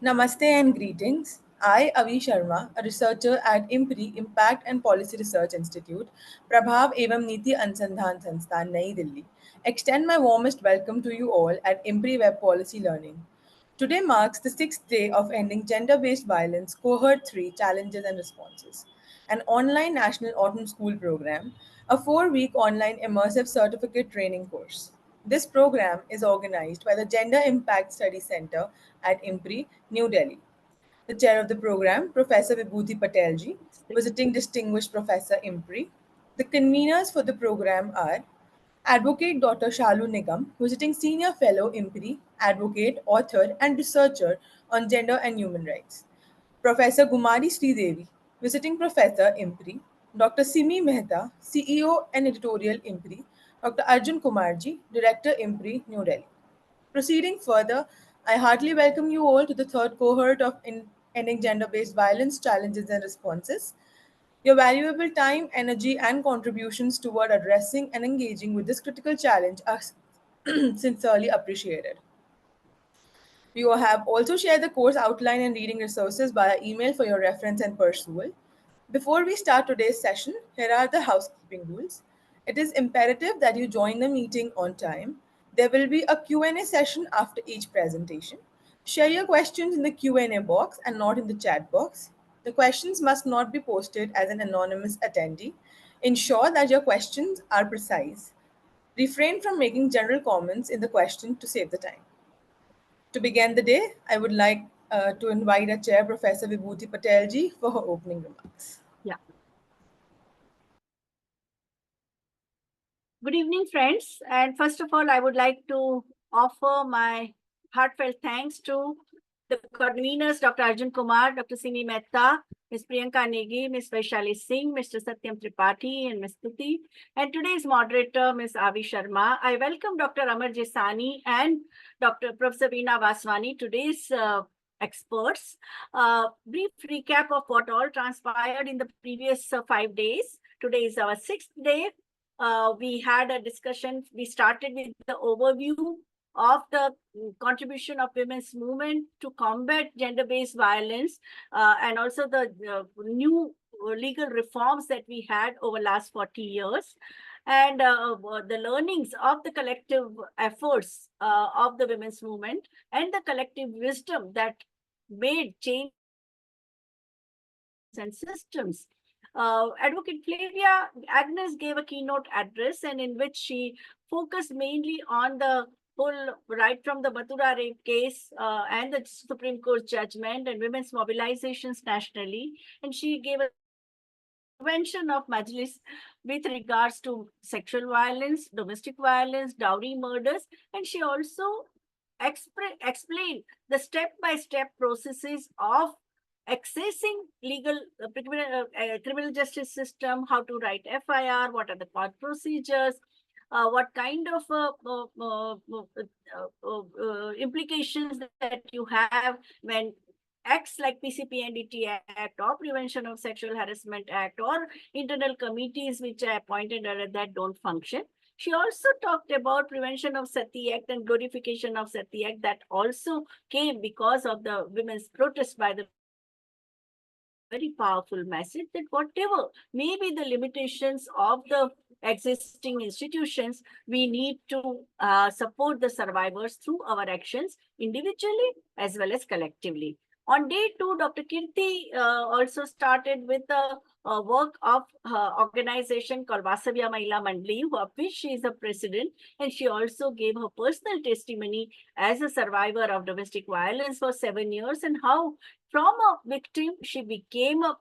Namaste and greetings. I, Avi Sharma, a researcher at IMPRI Impact and Policy Research Institute, Prabhav Evam Niti Ansandhan Sansthan, Nai Delhi, extend my warmest welcome to you all at IMPRI Web Policy Learning. Today marks the sixth day of ending gender-based violence, Cohort 3 Challenges and Responses, an online national autumn school program, a 4-week online immersive certificate training course. This program is organized by the Gender Impact Study Center at IMPRI, New Delhi. The chair of the program, Professor Vibhuti Patelji, visiting distinguished Professor IMPRI. The conveners for the program are Advocate Dr. Shalu Nigam, visiting Senior Fellow IMPRI, advocate, author, and researcher on gender and human rights. Professor Gumari Sridevi, visiting Professor IMPRI, Dr. Simi Mehta, CEO and Editorial IMPRI, Dr. Arjun Kumarji, Director IMPRI, New Delhi. Proceeding further, I heartily welcome you all to the third cohort of Ending Gender-Based Violence Challenges and Responses. Your valuable time, energy, and contributions toward addressing and engaging with this critical challenge are sincerely appreciated. We have also shared the course outline and reading resources via email for your reference and perusal. Before we start today's session, here are the housekeeping rules. It is imperative that you join the meeting on time. There will be a Q&A session after each presentation. Share your questions in the Q&A box and not in the chat box. The questions must not be posted as an anonymous attendee. Ensure that your questions are precise. Refrain from making general comments in the question to save the time. To begin the day, I would like to invite our chair, Professor Vibhuti Patelji, for her opening remarks. Yeah. Good evening, friends. And first of all, I would like to offer my heartfelt thanks to the conveners, Dr. Arjun Kumar, Dr. Simi Mehta, Ms. Priyanka Negi, Ms. Vaishali Singh, Mr. Satyam Tripathi, and Ms. Tuti, and today's moderator, Ms. Avi Sharma. I welcome Dr. Amar Jesani and Dr. Professor Vina Vaswani, today's experts. Brief recap of what all transpired in the previous 5 days. Today is our 6th day. We had a discussion. We started with the overview of the contribution of women's movement to combat gender-based violence and also the new legal reforms that we had over last 40 years and the learnings of the collective efforts of the women's movement and the collective wisdom that made change and systems. Advocate Flavia Agnes gave a keynote address and in which she focused mainly on the whole right from the Mathura rape case and the Supreme Court judgment and women's mobilizations nationally. And she gave a prevention of Majlis with regards to sexual violence, domestic violence, dowry murders. And she also explained the step-by-step processes of accessing legal criminal justice system, how to write FIR, what are the court procedures, what kind of implications that you have when acts like PCPNDT Act or Prevention of Sexual Harassment Act or internal committees which are appointed under that don't function. She also talked about prevention of Sati Act and glorification of Sati Act that also came because of the women's protest by the very powerful message that whatever may be the limitations of the existing institutions, we need to support the survivors through our actions individually as well as collectively. On day 2, Dr. Keerthi also started with a work of her organization called Vasavya Mahila Mandali, of which she is the president, and she also gave her personal testimony as a survivor of domestic violence for 7 years and how from a victim she became a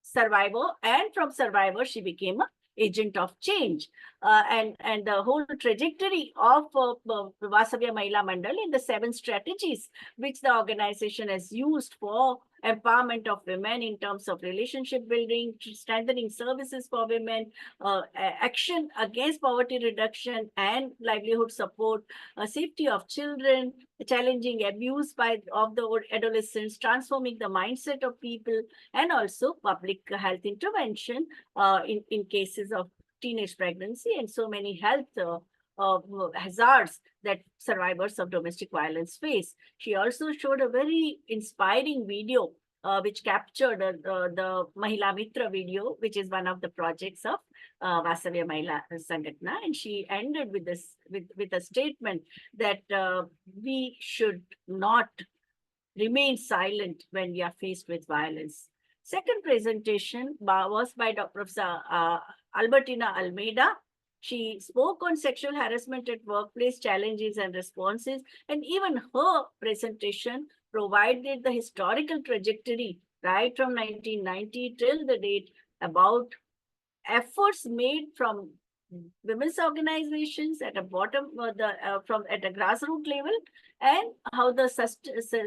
survivor, and from survivor she became an agent of change. And the whole trajectory of Vasavya Mahila Mandal in the 7 strategies which the organization has used for empowerment of women in terms of relationship building, strengthening services for women, action against poverty reduction and livelihood support, safety of children, challenging abuse of the adolescents, transforming the mindset of people, and also public health intervention in cases of teenage pregnancy and so many health hazards that survivors of domestic violence face. She also showed a very inspiring video which captured the Mahila Mitra video, which is one of the projects of Vasavya Mahila Sangatna. And she ended with this with a statement that we should not remain silent when we are faced with violence. Second presentation was by Dr. Albertina Almeida. She spoke on sexual harassment at workplace challenges and responses, and even her presentation provided the historical trajectory right from 1990 till the date about efforts made from women's organizations at a bottom from at a grassroots level, and how the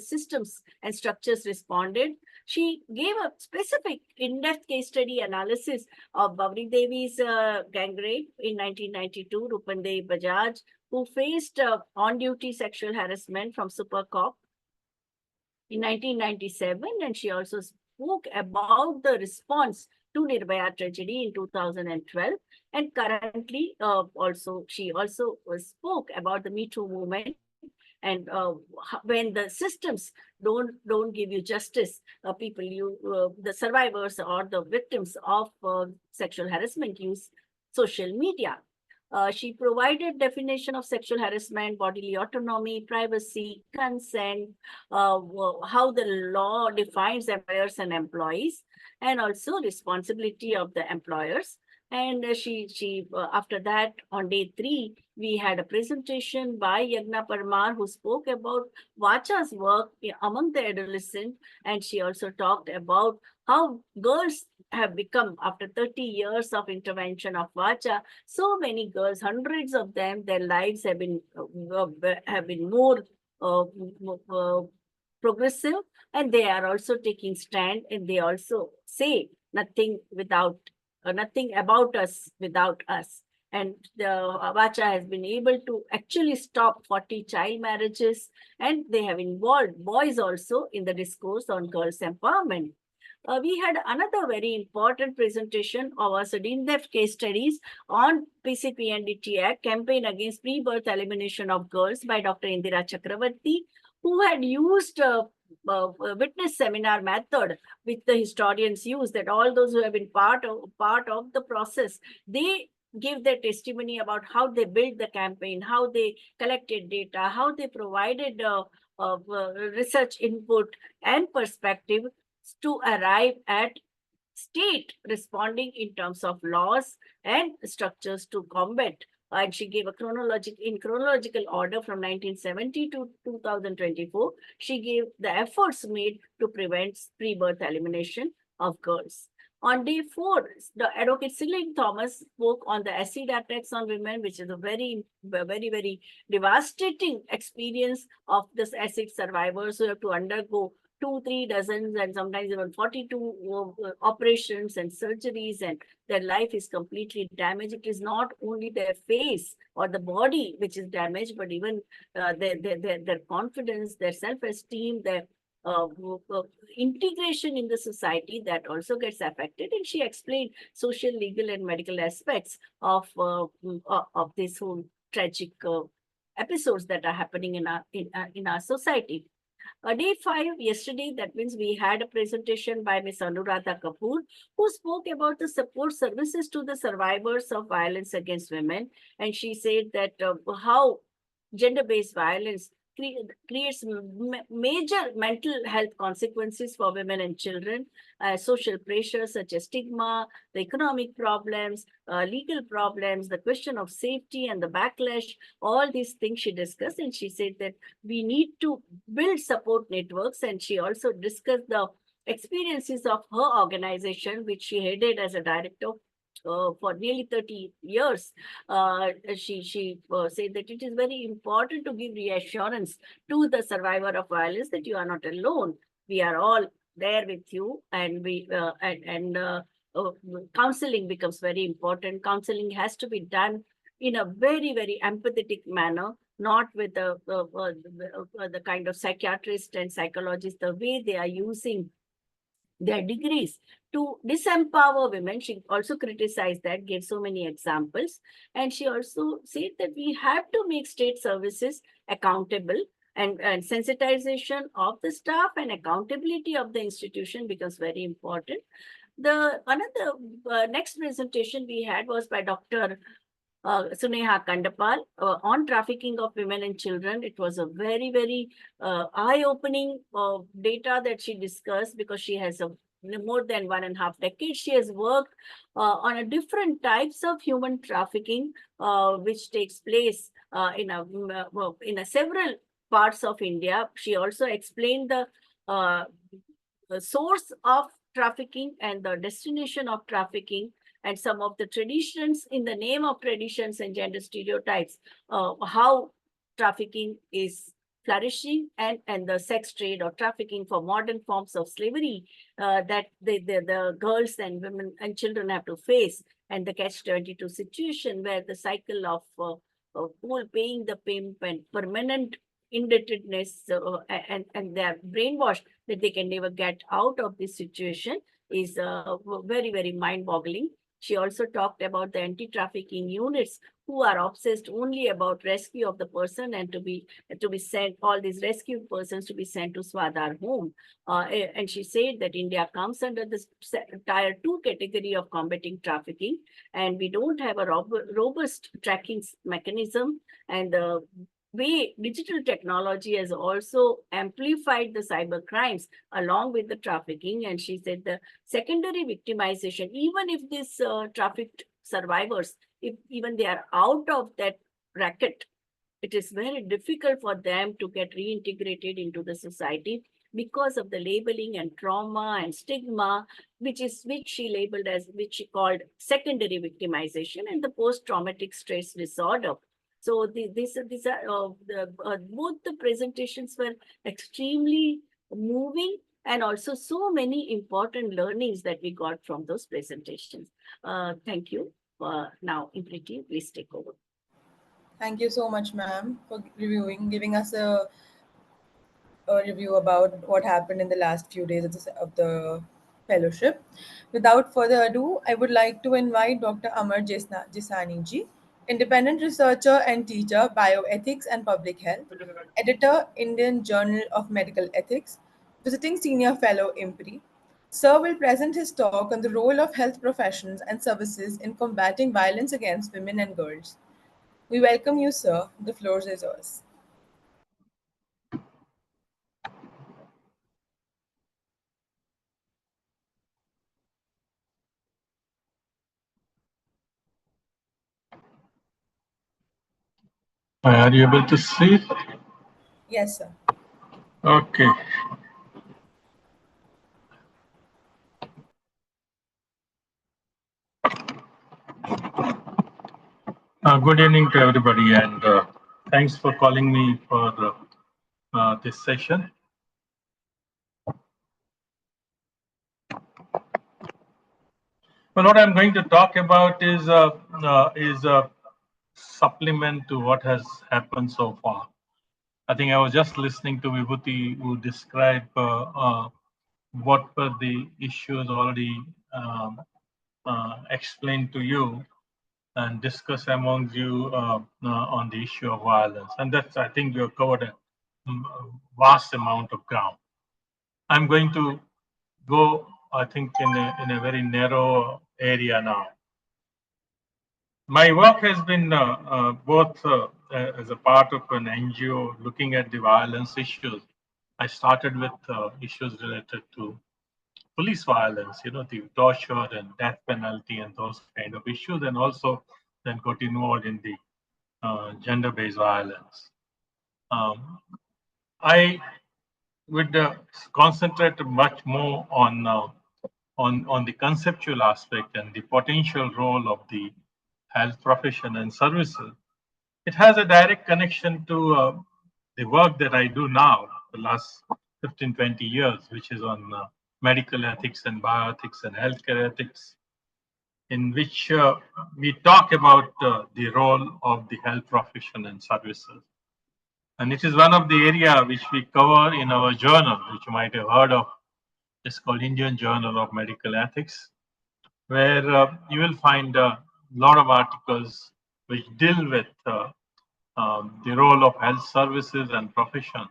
systems and structures responded. She gave a specific in-depth case study analysis of Bhavri Devi's gang rape in 1992, Rupandev Bajaj, who faced on-duty sexual harassment from Super Cop in 1997, and she also spoke about the response to Nirbhaya tragedy in 2012. And currently, she also spoke about the Me Too movement, and when the systems don't give you justice, the survivors or the victims of sexual harassment use social media. She provided definition of sexual harassment, bodily autonomy, privacy, consent, how the law defines employers and employees, and also responsibility of the employers. And after that, on day 3, we had a presentation by Yagna Parmar, who spoke about Vacha's work among the adolescents, and she also talked about how girls have become, after 30 years of intervention of Vacha, so many girls, hundreds of them, their lives have been more progressive, and they are also taking stand, and they also say nothing about us without us. And the Vacha has been able to actually stop 40 child marriages, and they have involved boys also in the discourse on girls' empowerment. We had another very important presentation of our in-depth case studies on PCP and DT Act campaign against pre-birth elimination of girls by Dr. Indira Chakravarty, who had used witness seminar method, which the historians use, that all those who have been part of the process, they give their testimony about how they built the campaign, how they collected data, how they provided research input and perspective to arrive at state responding in terms of laws and structures to combat. And she gave in chronological order from 1970 to 2024. She gave the efforts made to prevent pre-birth elimination of girls. On day 4, the Adv Celin Thomas spoke on the acid attacks on women, which is a very, very, very devastating experience of this acid survivors who have to undergo 2-3 dozens and sometimes even 42 operations and surgeries, and their life is completely damaged. It is not only their face or the body which is damaged, but even their confidence, their self-esteem, their integration in the society, that also gets affected. And she explained social, legal, and medical aspects of this whole tragic episodes that are happening in our society. Day 5, yesterday, that means we had a presentation by Ms. Anuradha Kapoor, who spoke about the support services to the survivors of violence against women. And she said that how gender-based violence creates major mental health consequences for women and children, social pressures such as stigma, the economic problems, legal problems, the question of safety and the backlash, all these things she discussed. And she said that we need to build support networks. And she also discussed the experiences of her organization, which she headed as a director for nearly 30 years. She said that it is very important to give reassurance to the survivor of violence that you are not alone. We are all there with you, and counseling becomes very important. Counseling has to be done in a very, very empathetic manner, not with the kind of psychiatrist and psychologist, the way they are using their degrees to disempower women. She also criticized that, gave so many examples. And she also said that we have to make state services accountable, and sensitization of the staff and accountability of the institution becomes very important. The another next presentation we had was by Dr. Suneha Kandapal on trafficking of women and children. It was a very, very eye-opening data that she discussed, because she has more than 1.5 decades. She has worked on a different types of human trafficking, which takes place in a several parts of India. She also explained the source of trafficking and the destination of trafficking, and some of the traditions, in the name of traditions and gender stereotypes, how trafficking is flourishing, and the sex trade or trafficking for modern forms of slavery that the girls and women and children have to face, and the catch-22 situation where the cycle of pool paying the pimp and permanent indebtedness, and they are brainwashed that they can never get out of this situation is very, very mind-boggling. She also talked about the anti-trafficking units who are obsessed only about rescue of the person, and to be sent, all these rescued persons to be sent to Swadhar home. And she said that India comes under this tier 2 category of combating trafficking, and we don't have a robust tracking mechanism, and the way digital technology has also amplified the cyber crimes along with the trafficking. And she said the secondary victimization, even if these trafficked survivors, if even they are out of that racket, it is very difficult for them to get reintegrated into the society because of the labeling and trauma and stigma, which she labeled as, which she called secondary victimization and the post-traumatic stress disorder. So these are both the presentations were extremely moving, and also so many important learnings that we got from those presentations. Thank you. Now, IMPRI, please take over. Thank you so much, ma'am, for giving us a review about what happened in the last few days of the fellowship. Without further ado, I would like to invite Dr. Amar Jesani ji, independent researcher and teacher, bioethics and public health, editor, Indian Journal of Medical Ethics, visiting senior fellow, IMPRI. Sir will present his talk on the role of health professions and services in combating violence against women and girls. We welcome you, sir. The floor is yours. Are you able to see? Yes, sir. Okay. Good evening to everybody, and thanks for calling me for this session. Well, what I'm going to talk about is a supplement to what has happened so far. I think I was just listening to Vibhuti, who described what were the issues already explained to you and discuss among you on the issue of violence. And that's, I think, you have covered a vast amount of ground. I'm going to go, I think, in a very narrow area now. My work has been both as a part of an NGO looking at the violence issues. I started with issues related to police violence, the torture and death penalty and those kind of issues, and also then got involved in the gender-based violence. I would concentrate much more on the conceptual aspect and the potential role of the health profession and services. It has a direct connection to the work that I do now, the last 15, 20 years, which is on medical ethics and bioethics and healthcare ethics, in which we talk about the role of the health profession and services. And it is one of the areas which we cover in our journal, which you might have heard of, It's called Indian Journal of Medical Ethics, where you will find a lot of articles which deal with the role of health services and profession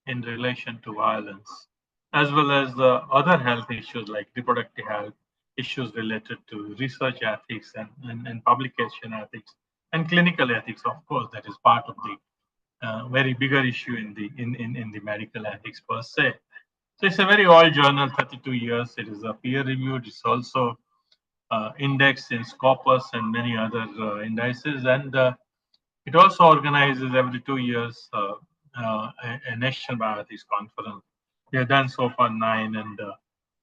in relation to violence, as well as the other health issues like reproductive health, issues related to research ethics and publication ethics, and clinical ethics, of course, that is part of the very bigger issue in the medical ethics per se. So it's a very old journal, 32 years. It is a peer reviewed. It's also indexed in Scopus and many other indices, and it also organizes every 2 years a national bioethics conference. We have done so far 9, and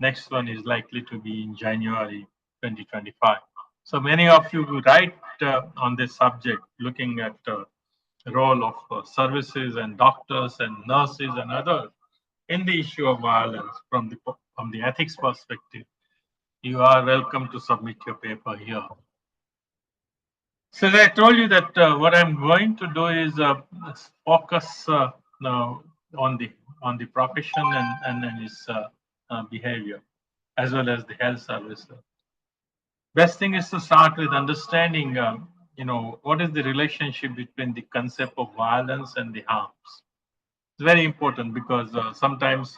next one is likely to be in January 2025. So many of you write on this subject, looking at the role of services and doctors and nurses and others in the issue of violence from the ethics perspective. You are welcome to submit your paper here. So as I told you that what I'm going to do is focus now on the profession and its behavior, as well as the health services. Best thing is to start with understanding, what is the relationship between the concept of violence and the harms. It's very important because sometimes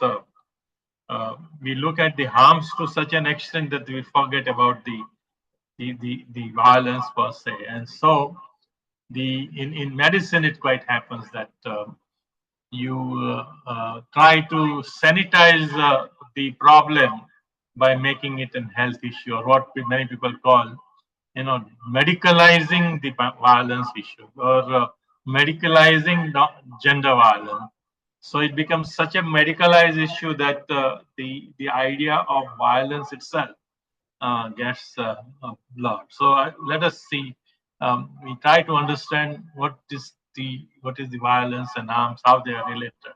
we look at the harms to such an extent that we forget about the violence per se. And so in medicine, it quite happens that you try to sanitize the problem by making it a health issue, or what many people call, medicalizing the violence issue, or medicalizing gender violence. So it becomes such a medicalized issue that the idea of violence itself gets blurred. So let us see. We try to understand what is the violence and harms, how they are related.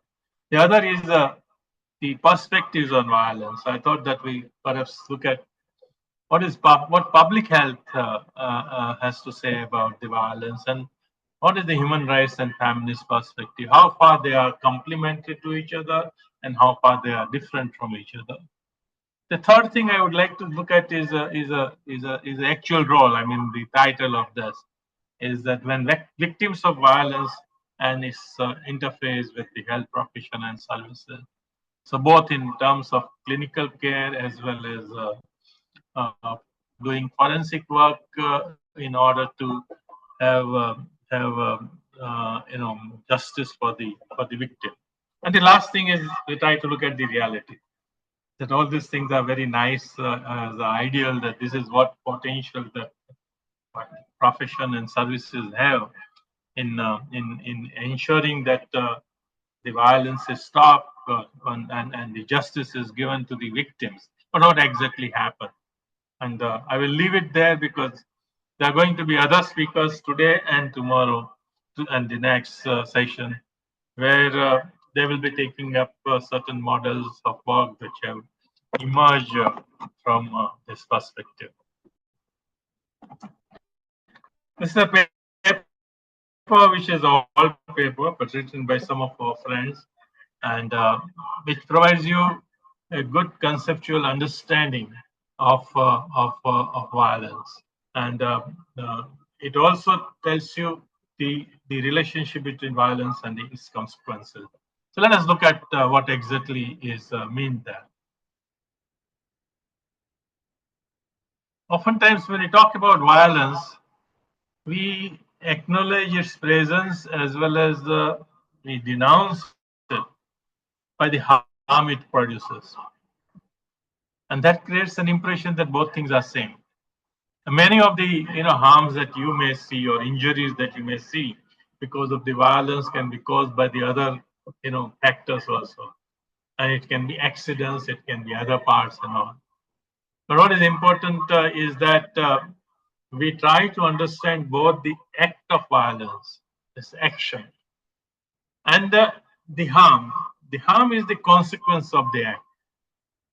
The other is the perspectives on violence. I thought that we perhaps look at what public health has to say about the violence, and what is the human rights and feminist perspective, how far they are complementary to each other and how far they are different from each other. The third thing I would like to look at is the actual role. I mean, the title of this is that when victims of violence and its interface with the health profession and services. So both in terms of clinical care as well as doing forensic work in order to have justice for the victim. And the last thing is we try to look at the reality. That all these things are very nice as ideal, that this is what potential that profession and services have in ensuring that the violence is stopped and the justice is given to the victims, but what exactly happened. And I will leave it there because there are going to be other speakers today and tomorrow and the next session, where they will be taking up certain models of work which have emerged from this perspective. This is a paper which is all paper, but written by some of our friends, and which provides you a good conceptual understanding of violence, and it also tells you the relationship between violence and its consequences. So let us look at what exactly is meant there. Oftentimes, when we talk about violence, we acknowledge its presence as well as we denounce it by the harm it produces. And that creates an impression that both things are same. And many of the harms that you may see or injuries that you may see because of the violence can be caused by the other factors also. And it can be accidents, it can be other parts and all. But what is important is that we try to understand both the act of violence, this action, and the harm. The harm is the consequence of the act.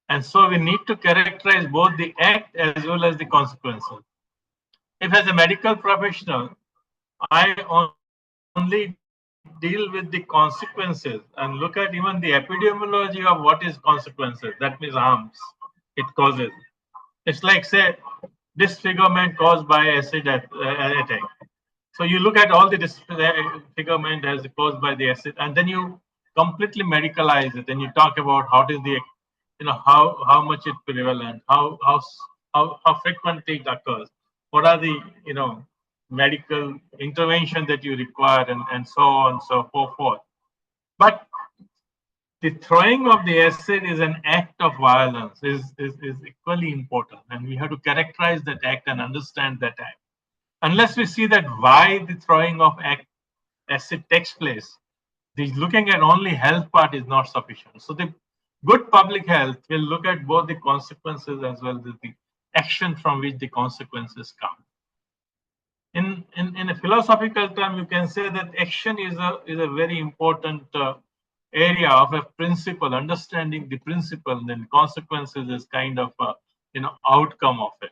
And so we need to characterize both the act as well as the consequences. If as a medical professional, I only deal with the consequences and look at even the epidemiology of what is consequences, that means harms it causes. It's like, say, disfigurement caused by acid attack. So you look at all the disfigurement as caused by the acid, and then you completely medicalize it, and you talk about how is the, how much it's prevalent, how frequently it occurs, what are the medical intervention that you require, and so on and so forth. But the throwing of the acid is an act of violence, is equally important, and we have to characterize that act and understand that act. Unless we see that why the throwing of acid takes place, the looking at only health part is not sufficient. So the good public health will look at both the consequences as well as the action from which the consequences come. In a philosophical term, you can say that action is a very important area of a principle. Understanding the principle, then consequences is kind of outcome of it.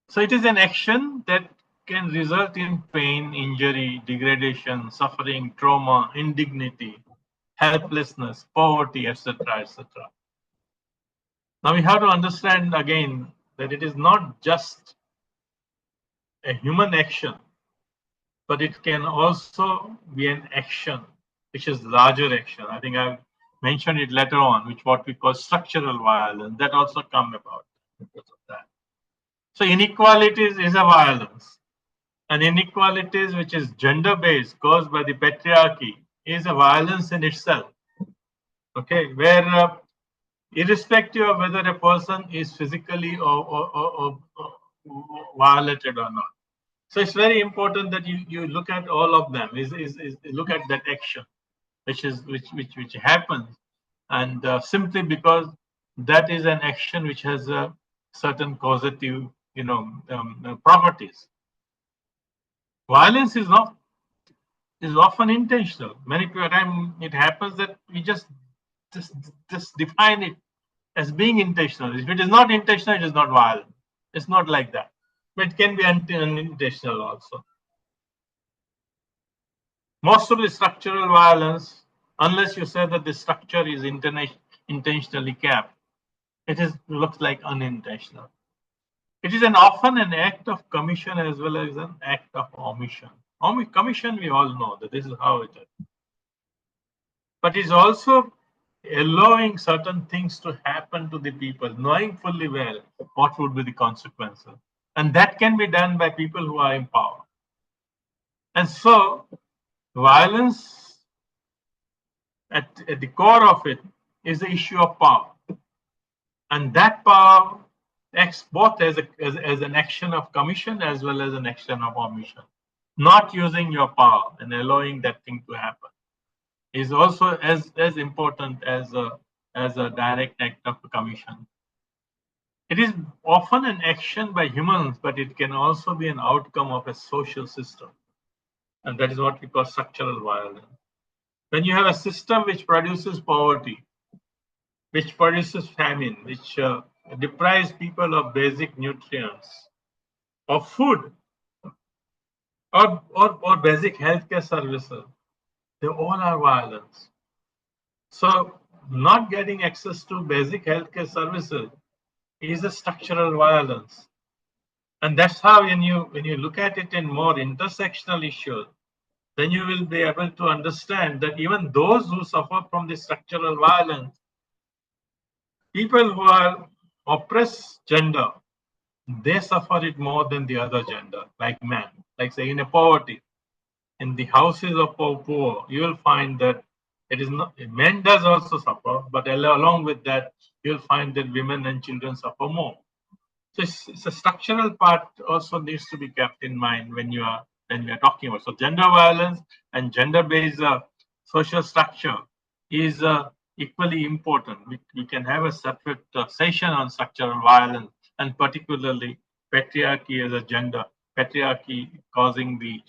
So it is an action that can result in pain, injury, degradation, suffering, trauma, indignity, helplessness, poverty, etc., etc. Now we have to understand again that it is not just a human action, but it can also be an action which is larger action. I think I've mentioned it later on, which what we call structural violence, that also come about because of that. So inequalities is a violence, and inequalities which is gender-based, caused by the patriarchy, is a violence in itself. Okay, where irrespective of whether a person is physically or violated or not. So it's very important that you look at all of them. Look at that action, which happens, and simply because that is an action which has a certain causative, properties. Violence is often intentional. Many times it happens that we just define it as being intentional. If it is not intentional, it is not violent. It's not like that. But it can be unintentional also. Most of the structural violence, unless you say that the structure is intentionally kept, looks like unintentional. It is often an act of commission as well as an act of omission. Commission, we all know that this is how it is. But it's also allowing certain things to happen to the people, knowing fully well what would be the consequences. And that can be done by people who are in power. And so violence at the core of it is the issue of power. And that power acts both as an action of commission as well as an action of omission. Not using your power and allowing that thing to happen is also as important as a direct act of commission. It is often an action by humans, but it can also be an outcome of a social system. And that is what we call structural violence. When you have a system which produces poverty, which produces famine, which deprives people of basic nutrients, of food, or basic healthcare services, they all are violence. So not getting access to basic healthcare services is a structural violence. And that's how when you look at it in more intersectional issues, then you will be able to understand that even those who suffer from this structural violence, people who are oppressed gender, they suffer it more than the other gender, like men. Like say in a poverty, in the houses of poor, you will find that it is not, men does also suffer, but along with that, you'll find that women and children suffer more. So it's a structural part also needs to be kept in mind when we are talking about. So gender violence and gender-based social structure is equally important. We can have a separate session on structural violence, and particularly patriarchy as a gender, patriarchy causing the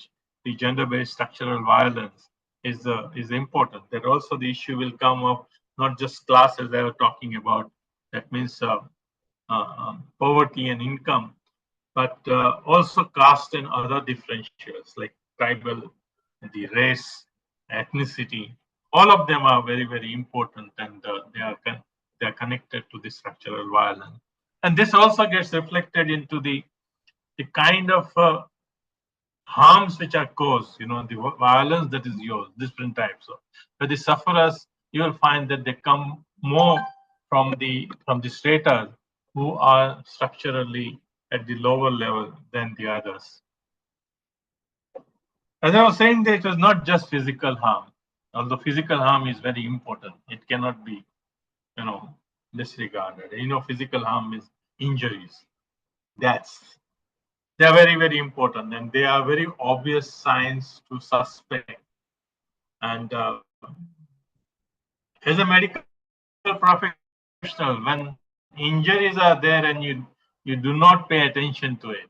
gender-based structural violence is important. That also the issue will come up, not just class as I was talking about. That means poverty and income, but also caste and other differentials like tribal, the race, ethnicity, all of them are very, very important, and they are connected to the structural violence. And this also gets reflected into the kind of harms which are caused, the violence that is used, different types of. But the sufferers, you will find that they come more from the strata who are structurally at the lower level than the others. As I was saying, that it was not just physical harm, although physical harm is very important. It cannot be, disregarded. Physical harm is injuries, deaths. They are very, very important, and they are very obvious signs to suspect. And as a medical professional, when injuries are there and you do not pay attention to it,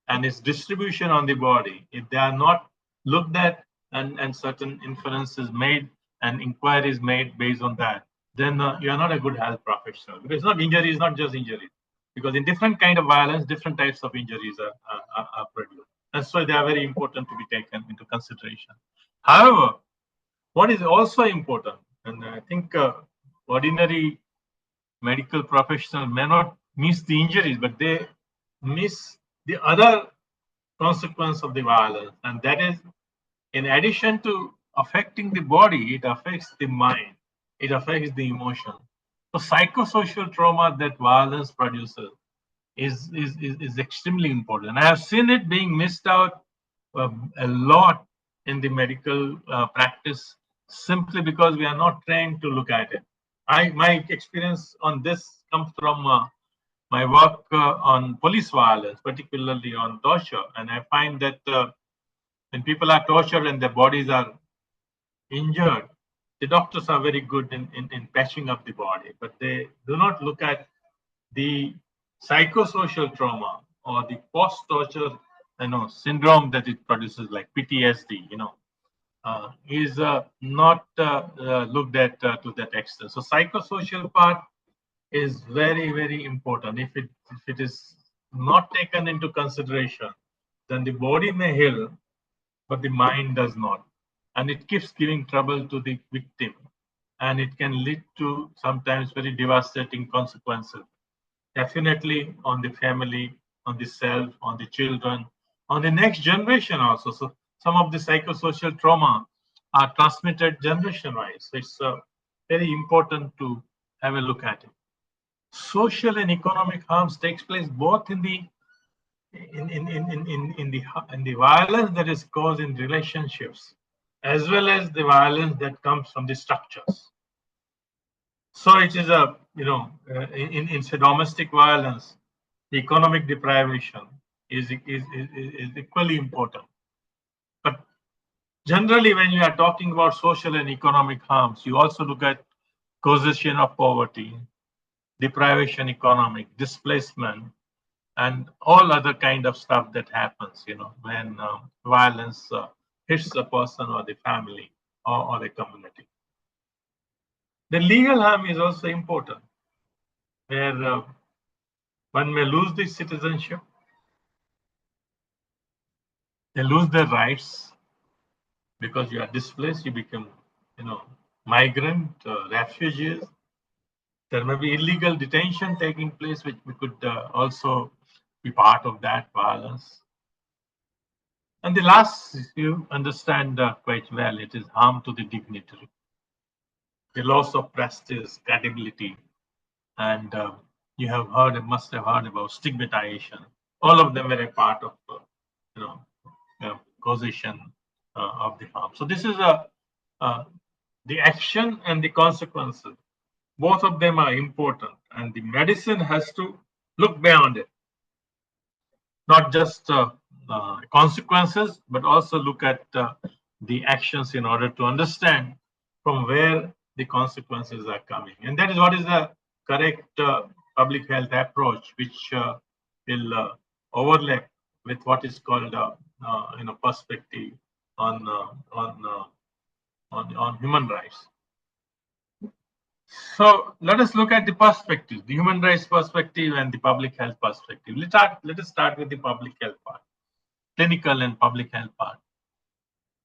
and its distribution on the body, if they are not looked at and certain inferences made and inquiries made based on that, then you are not a good health professional. Because injury is not just injury. Because in different kind of violence, different types of injuries are produced. That's why they are very important to be taken into consideration. However, what is also important, and I think ordinary medical professional may not miss the injuries, but they miss the other consequence of the violence, and that is, in addition to affecting the body, it affects the mind, it affects the emotion. So psychosocial trauma that violence produces is extremely important. I have seen it being missed out a lot in the medical practice simply because we are not trained to look at it. My experience on this comes from my work on police violence, particularly on torture, and I find that when people are tortured and their bodies are injured, the doctors are very good in patching up the body, but they do not look at the psychosocial trauma or the post-torture, syndrome that it produces, like PTSD. Is not looked at to that extent. So psychosocial part is very, very important. If it is not taken into consideration, then the body may heal, but the mind does not, and it keeps giving trouble to the victim, and it can lead to sometimes very devastating consequences. Definitely on the family, on the self, on the children, on the next generation also. So some of the psychosocial trauma are transmitted generation-wise. So it's very important to have a look at it. Social and economic harms takes place both in the violence that is caused in relationships, as well as the violence that comes from the structures. So it is in domestic violence, the economic deprivation is equally important. But generally, when you are talking about social and economic harms, you also look at causation of poverty, deprivation, economic displacement, and all other kind of stuff that happens, when violence hits a person or the family or the community. The legal harm is also important, where one may lose the citizenship, they lose their rights because you are displaced, you become, migrant, refugees. There may be illegal detention taking place, which we could also be part of that violence. And the last, you understand quite well, it is harm to the dignitary, the loss of prestige, credibility, and you must have heard about stigmatization. All of them are a part of, causation of the harm. So this is the action and the consequences. Both of them are important, and the medicine has to look beyond it. Not just consequences, but also look at the actions in order to understand from where the consequences are coming. And that is what is the correct public health approach, which will overlap with what is called perspective on human rights. So let us look at the perspective, the human rights perspective and the public health perspective. Let us start with the public health part, clinical and public health part.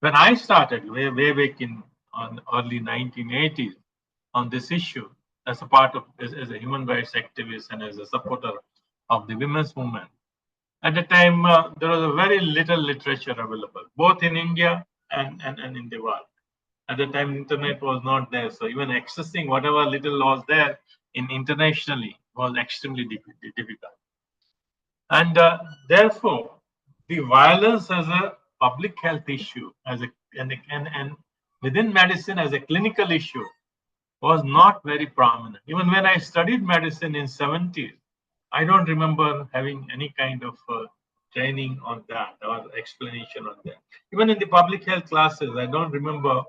When I started way back in early 1980s on this issue, as a part of as a human rights activist and as a supporter of the women's movement, at the time there was a very little literature available, both in India and in the world. At the time, internet was not there, so even accessing whatever little was there in internationally was extremely difficult. And therefore, the violence as a public health issue, as a and within medicine as a clinical issue, was not very prominent. Even when I studied medicine in 70s, I don't remember having any kind of training on that or explanation on that. Even in the public health classes, I don't remember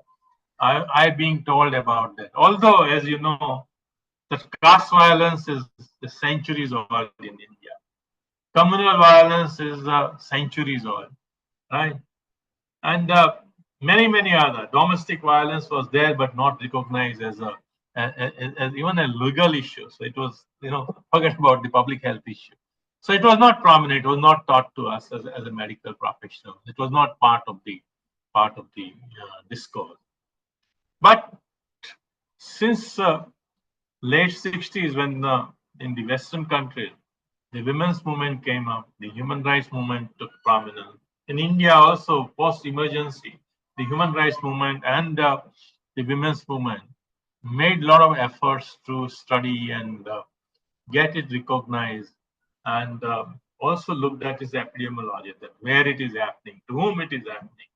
I being told about that. Although, as you know, that caste violence is centuries old in India. Communal violence is centuries old, right? And many other domestic violence was there, but not recognized as as even a legal issue. So it was, forget about the public health issue. So it was not prominent. It was not taught to us as a medical professional. It was not part of the discourse. But since late 60s, when in the Western countries, the women's movement came up, the human rights movement took prominence. In India also, post-emergency, the human rights movement and the women's movement made a lot of efforts to study and get it recognized, and also looked at its epidemiology, that where it is happening, to whom it is happening,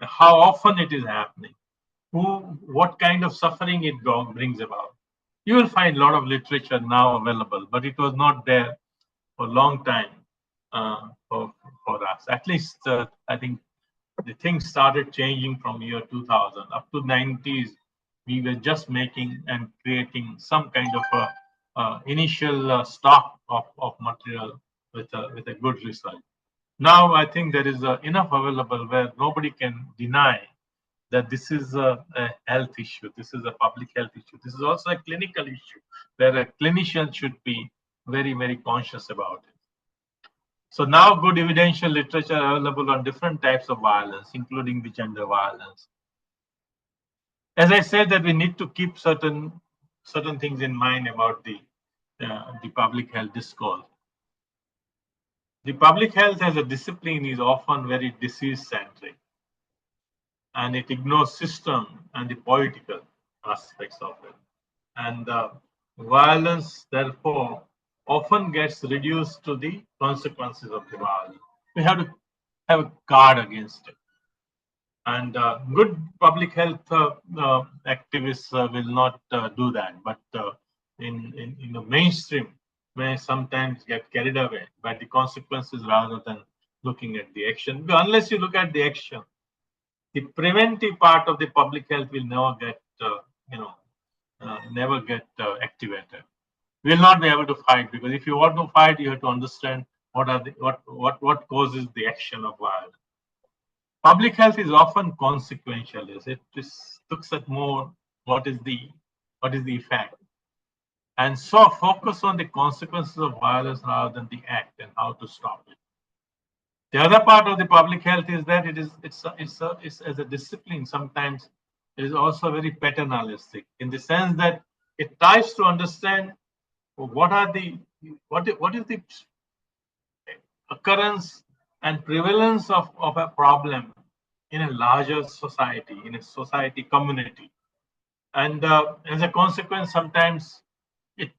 how often it is happening, what kind of suffering it brings about. You will find a lot of literature now available, but it was not there for a long time for us. At least I think the things started changing from year 2000 up to 90s. We were just making and creating some kind of initial stock of material with a good result. Now I think there is enough available where nobody can deny that this is a health issue, this is a public health issue, this is also a clinical issue where a clinician should be very conscious about it. So now good evidential literature available on different types of violence, including the gender violence. As I said, that we need to keep certain things in mind about the public health discourse. The public health as a discipline is often very disease-centric, and it ignores system and the political aspects of it. And violence, therefore, often gets reduced to the consequences of the violence. We have to have a guard against it. And good public health activists will not do that, but in the mainstream may sometimes get carried away by the consequences rather than looking at the action. Because unless you look at the action, the preventive part of the public health will never get activated. We will not be able to fight, because if you want to fight, you have to understand what causes the action of violence. Public health is often consequential. It just looks at more what is the effect, and so focus on the consequences of violence rather than the act and how to stop it. The other part of the public health is that it's as a discipline. Sometimes it is also very paternalistic in the sense that it tries to understand what is the occurrence and prevalence of a problem in a larger society, in a society community. And as a consequence, sometimes it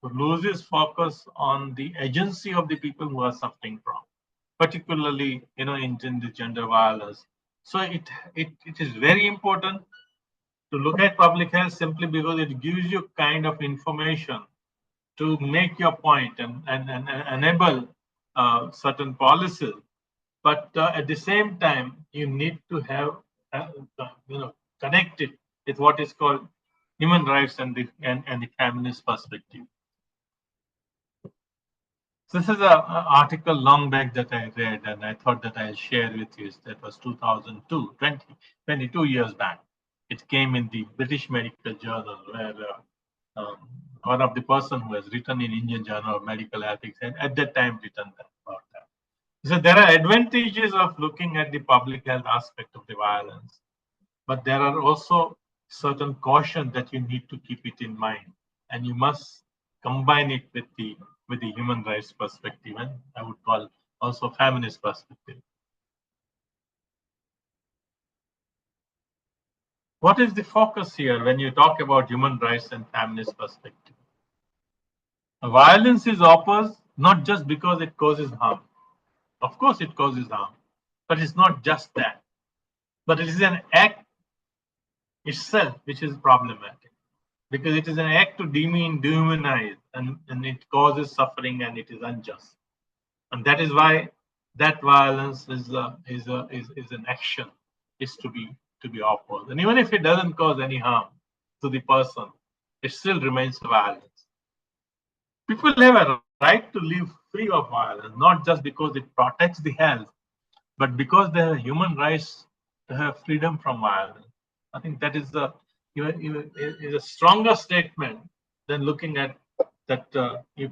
loses focus on the agency of the people who are suffering from, particularly in the gender violence. So it is very important to look at public health simply because it gives you kind of information to make your point and enable certain policies. But at the same time, you need to have connect it with what is called human rights and the feminist perspective. So this is an article long back that I read, and I thought that I'll share with you. That was 2002, 22 years back. It came in the British Medical Journal, where one of the person who has written in Indian Journal of Medical Ethics had at that time written about that. So there are advantages of looking at the public health aspect of the violence. But there are also certain caution that you need to keep it in mind, and you must combine it with the human rights perspective, and I would call also feminist perspective. What is the focus here when you talk about human rights and feminist perspective? Violence is opposed not just because it causes harm. Of course, it causes harm, but it's not just that. But it is an act itself which is problematic, because it is an act to dehumanize, and it causes suffering, and it is unjust. And that is why that violence is an action, is to be opposed. And even if it doesn't cause any harm to the person, it still remains violence. People have a right to live free of violence, not just because it protects the health, but because they have human rights to have freedom from violence. I think that is a stronger statement than looking at that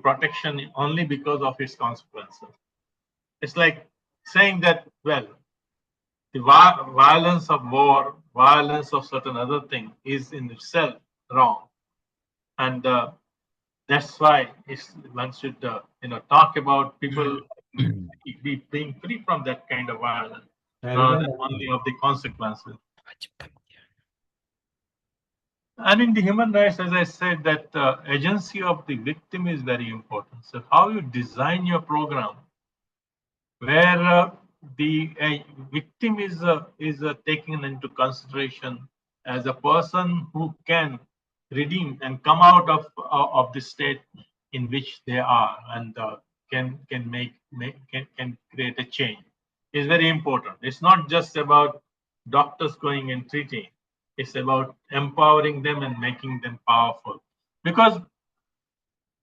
protection only because of its consequences. It's like saying that, well, the violence of war, violence of certain other thing is in itself wrong, and that's why one should talk about people being free from that kind of violence, rather than only of the consequences. And in the human rights, as I said, that agency of the victim is very important. So how you design your program, where the victim is taken into consideration as a person who can redeem and come out of the state in which they are, and can create a change, is very important. It's not just about doctors going and treating. It's about empowering them and making them powerful. Because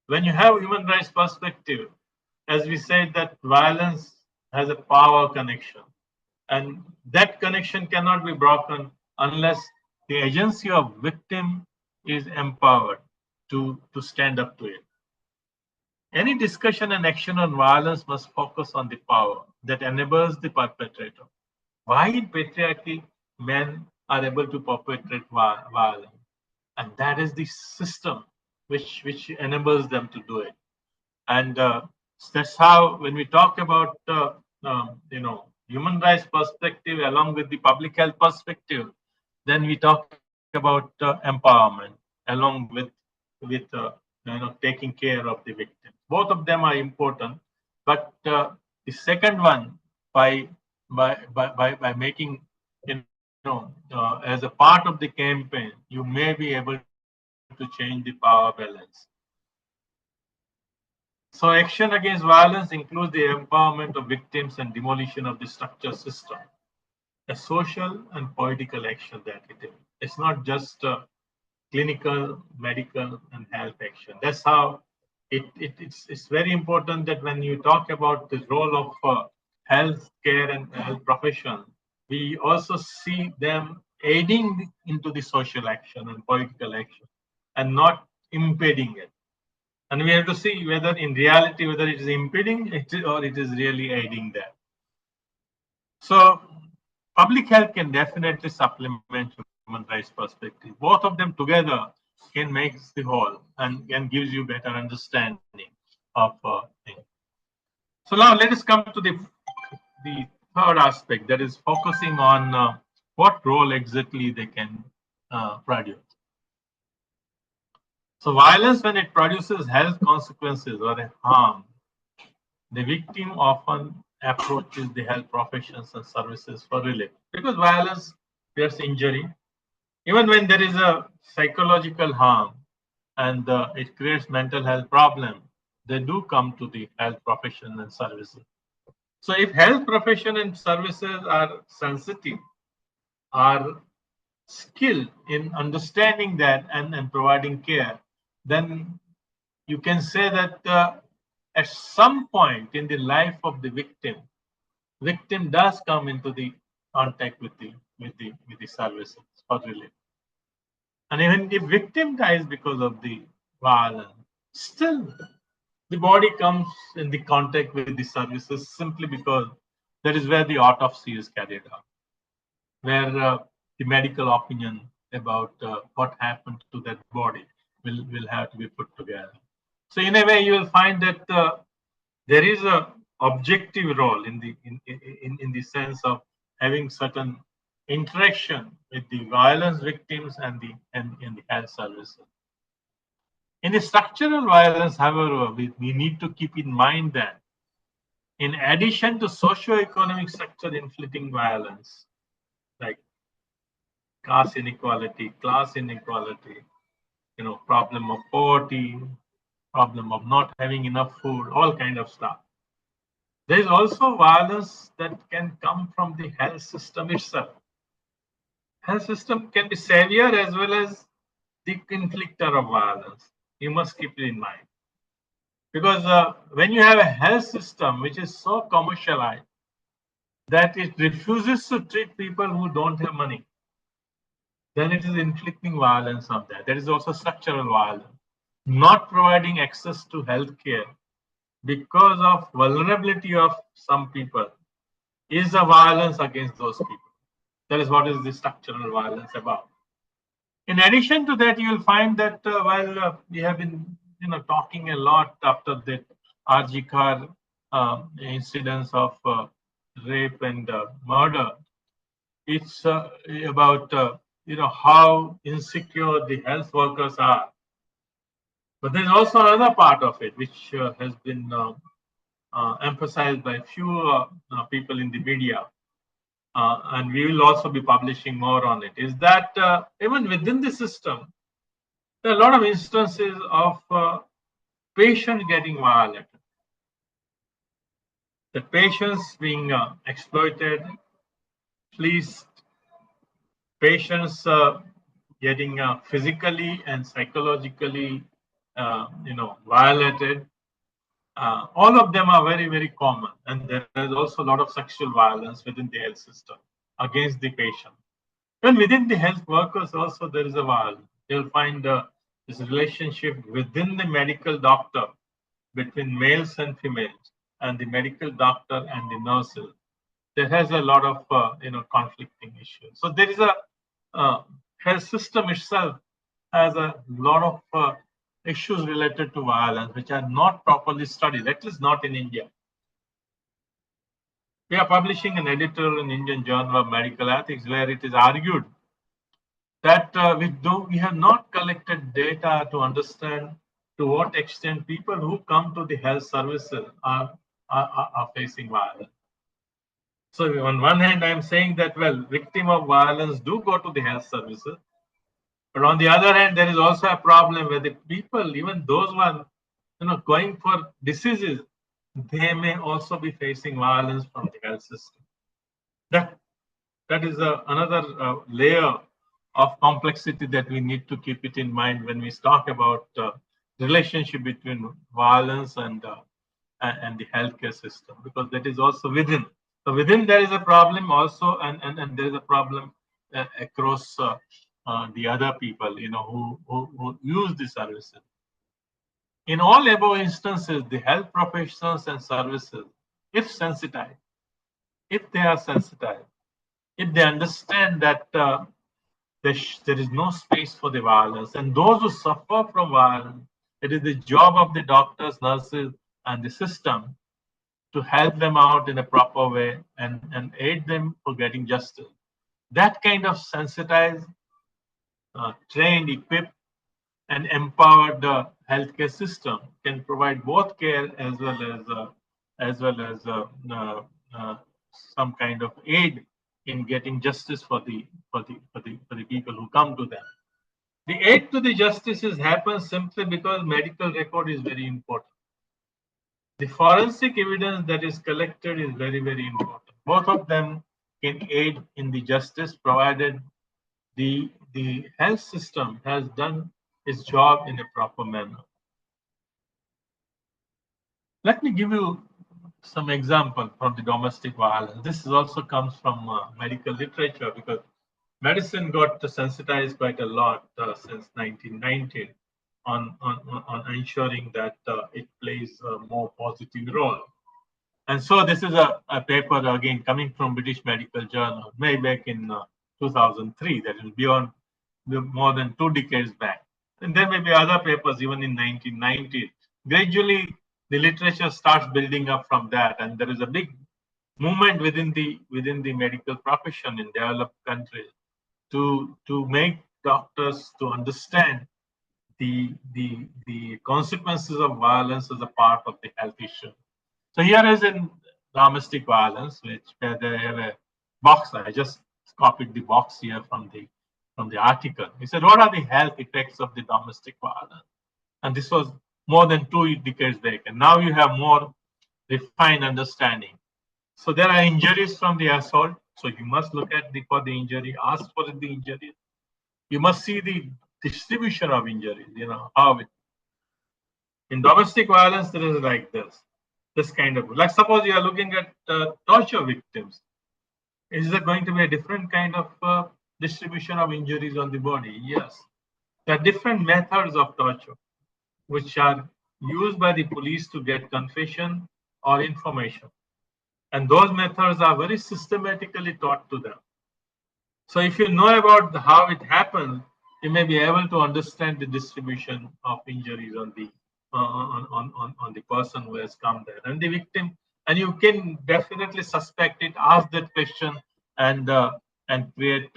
when you have human rights perspective, as we said, that violence has a power connection, and that connection cannot be broken unless the agency of victim is empowered to stand up to it. Any discussion and action on violence must focus on the power that enables the perpetrator. Why in patriarchy men are able to perpetrate violence? And that is the system which enables them to do it. And that's how, when we talk about human rights perspective along with the public health perspective, then we talk about empowerment along with taking care of the victim. Both of them are important, but the second one, by making as a part of the campaign, you may be able to change the power balance. So action against violence includes the empowerment of victims and demolition of the structure system. A social and political action that it is. It's not just clinical, medical, and health action. That's how it's very important that when you talk about the role of health care and health profession, we also see them aiding into the social action and political action, and not impeding it. And we have to see whether in reality, whether it is impeding it or it is really aiding that. So public health can definitely supplement human rights perspective. Both of them together can make the whole and gives you better understanding of things. So now let us come to the third aspect, that is focusing on what role exactly they can produce. So violence, when it produces health consequences or a harm, the victim often approaches the health professions and services for relief, because violence creates injury. Even when there is a psychological harm and it creates mental health problem, they do come to the health profession and services. So if health profession and services are sensitive, are skilled in understanding that and providing care, then you can say that at some point in the life of the victim does come into the contact with the services for relief. And even if victim dies because of the violence, still the body comes in the contact with the services simply because that is where the autopsy is carried out. where the medical opinion about what happened to that body will have to be put together. So in a way, you will find that there is a objective role in the sense of having certain interaction with the violence victims and the health services. In the structural violence, however, we need to keep in mind that in addition to socio-economic structure inflicting violence, like caste inequality, class inequality, problem of poverty, problem of not having enough food, all kind of stuff. There is also violence that can come from the health system itself. Health system can be savior as well as the inflictor of violence. You must keep it in mind. Because when you have a health system which is so commercialized that it refuses to treat people who don't have money, then it is inflicting violence on that. There is also structural violence. Not providing access to healthcare because of vulnerability of some people is a violence against those people. That is what is the structural violence about. In addition to that, you will find that while we have been talking a lot after the RG Kar incidents of rape and murder, it's about how insecure the health workers are. But there's also another part of it which has been emphasized by few people in the media, and we will also be publishing more on it, is that even within the system, there are a lot of instances of patients getting violated. The patients being exploited, fleeced, patients getting physically and psychologically, violated. All of them are very, very common, and there is also a lot of sexual violence within the health system against the patient. And within the health workers also there is a violence. You'll find this relationship within the medical doctor between males and females, and the medical doctor and the nurses. There has a lot of conflicting issues. So there is a health system itself has a lot of issues related to violence which are not properly studied, at least not in India. We are publishing an editorial in Indian Journal of Medical Ethics where it is argued that we have not collected data to understand to what extent people who come to the health services are facing violence. So on one hand, I'm saying that, well, victims of violence do go to the health services. But on the other hand, there is also a problem where the people, even those who are going for diseases, they may also be facing violence from the health system. That is another layer of complexity that we need to keep it in mind when we talk about relationship between violence and the healthcare system, because that is also within. So within there is a problem also, and there is a problem across the other people, who use the services. In all above instances, the health professionals and services, if sensitized, if they are sensitized, if they understand that there is no space for the violence, and those who suffer from violence, it is the job of the doctors, nurses, and the system to help them out in a proper way and aid them for getting justice. That kind of sensitized, trained, equipped, and empowered healthcare system can provide both care as well as some kind of aid in getting justice for the people who come to them. The aid to the justices happens simply because medical record is very important. The forensic evidence that is collected is very, very important. Both of them can aid in the justice provided the health system has done its job in a proper manner. Let me give you some example from the domestic violence. This also comes from medical literature, because medicine got sensitized quite a lot since 1990 on ensuring that it plays a more positive role. And so this is a paper again coming from British Medical Journal, way back in 2003, that is beyond more than 2 decades back. And there may be other papers even in 1990. Gradually, the literature starts building up from that, and there is a big movement within the medical profession in developed countries to make doctors to understand the consequences of violence as a part of the health issue. So here is in domestic violence, where they have a box. I just copied the box here from the article. He said, what are the health effects of the domestic violence? And this was more than 2 decades back. And now you have more refined understanding. So there are injuries from the assault. So you must look at for the injury, ask for the injury. You must see the distribution of injuries, how it. In domestic violence, there is like this kind of, like suppose you are looking at torture victims. Is there going to be a different kind of distribution of injuries on the body? Yes. There are different methods of torture which are used by the police to get confession or information. And those methods are very systematically taught to them. So if you know about how it happens, you may be able to understand the distribution of injuries on the person who has come there and the victim. And you can definitely suspect it, ask that question, and create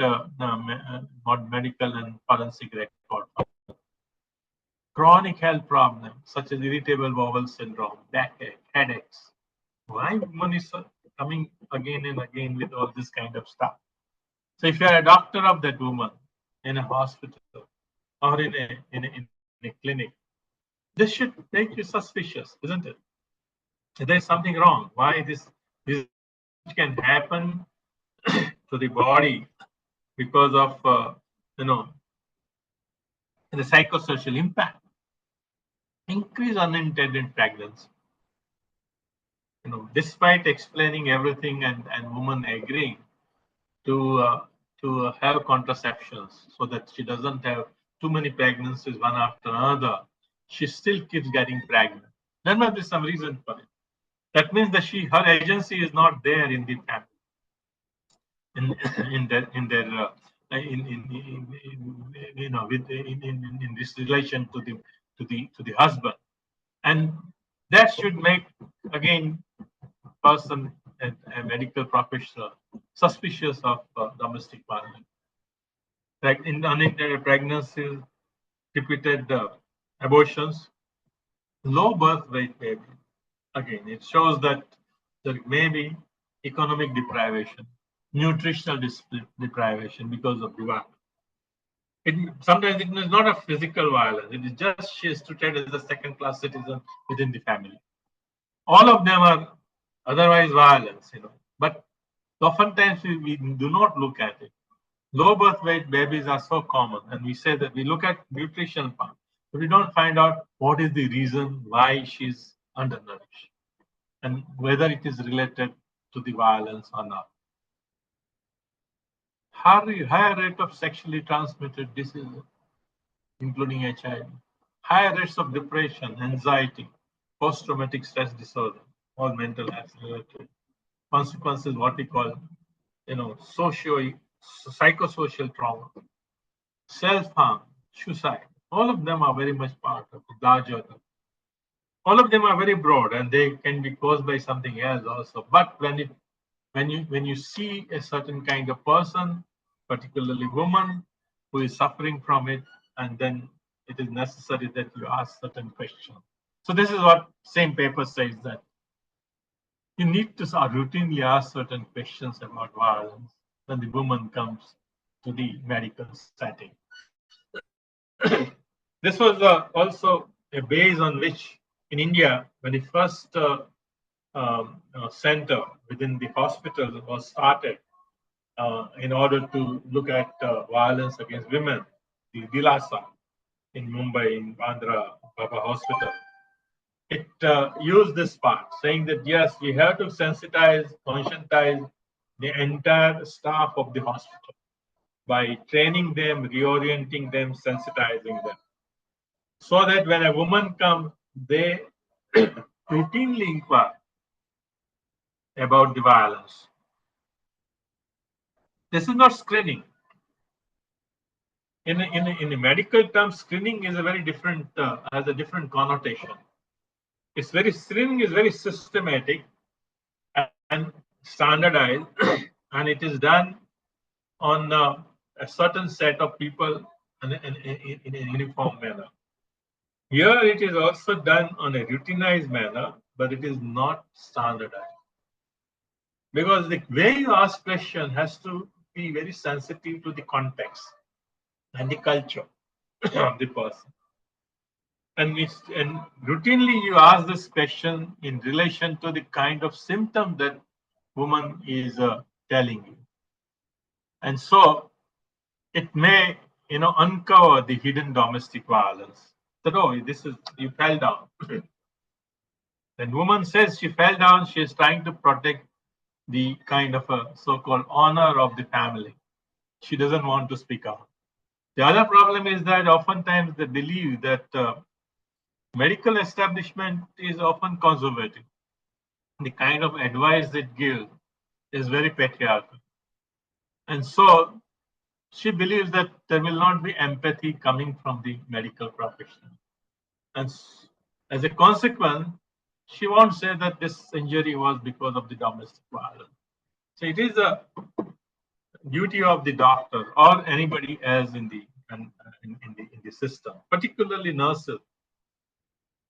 medical and forensic record. Chronic health problems such as irritable bowel syndrome, backache, headaches. Why women is coming again and again with all this kind of stuff? So if you are a doctor of that woman in a hospital or in a clinic, this should make you suspicious, isn't it? There's something wrong. Why this can happen to the body because of the psychosocial impact. Increase unintended pregnancy. Despite explaining everything and woman agreeing to have contraceptions so that she doesn't have too many pregnancies one after another, she still keeps getting pregnant. There must be some reason for it. That means that her agency is not there in the family, in this relation to the husband, and that should make again person a medical professional suspicious of domestic violence. Like in unintended pregnancies, repeated abortions, low birth weight baby. Again, it shows that there may be economic deprivation, nutritional deprivation because of the violence. Sometimes it is not a physical violence. It is just she is treated as a second-class citizen within the family. All of them are otherwise violence, But oftentimes we do not look at it. Low birth weight babies are so common, and we say that we look at nutrition part, but we don't find out what is the reason why she's undernourished and whether it is related to the violence or not. Higher rate of sexually transmitted diseases, including HIV, higher rates of depression, anxiety, post-traumatic stress disorder, or mental health related consequences, what we call, psychosocial trauma, self-harm, suicide. All of them are very much part of the larger. All of them are very broad, and they can be caused by something else also. But when you see a certain kind of person, particularly woman, who is suffering from it, and then it is necessary that you ask certain questions. So this is what same paper says, that you need to routinely ask certain questions about violence when the woman comes to the medical setting. This was also a base on which in India, when the first center within the hospital was started in order to look at violence against women, the Dilasa in Mumbai, in Bandra Baba Hospital. It used this part, saying that yes, we have to sensitize, conscientize the entire staff of the hospital by training them, reorienting them, sensitizing them, so that when a woman comes, they routinely inquire about the violence. This is not screening. In a medical term, screening is a very different, has a different connotation. Screening is very systematic and standardized, and it is done on a certain set of people in a uniform manner. Here it is also done on a routinized manner, but it is not standardized. Because the way you ask question has to be very sensitive to the context and the culture of the person. And routinely you ask this question in relation to the kind of symptom that woman is telling you. And so it may, uncover the hidden domestic violence. That, oh, this is, you fell down. When woman says she fell down, she is trying to protect the kind of a so-called honor of the family. She doesn't want to speak out. The other problem is that oftentimes they believe that medical establishment is often conservative. The kind of advice it gives is very patriarchal. And so she believes that there will not be empathy coming from the medical profession. And as a consequence, she won't say that this injury was because of the domestic violence. So it is a duty of the doctor or anybody else in the system, particularly nurses.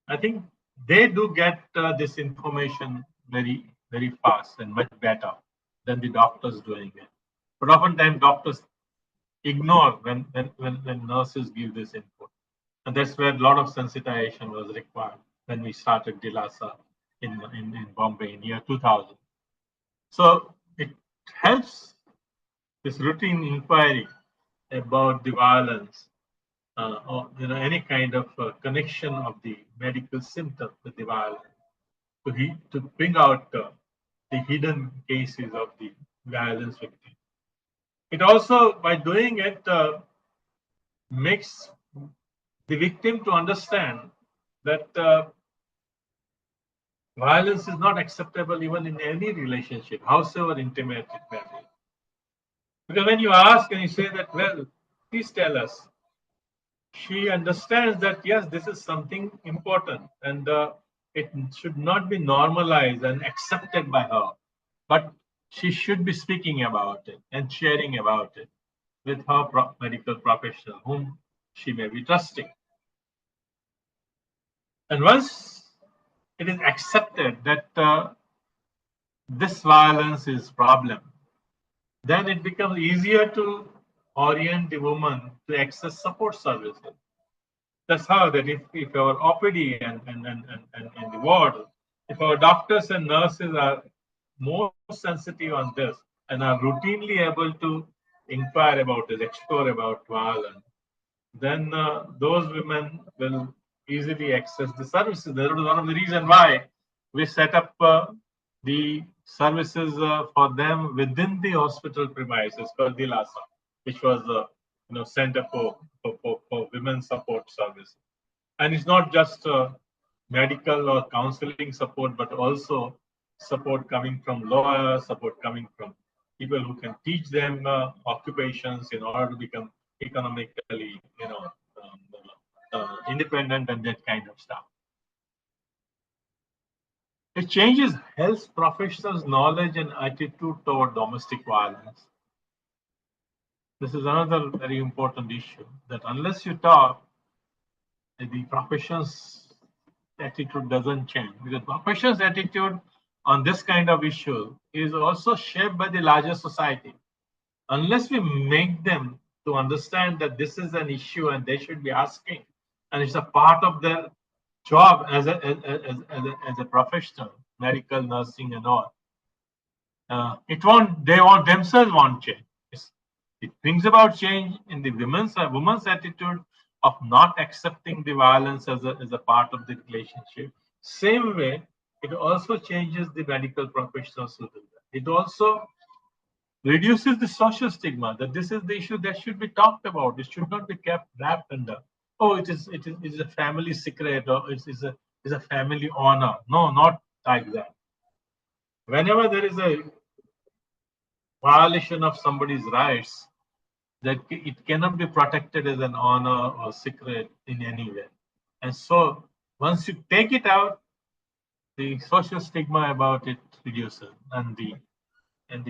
I think they do get this information very, very fast and much better than the doctors doing it. But oftentimes doctors ignore when nurses give this input. And that's where a lot of sensitization was required when we started DILASA in Bombay in year 2000. So it helps this routine inquiry about the violence or any kind of connection of the medical symptom with the violence to bring out the hidden cases of the violence victim. It also, by doing it, makes the victim to understand that violence is not acceptable even in any relationship, howsoever intimate it may be. Because when you ask and you say that, well, please tell us, she understands that, yes, this is something important and it should not be normalized and accepted by her, but she should be speaking about it and sharing about it with her medical professional whom she may be trusting. And once it is accepted that this violence is problem, then it becomes easier to orient the woman to access support services. That's how that if our OPD and the ward, if our doctors and nurses are more sensitive on this and are routinely able to inquire about it, explore about violence, then those women will easily access the services. That is one of the reasons why we set up the services for them within the hospital premises called DILASA, which was the center for women's support services. And it's not just medical or counseling support, but also support coming from lawyers, support coming from people who can teach them occupations in order to become economically, independent and that kind of stuff. It changes health professionals' knowledge and attitude toward domestic violence. This is another very important issue, that unless you talk, the profession's attitude doesn't change. Because profession's attitude on this kind of issue is also shaped by the larger society. Unless we make them to understand that this is an issue and they should be asking, and it's a part of their job as a professional, medical, nursing, and all. They themselves won't change. It brings about change in the woman's attitude of not accepting the violence as a part of the relationship. Same way, it also changes the medical professionals who do that. It also reduces the social stigma that this is the issue that should be talked about. It should not be kept wrapped under, oh, it is a family secret or it is a family honor. No, not like that. whenever there is a violation of somebody's rights, that it cannot be protected as an honor or secret in any way. And so once you take it out, the social stigma about it reduces, and the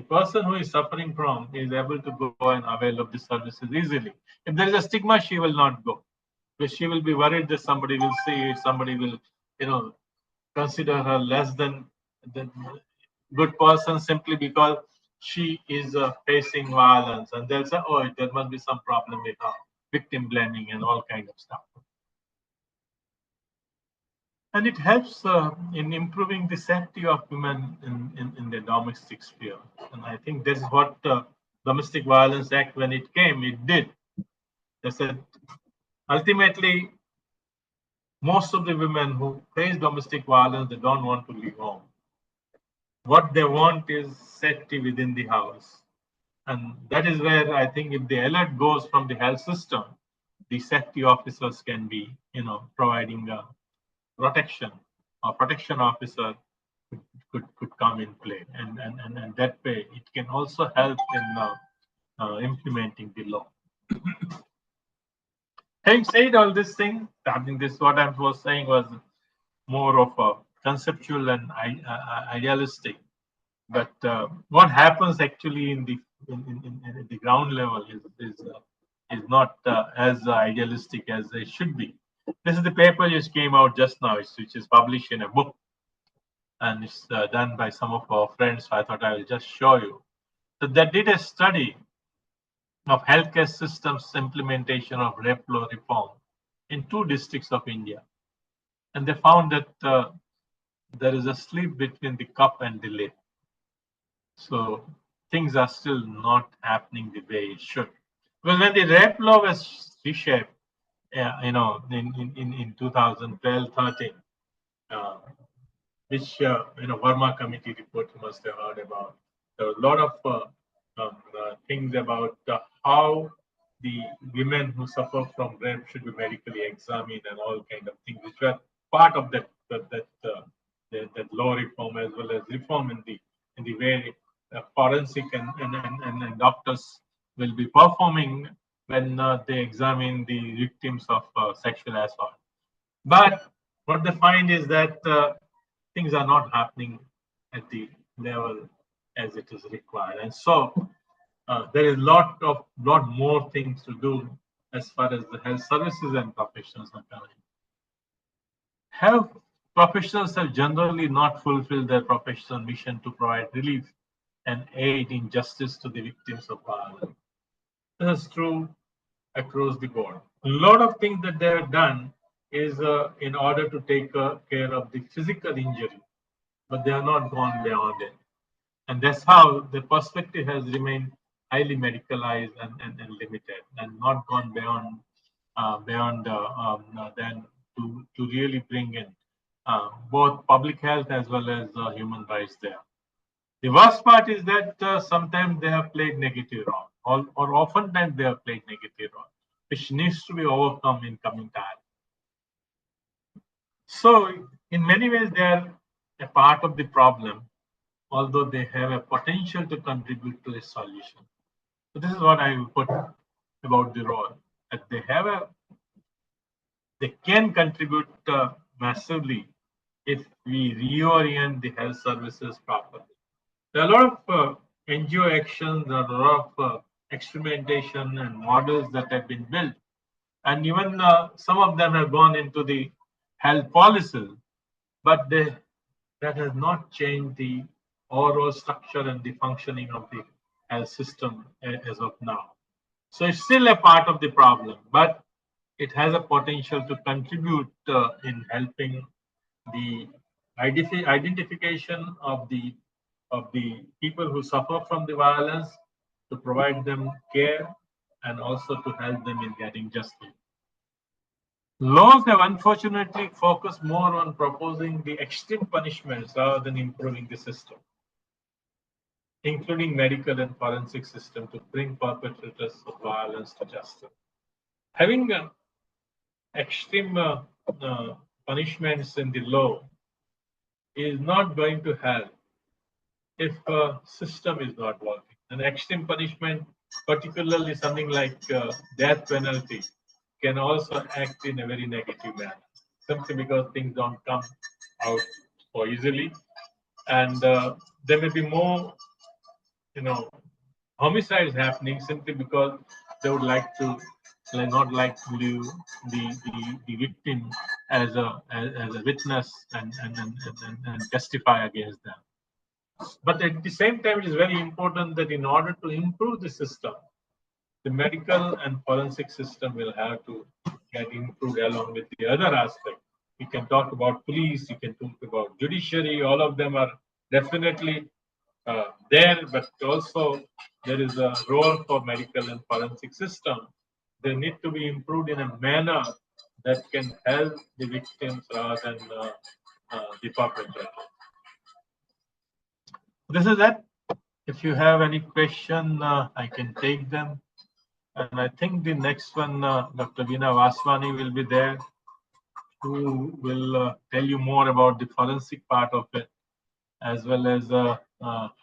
person who is suffering from is able to go and avail of the services easily. If there is a stigma, she will not go, because she will be worried that somebody will see it, somebody will, consider her less than the good person simply because she is facing violence, and they'll say, oh, there must be some problem with her, victim blaming and all kind of stuff. And it helps in improving the safety of women in the domestic sphere. And I think this is what the Domestic Violence Act, when it came, it did. They said, ultimately, most of the women who face domestic violence, they don't want to leave home. What they want is safety within the house. And that is where I think if the alert goes from the health system, the safety officers can be, providing protection, or protection officer could come in play, and that way it can also help in implementing the law. Having said all this thing, I think this what I was saying was more of a conceptual and idealistic. But what happens actually in the ground level is not as idealistic as it should be. This is the paper which came out just now, which is published in a book, and it's done by some of our friends. So I thought I will just show you. So they did a study of healthcare systems implementation of rape law reform in 2 districts of India, and they found that there is a slip between the cup and the lid. So things are still not happening the way it should. Because when the rape law was reshaped, in 2012-13, which Verma committee report you must have heard about. There were a lot of things about how the women who suffer from rape should be medically examined and all kind of things, which were part of that law reform, as well as reform in the way forensic and doctors will be performing when they examine the victims of sexual assault. But what they find is that things are not happening at the level as it is required, and so there is lot more things to do as far as the health services and professionals are concerned. Health professionals have generally not fulfilled their professional mission to provide relief and aid in justice to the victims of violence. This is true across the board. A lot of things that they have done is in order to take care of the physical injury, but they have not gone beyond it. And that's how the perspective has remained highly medicalized and limited, and not gone beyond then to really bring in both public health as well as human rights there. The worst part is that sometimes they have played negative role, or oftentimes they have played negative role, which needs to be overcome in coming time. So in many ways, they are a part of the problem, although they have a potential to contribute to a solution. So this is what I will put about the role, that they can contribute massively if we reorient the health services properly. There are a lot of NGO actions, there are a lot of experimentation and models that have been built, and even some of them have gone into the health policies, but that has not changed the overall structure and the functioning of the health system as of now. So it's still a part of the problem, but it has a potential to contribute in helping the identification of the people who suffer from the violence, to provide them care, and also to help them in getting justice. Laws have unfortunately focused more on proposing the extreme punishments rather than improving the system, including medical and forensic system, to bring perpetrators of violence to justice. Having extreme punishments in the law is not going to help if a system is not working. And extreme punishment, particularly something like death penalty, can also act in a very negative manner, simply because things don't come out so easily. And there may be more, homicides happening simply because they would like to not like to leave the victim as a witness and testify against them. But at the same time, it is very important that in order to improve the system, the medical and forensic system will have to get improved along with the other aspects. You can talk about police, you can talk about judiciary, all of them are definitely there, but also there is a role for medical and forensic system. They need to be improved in a manner that can help the victims rather than the perpetrators. This is it. If you have any question, I can take them. And I think the next one, Dr. Vina Vaswani will be there, who will tell you more about the forensic part of it, as well as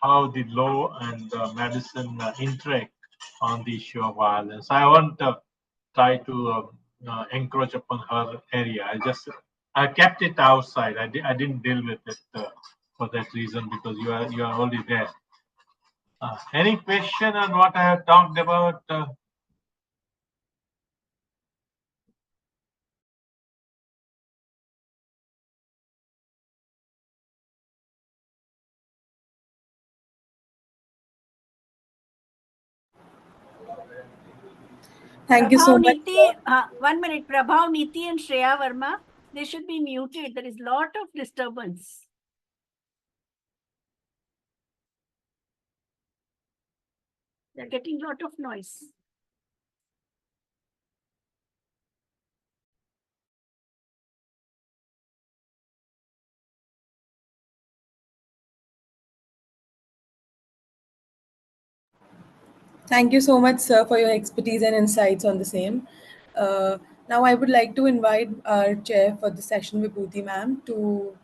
how the law and medicine interact on the issue of violence. I won't try to encroach upon her area. I kept it outside. I didn't deal with it for that reason, because you are already there. Any question on what I have talked about? Thank you so much. Niti, 1 minute. Prabhav, Niti and Shreya Verma, they should be muted. There is a lot of disturbance. They're getting a lot of noise. Thank you so much, sir, for your expertise and insights on the same. Now, I would like to invite our chair for the session, Vibhuti ma'am, to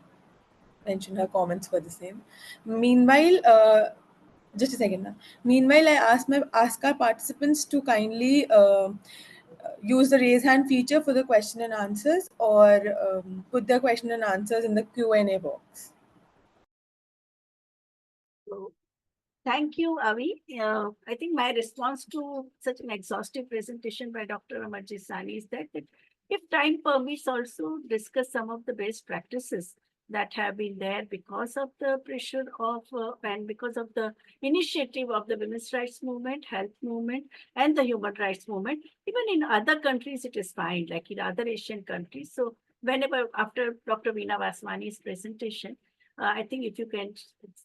mention her comments for the same. Meanwhile, just a second now. Meanwhile, I ask our participants to kindly use the raise hand feature for the question and answers, or put their question and answers in the Q&A box. Thank you, Avi. I think my response to such an exhaustive presentation by Dr. Amar Jesani is that if time permits, also discuss some of the best practices that have been there because of the pressure of and because of the initiative of the women's rights movement, health movement, and the human rights movement. Even in other countries, it is fine, like in other Asian countries. So whenever, after Dr. Vina Vaswani's presentation, I think if you can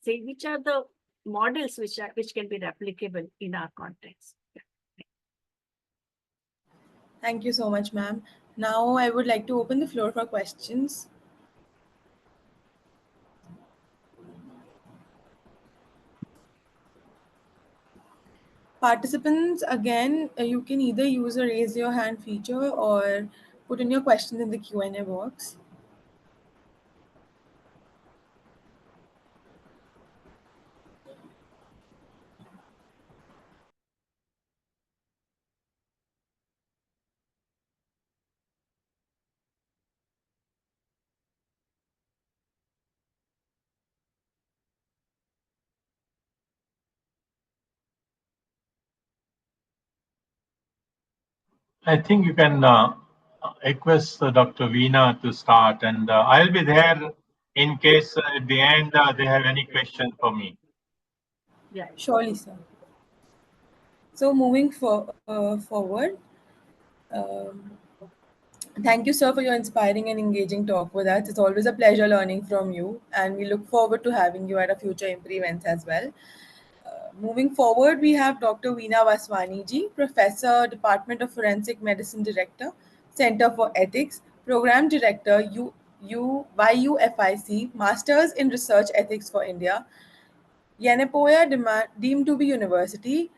say which are the models which can be replicable in our context. Thank you so much, ma'am. Now I would like to open the floor for questions. Participants, again, you can either use a raise your hand feature or put in your questions in the Q&A box. I think you can request Dr. Vina to start, and I'll be there in case at the end they have any questions for me. Yeah, surely, sir. So moving forward, thank you, sir, for your inspiring and engaging talk with us. It's always a pleasure learning from you, and we look forward to having you at a future IMPRI events as well. Moving forward, we have Dr. Vina Vaswani ji, Professor, Department of Forensic Medicine Director, Center for Ethics, Program Director, YUFIC, Masters in Research Ethics for India, Yenepoya deemed to be University,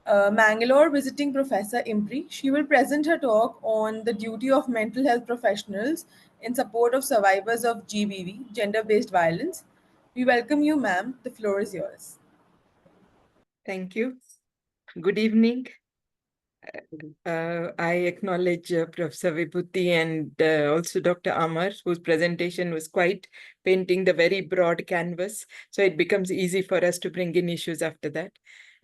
Mangalore visiting professor IMPRI. She will present her talk on the duty of mental health professionals in support of survivors of GBV, gender-based violence. We welcome you, ma'am. The floor is yours. Thank you. Good evening. I acknowledge Professor Vibhuti and also Dr. Amar, whose presentation was quite painting the very broad canvas. So it becomes easy for us to bring in issues after that.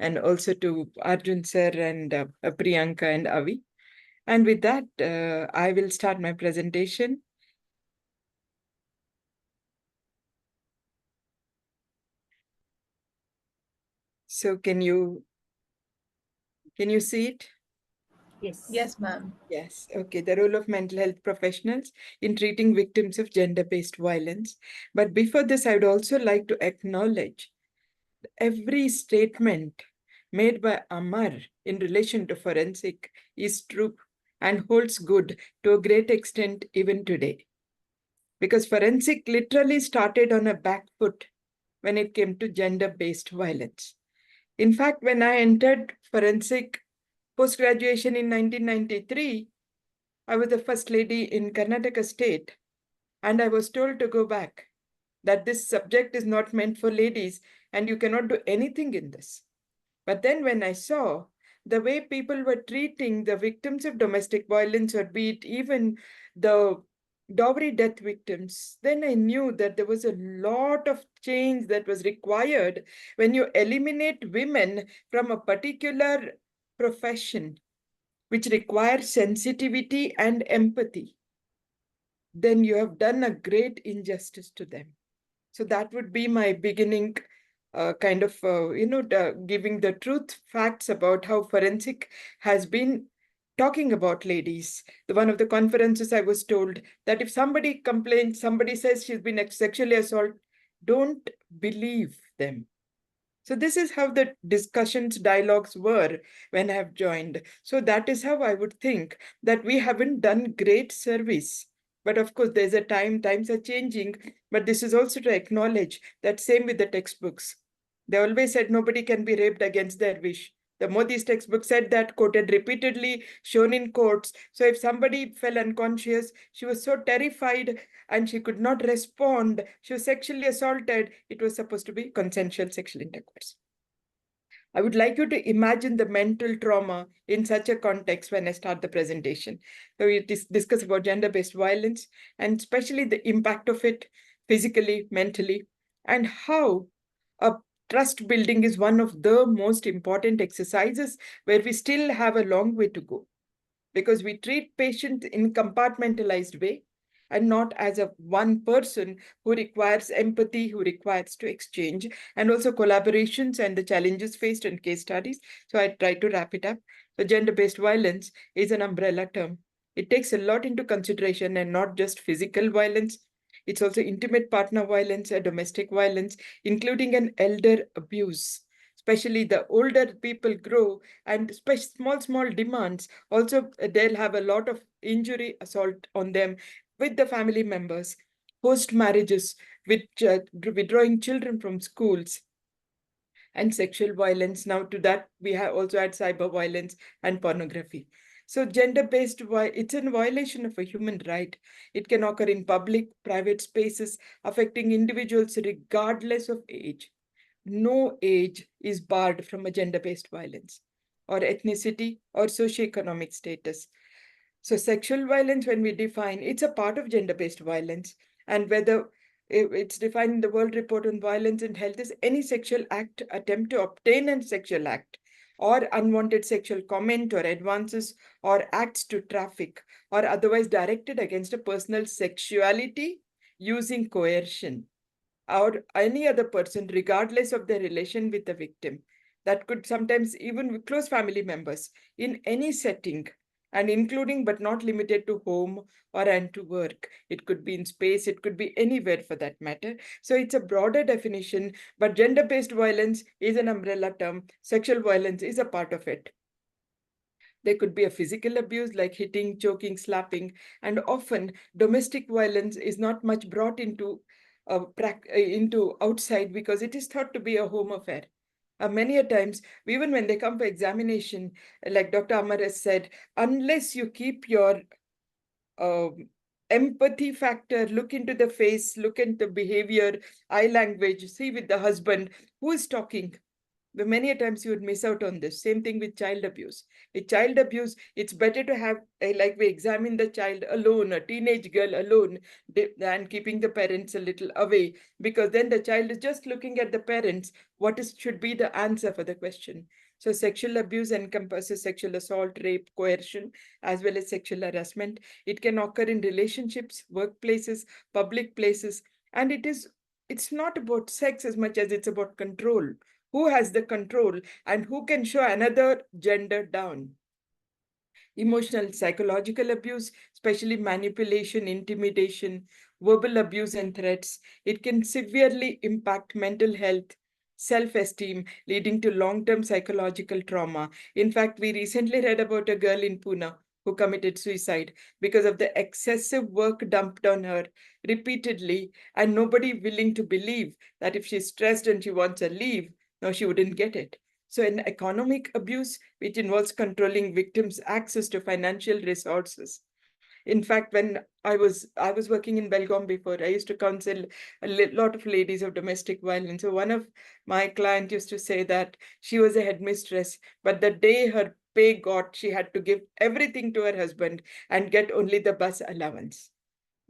And also to Arjun sir and Priyanka and Avi. And with that, I will start my presentation. So can you see it? Yes. Yes, ma'am. Yes, okay. The role of mental health professionals in treating victims of gender-based violence. But before this, I would also like to acknowledge every statement made by Amar in relation to forensic is true and holds good to a great extent even today. Because forensic literally started on a back foot when it came to gender-based violence. In fact, when I entered forensic post-graduation in 1993, I was the first lady in Karnataka state, and I was told to go back, that this subject is not meant for ladies and you cannot do anything in this. But then when I saw the way people were treating the victims of domestic violence, or be it even the dowry death victims, then I knew that there was a lot of change that was required when you eliminate women from a particular profession which requires sensitivity and empathy, then you have done a great injustice to them. So that would be my beginning giving the truth facts about how forensic has been talking about ladies. One of the conferences I was told that if somebody complains, somebody says she's been sexually assaulted, don't believe them. So this is how the discussions, dialogues were when I have joined. So that is how I would think that we haven't done great service. But of course, there's a times are changing. But this is also to acknowledge that same with the textbooks. They always said nobody can be raped against their wish. The Modi's textbook said that, quoted repeatedly, shown in courts. So if somebody fell unconscious, she was so terrified and she could not respond. She was sexually assaulted. It was supposed to be consensual sexual intercourse. I would like you to imagine the mental trauma in such a context when I start the presentation. So we discuss about gender-based violence and especially the impact of it physically, mentally, and how a trust building is one of the most important exercises where we still have a long way to go, because we treat patients in compartmentalized way and not as a one person who requires empathy, who requires to exchange, and also collaborations and the challenges faced in case studies. So I try to wrap it up. So gender-based violence is an umbrella term. It takes a lot into consideration and not just physical violence. It's also intimate partner violence, domestic violence, including an elder abuse. Especially the older people grow and small demands. Also, they'll have a lot of injury assault on them with the family members, post marriages, with withdrawing children from schools, and sexual violence. Now to that, we have also had cyber violence and pornography. So gender-based, it's a violation of a human right. It can occur in public, private spaces, affecting individuals regardless of age. No age is barred from a gender-based violence or ethnicity or socioeconomic status. So sexual violence, when we define, it's a part of gender-based violence. And whether it's defined in the World Report on Violence and Health as any sexual act, attempt to obtain a sexual act, or unwanted sexual comment or advances or acts to traffic or otherwise directed against a person's sexuality using coercion or any other person, regardless of their relation with the victim. That could sometimes even with close family members in any setting, and including but not limited to home or and to work. It could be in space, it could be anywhere for that matter. So it's a broader definition, but gender-based violence is an umbrella term. Sexual violence is a part of it. There could be a physical abuse like hitting, choking, slapping, and often domestic violence is not much brought into outside because it is thought to be a home affair. Many a times, even when they come for examination, like Dr. Amar has said, unless you keep your empathy factor, look into the face, look into behavior, eye language, see with the husband, who is talking. But many a times you would miss out on this. Same thing with child abuse. With child abuse, it's better to have, like we examine the child alone, a teenage girl alone, than keeping the parents a little away, because then the child is just looking at the parents, should be the answer for the question. So sexual abuse encompasses sexual assault, rape, coercion, as well as sexual harassment. It can occur in relationships, workplaces, public places, and it's not about sex as much as it's about control. Who has the control and who can show another gender down? Emotional, psychological abuse, especially manipulation, intimidation, verbal abuse and threats. It can severely impact mental health, self-esteem, leading to long-term psychological trauma. In fact, we recently read about a girl in Pune who committed suicide because of the excessive work dumped on her repeatedly, and nobody willing to believe that if she's stressed and she wants a leave, no, she wouldn't get it. So an economic abuse, which involves controlling victims' access to financial resources. In fact, when I was working in Belgaum before, I used to counsel a lot of ladies of domestic violence. So one of my clients used to say that she was a headmistress, but the day her pay got, she had to give everything to her husband and get only the bus allowance.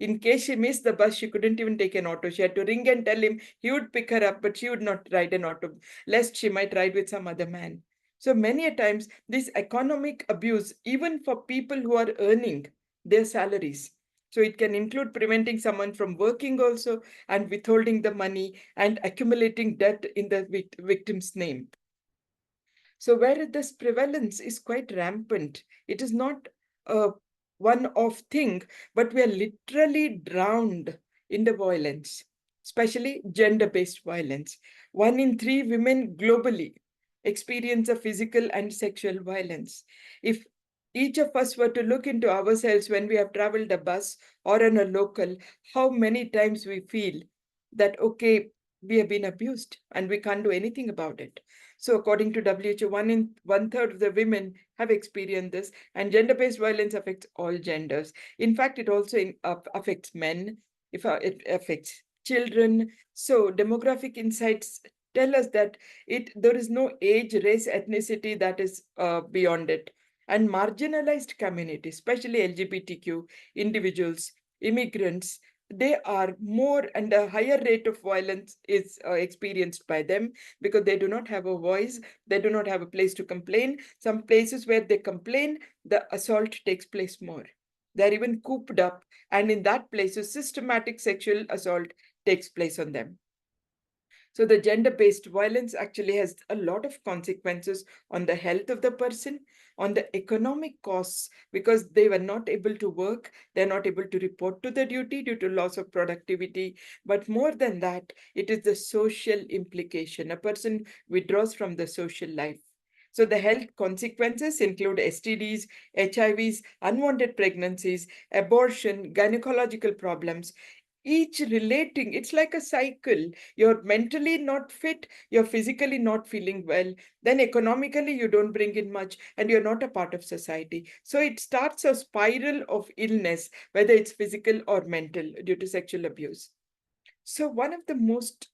In case she missed the bus, she couldn't even take an auto. She had to ring and tell him he would pick her up, but she would not ride an auto, lest she might ride with some other man. So many a times, this economic abuse, even for people who are earning their salaries. So it can include preventing someone from working also, and withholding the money and accumulating debt in the victim's name. So where this prevalence is quite rampant, it is not a one-off thing, but we are literally drowned in the violence, especially gender-based violence. 1 in 3 women globally experience a physical and sexual violence. If each of us were to look into ourselves when we have traveled a bus or on a local, how many times we feel that, okay, we have been abused and we can't do anything about it. So according to WHO, 1/3 of the women have experienced this, and gender-based violence affects all genders. In fact, it also affects men, it affects children. So demographic insights tell us that there is no age, race, ethnicity that is beyond it. And marginalized communities, especially LGBTQ individuals, immigrants, they are more, and a higher rate of violence is experienced by them because they do not have a voice, they do not have a place to complain. Some places where they complain, the assault takes place more. They're even cooped up, and in that place, a systematic sexual assault takes place on them. So the gender-based violence actually has a lot of consequences on the health of the person, on the economic costs, because they were not able to work, they're not able to report to the duty due to loss of productivity. But more than that, it is the social implication. A person withdraws from the social life. So the health consequences include STDs, HIVs, unwanted pregnancies, abortion, gynecological problems, each relating. It's like a cycle. You're mentally not fit, you're physically not feeling well, then economically you don't bring in much, and you're not a part of society. So it starts a spiral of illness, whether it's physical or mental, due to sexual abuse. So one of the most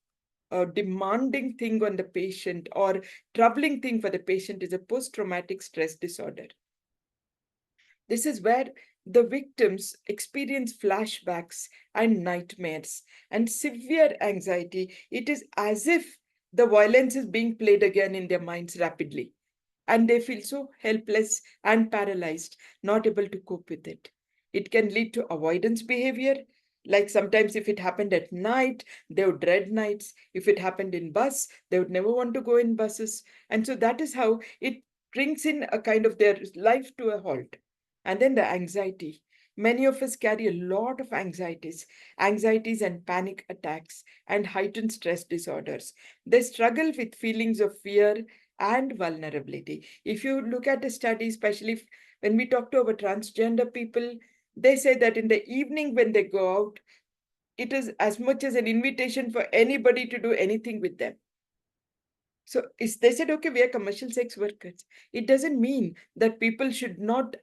demanding thing on the patient, or troubling thing for the patient, is a post-traumatic stress disorder. This is where the victims experience flashbacks and nightmares and severe anxiety. It is as if the violence is being played again in their minds rapidly, and they feel so helpless and paralyzed, not able to cope with it. It can lead to avoidance behavior. Like sometimes if it happened at night, they would dread nights. If it happened in bus, they would never want to go in buses. And so that is how it brings in a kind of their life to a halt. And then the anxiety. Many of us carry a lot of anxieties and panic attacks and heightened stress disorders. They struggle with feelings of fear and vulnerability. If you look at a study, especially when we talk to our transgender people, they say that in the evening when they go out, it is as much as an invitation for anybody to do anything with them. So they said, okay, we are commercial sex workers. It doesn't mean that people should not,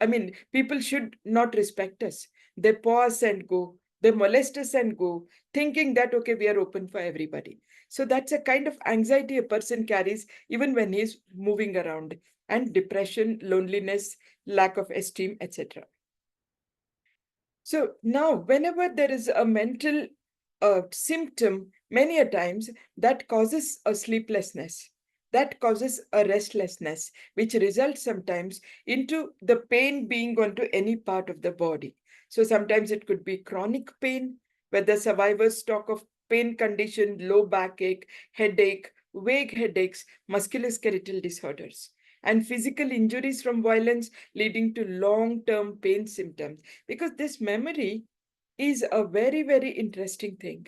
people should not respect us. They pause and go, they molest us and go, thinking that, okay, we are open for everybody. So that's a kind of anxiety a person carries even when he's moving around, and depression, loneliness, lack of esteem, etc. So now, whenever there is a mental symptom, many a times that causes a sleeplessness, that causes a restlessness, which results sometimes into the pain being onto any part of the body. So sometimes it could be chronic pain, where the survivors talk of pain condition, low backache, headache, vague headaches, musculoskeletal disorders, and physical injuries from violence leading to long-term pain symptoms. Because this memory is a very, very interesting thing.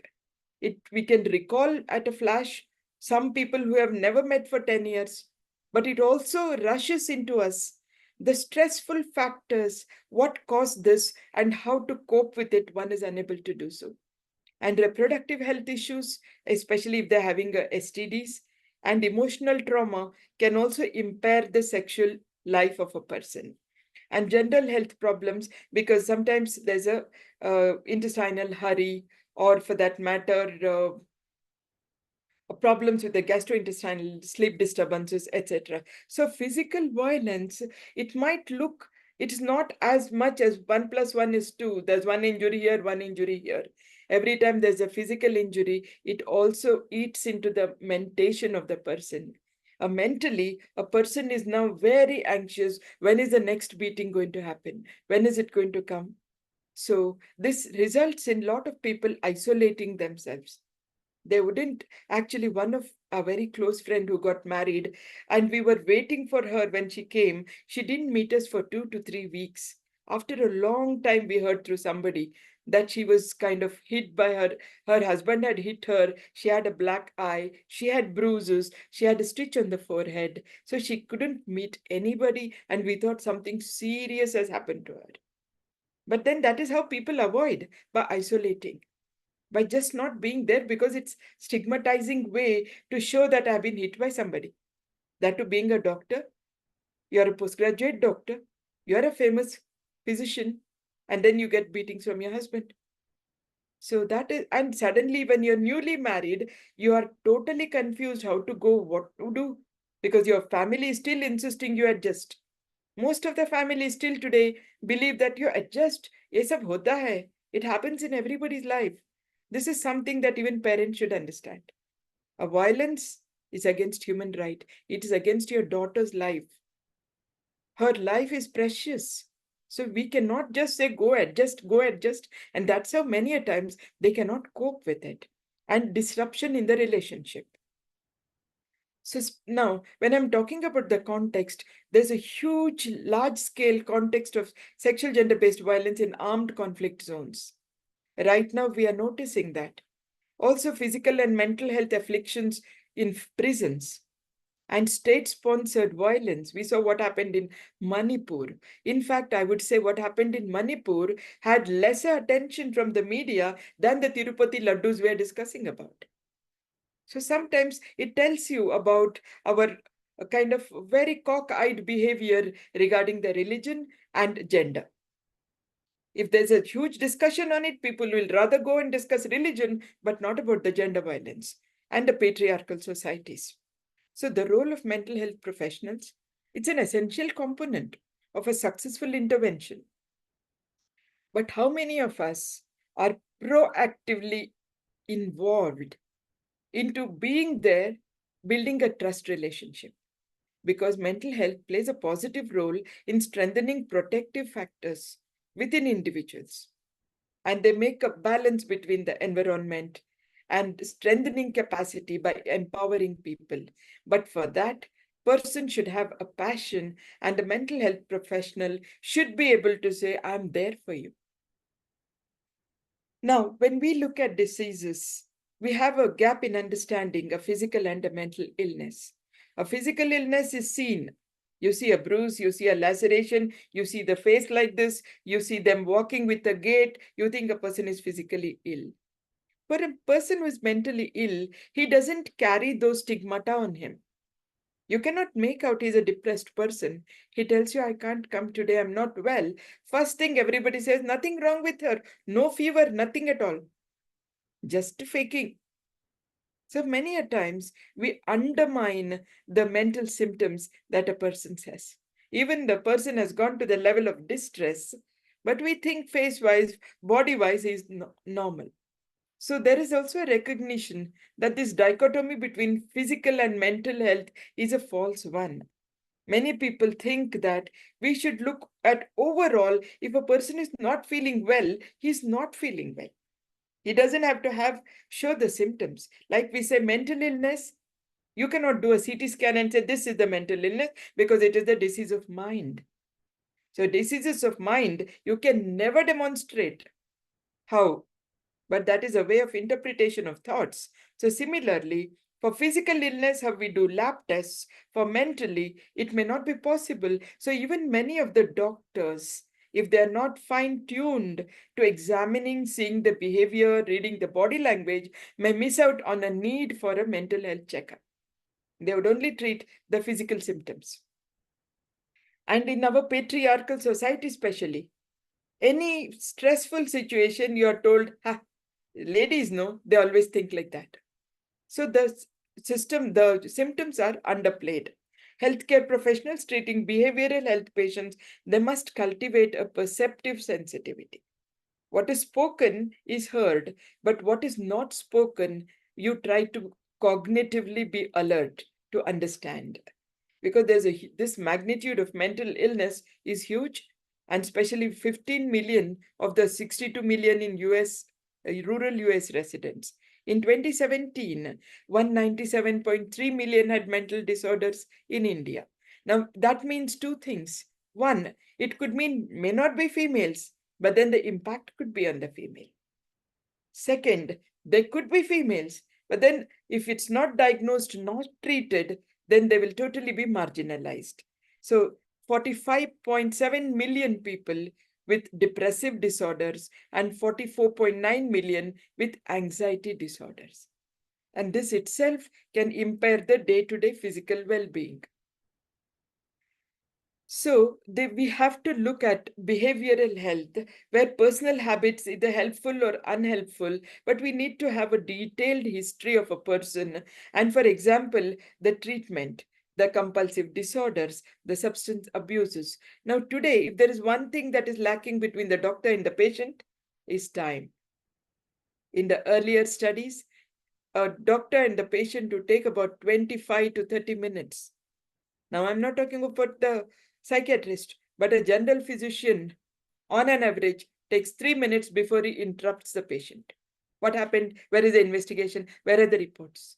We can recall at a flash some people who have never met for 10 years, but it also rushes into us the stressful factors, what caused this, and how to cope with it. One is unable to do so. And reproductive health issues, especially if they're having STDs, and emotional trauma can also impair the sexual life of a person. And general health problems, because sometimes there's a intestinal hurry, or for that matter, problems with the gastrointestinal, sleep disturbances, etc. So physical violence, it might look, it's not as much as 1 + 1 is 2. There's one injury here, one injury here. Every time there's a physical injury, it also eats into the mentation of the person. Mentally, a person is now very anxious. When is the next beating going to happen? When is it going to come? So this results in a lot of people isolating themselves. They wouldn't actually, one of a very close friend who got married, and we were waiting for her when she came. She didn't meet us for 2 to 3 weeks. After a long time, we heard through somebody that she was kind of hit by her husband had hit her. She had a black eye, she had bruises, she had a stitch on the forehead. So she couldn't meet anybody, and we thought something serious has happened to her. But then that is how people avoid, by isolating, by just not being there, because it's stigmatizing way to show that I've been hit by somebody. That to being a doctor, you're a postgraduate doctor, you're a famous physician, and then you get beatings from your husband. So that is, and suddenly when you're newly married, you are totally confused how to go, what to do, because your family is still insisting you adjust. Most of the families still today believe that you adjust. Ye sab hota hai. It happens in everybody's life. This is something that even parents should understand. A violence is against human right. It is against your daughter's life. Her life is precious. So we cannot just say, go adjust. And that's how many a times they cannot cope with it. And disruption in the relationship. So now, when I'm talking about the context, there's a huge, large-scale context of sexual gender-based violence in armed conflict zones. Right now, we are noticing that. Also, physical and mental health afflictions in prisons and state-sponsored violence. We saw what happened in Manipur. In fact, I would say what happened in Manipur had lesser attention from the media than the Tirupati Laddus we are discussing about. So sometimes it tells you about our kind of very cock-eyed behavior regarding the religion and gender. If there's a huge discussion on it, people will rather go and discuss religion, but not about the gender violence and the patriarchal societies. So the role of mental health professionals, it's an essential component of a successful intervention. But how many of us are proactively involved into being there, building a trust relationship? Because mental health plays a positive role in strengthening protective factors within individuals. And they make a balance between the environment and strengthening capacity by empowering people. But for that, person should have a passion, and a mental health professional should be able to say, I'm there for you. Now, when we look at diseases, we have a gap in understanding a physical and a mental illness. A physical illness is seen. You see a bruise, you see a laceration, you see the face like this, you see them walking with a gait, you think a person is physically ill. But a person who is mentally ill, he doesn't carry those stigmata on him. You cannot make out he's a depressed person. He tells you, I can't come today, I'm not well. First thing everybody says, nothing wrong with her. No fever, nothing at all. Just faking. So many a times we undermine the mental symptoms that a person says. Even the person has gone to the level of distress, but we think face-wise, body-wise is normal. So there is also a recognition that this dichotomy between physical and mental health is a false one. Many people think that we should look at overall, if a person is not feeling well, he's not feeling well. He doesn't have to show the symptoms. Like we say mental illness, you cannot do a CT scan and say this is the mental illness because it is the disease of mind. So diseases of mind, you can never demonstrate. How? But that is a way of interpretation of thoughts. So similarly, for physical illness, how we do lab tests, for mentally, it may not be possible. So even many of the doctors, if they're not fine-tuned to examining, seeing the behavior, reading the body language, may miss out on a need for a mental health checkup. They would only treat the physical symptoms. And in our patriarchal society especially, any stressful situation, you are told, ladies know, they always think like that. So the symptoms are underplayed. Healthcare professionals treating behavioral health patients, they must cultivate a perceptive sensitivity. What is spoken is heard, but what is not spoken, you try to cognitively be alert to understand. Because this magnitude of mental illness is huge, and especially 15 million of the 62 million in rural US residents. In 2017, 197.3 million had mental disorders in India. Now, that means two things. One, it could mean may not be females, but then the impact could be on the female. Second, they could be females, but then if it's not diagnosed, not treated, then they will totally be marginalized. So 45.7 million people with depressive disorders and 44.9 million with anxiety disorders. And this itself can impair the day-to-day physical well-being. So we have to look at behavioral health, where personal habits, either helpful or unhelpful, but we need to have a detailed history of a person. And for example, the treatment, the compulsive disorders, the substance abuses. Now today, if there is one thing that is lacking between the doctor and the patient, is time. In the earlier studies, a doctor and the patient would take about 25 to 30 minutes. Now, I'm not talking about the psychiatrist, but a general physician, on an average, takes 3 minutes before he interrupts the patient. What happened? Where is the investigation? Where are the reports?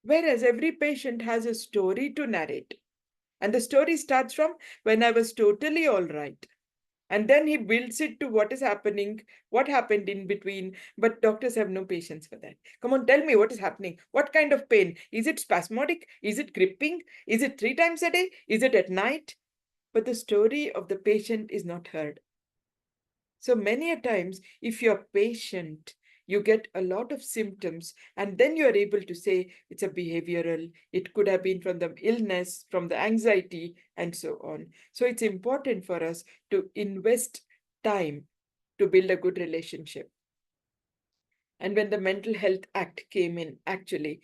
Whereas every patient has a story to narrate. And the story starts from when I was totally all right. And then he builds it to what is happening, what happened in between. But doctors have no patience for that. Come on, tell me what is happening. What kind of pain? Is it spasmodic? Is it gripping? Is it 3 times a day? Is it at night? But the story of the patient is not heard. So many a times, if you're patient, you get a lot of symptoms, and then you're able to say it's a behavioral, it could have been from the illness, from the anxiety, and so on. So it's important for us to invest time to build a good relationship. And when the Mental Health Act came in, actually,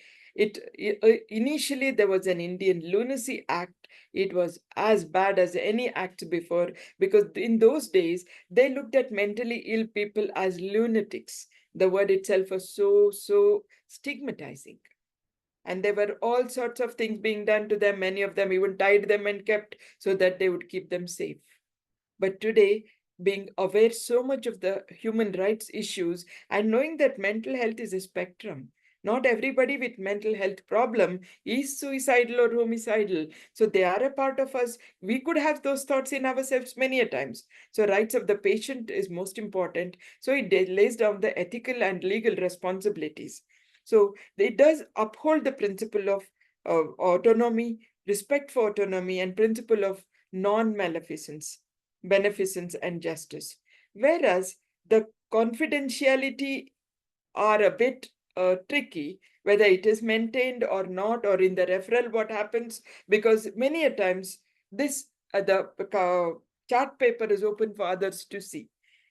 initially there was an Indian Lunacy Act. It was as bad as any act before, because in those days, they looked at mentally ill people as lunatics. The word itself was so stigmatizing. And there were all sorts of things being done to them. Many of them even tied them and kept so that they would keep them safe. But today, being aware so much of the human rights issues and knowing that mental health is a spectrum. Not everybody with mental health problem is suicidal or homicidal. So they are a part of us. We could have those thoughts in ourselves many a times. So rights of the patient is most important. So it lays down the ethical and legal responsibilities. So it does uphold the principle of autonomy, respect for autonomy, and principle of non-maleficence, beneficence, and justice. Whereas the confidentiality are a bit tricky, whether it is maintained or not, or in the referral what happens, because many a times this the chart paper is open for others to see.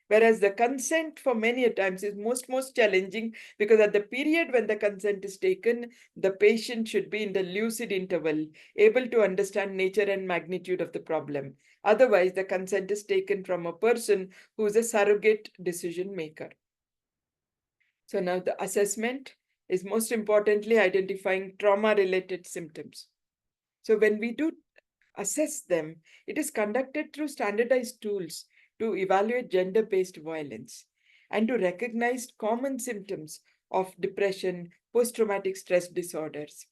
Whereas the consent for many a times is most challenging, because at the period when the consent is taken, the patient should be in the lucid interval, able to understand nature and magnitude of the problem. Otherwise, the consent is taken from a person who is a surrogate decision maker. So now the assessment is most importantly identifying trauma-related symptoms. So when we do assess them, it is conducted through standardized tools to evaluate gender-based violence and to recognize common symptoms of depression, post-traumatic stress disorders.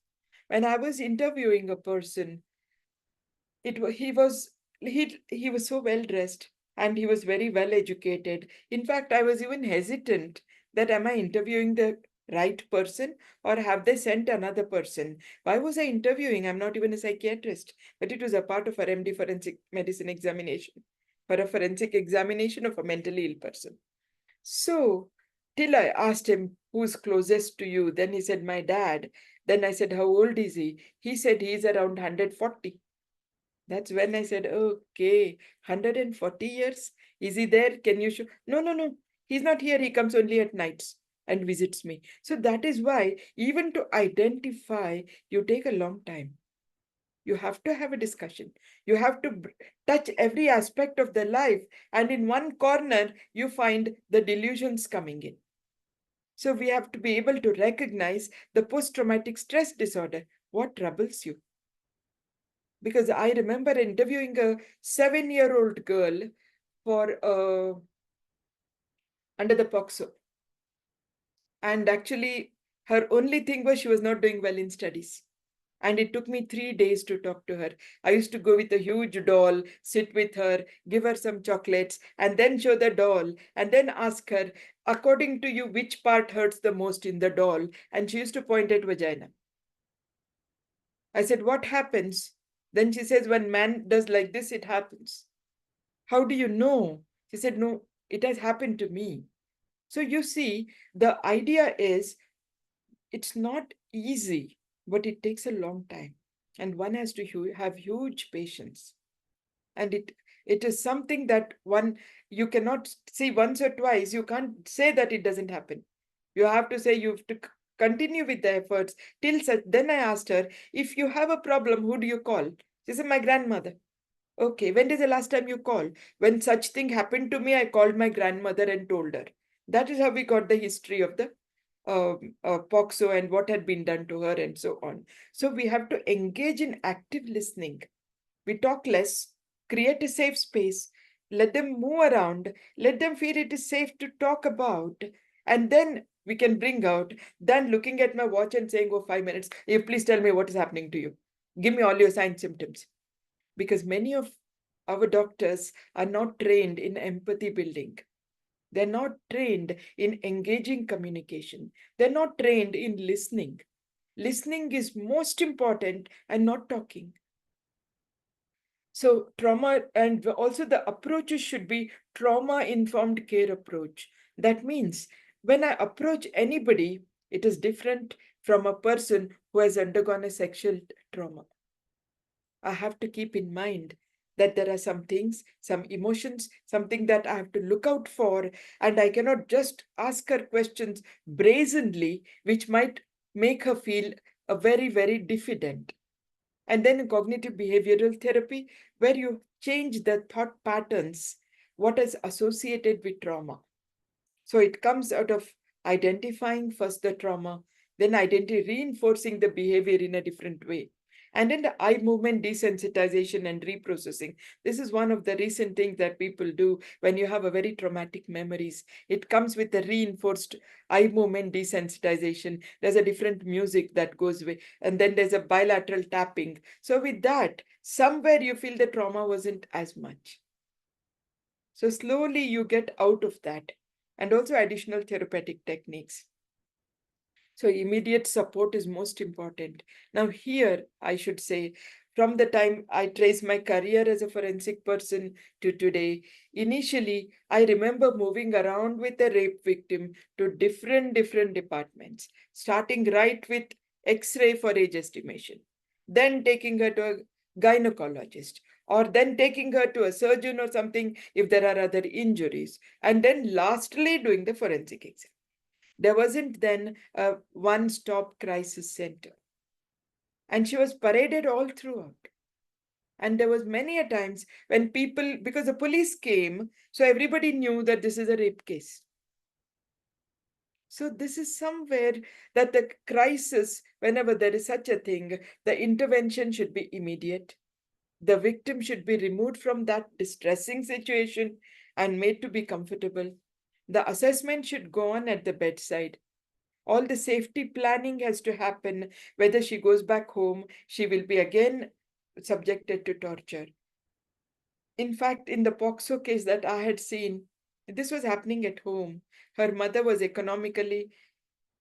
When I was interviewing a person, he was so well dressed and he was very well educated. In fact, I was even hesitant that am I interviewing the right person or have they sent another person? Why was I interviewing? I'm not even a psychiatrist, but it was a part of our MD forensic medicine examination, for a forensic examination of a mentally ill person. So till I asked him, who's closest to you? Then he said, my dad. Then I said, how old is he? He said he's around 140. That's when I said, okay, 140 years? Is he there? Can you show? No. He's not here. He comes only at nights and visits me. So that is why even to identify, you take a long time. You have to have a discussion. You have to touch every aspect of their life. And in one corner, you find the delusions coming in. So we have to be able to recognize the post-traumatic stress disorder. What troubles you? Because I remember interviewing a 7-year-old girl for under the POCSO. And actually, her only thing was she was not doing well in studies. And it took me 3 days to talk to her. I used to go with a huge doll, sit with her, give her some chocolates, and then show the doll, and then ask her, according to you, which part hurts the most in the doll? And she used to point at vagina. I said, what happens? Then she says, when man does like this, it happens. How do you know? She said, no, it has happened to me. So you see, the idea is it's not easy, but it takes a long time. And one has to have huge patience. And it is something that you cannot see once or twice. You can't say that it doesn't happen. You have to say you have to continue with the efforts till such. Then I asked her, if you have a problem, who do you call? She said, my grandmother. Okay, when is the last time you called? When such thing happened to me, I called my grandmother and told her. That is how we got the history of the POCSO and what had been done to her and so on. So we have to engage in active listening. We talk less, create a safe space, let them move around, let them feel it is safe to talk about, and then we can bring out, than looking at my watch and saying, oh, 5 minutes, please tell me what is happening to you. Give me all your signs, symptoms. Because many of our doctors are not trained in empathy building. They're not trained in engaging communication. They're not trained in listening. Listening is most important and not talking. So trauma, and also the approaches should be trauma-informed care approach. That means when I approach anybody, it is different from a person who has undergone a sexual trauma. I have to keep in mind that there are some things, some emotions, something that I have to look out for, and I cannot just ask her questions brazenly, which might make her feel a very, very diffident. And then cognitive behavioral therapy, where you change the thought patterns, what is associated with trauma. So it comes out of identifying first the trauma, then reinforcing the behavior in a different way. And then the eye movement desensitization and reprocessing. This is one of the recent things that people do when you have a very traumatic memories. It comes with a reinforced eye movement desensitization. There's a different music that goes with, and then there's a bilateral tapping. So with that, somewhere you feel the trauma wasn't as much. So slowly you get out of that. And also additional therapeutic techniques. So immediate support is most important. Now here, I should say, from the time I traced my career as a forensic person to today. Initially, I remember moving around with a rape victim to different departments, starting right with X-ray for age estimation, then taking her to a gynecologist, or then taking her to a surgeon or something if there are other injuries, and then lastly doing the forensic exam. There wasn't then a one-stop crisis center. And she was paraded all throughout. And there was many a times when people, because the police came, so everybody knew that this is a rape case. So this is somewhere that the crisis, whenever there is such a thing, the intervention should be immediate. The victim should be removed from that distressing situation and made to be comfortable. The assessment should go on at the bedside. All the safety planning has to happen. Whether she goes back home, she will be again subjected to torture. In fact, in the POXO case that I had seen, this was happening at home. Her mother was economically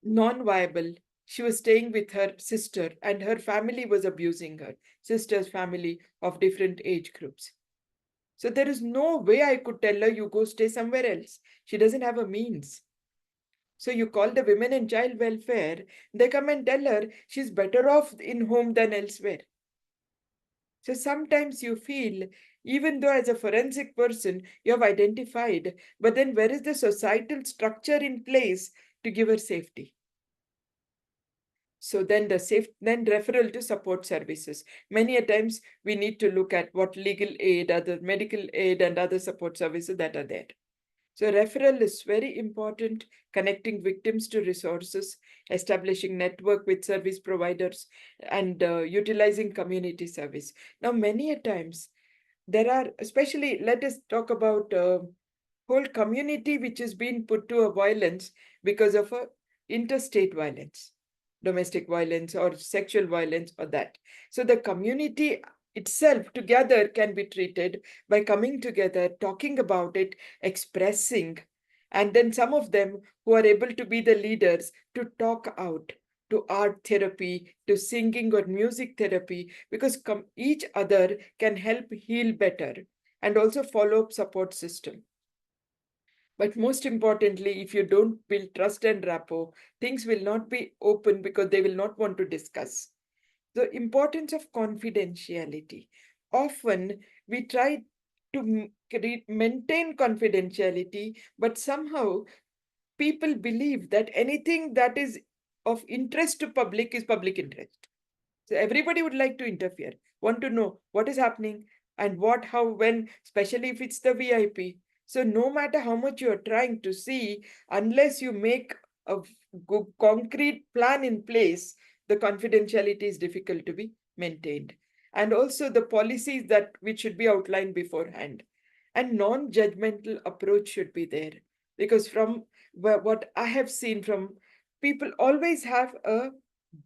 non-viable. She was staying with her sister and her family was abusing her, sister's family of different age groups. So there is no way I could tell her, you go stay somewhere else. She doesn't have a means. So you call the women and child welfare, they come and tell her she's better off in home than elsewhere. So sometimes you feel, even though as a forensic person, you have identified, but then where is the societal structure in place to give her safety? So then then referral to support services. Many a times we need to look at what legal aid, other medical aid and other support services that are there. So referral is very important, connecting victims to resources, establishing network with service providers, and utilizing community service. Now, many a times, there are, especially, let us talk about whole community which is being put to a violence because of a interstate violence, domestic violence or sexual violence or that. So the community itself together can be treated by coming together, talking about it, expressing, and then some of them who are able to be the leaders to talk out, to art therapy, to singing or music therapy, because each other can help heal better, and also follow-up support system. But most importantly, if you don't build trust and rapport, things will not be open because they will not want to discuss. The importance of confidentiality. Often we try to maintain confidentiality, but somehow people believe that anything that is of interest to public is public interest. So everybody would like to interfere, want to know what is happening and what, how, when, especially if it's the VIP. So no matter how much you are trying to see, unless you make a concrete plan in place, the confidentiality is difficult to be maintained. And also the policies that which should be outlined beforehand. And non-judgmental approach should be there. Because from what I have seen, from people always have a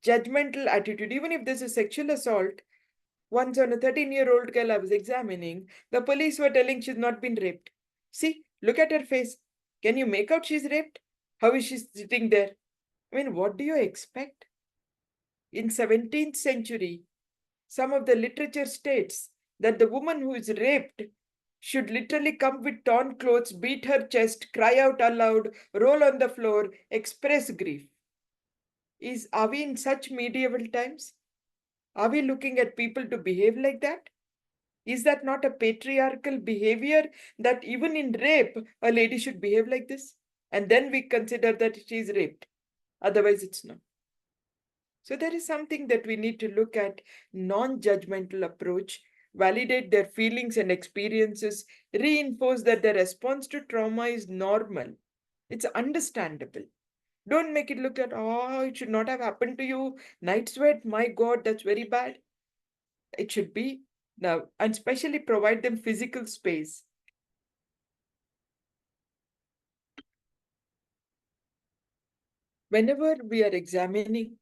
judgmental attitude. Even if there's a sexual assault, once on a 13-year-old girl I was examining, the police were telling she's not been raped. See, look at her face. Can you make out she's raped? How is she sitting there? I mean, what do you expect? In 17th century, some of the literature states that the woman who is raped should literally come with torn clothes, beat her chest, cry out aloud, roll on the floor, express grief. Are we in such medieval times? Are we looking at people to behave like that? Is that not a patriarchal behavior that even in rape, a lady should behave like this? And then we consider that she is raped. Otherwise, it's not. So there is something that we need to look at, non-judgmental approach, validate their feelings and experiences, reinforce that their response to trauma is normal. It's understandable. Don't make it look like, oh, it should not have happened to you. Night sweat, my God, that's very bad. It should be now, and especially provide them physical space. Whenever we are examining,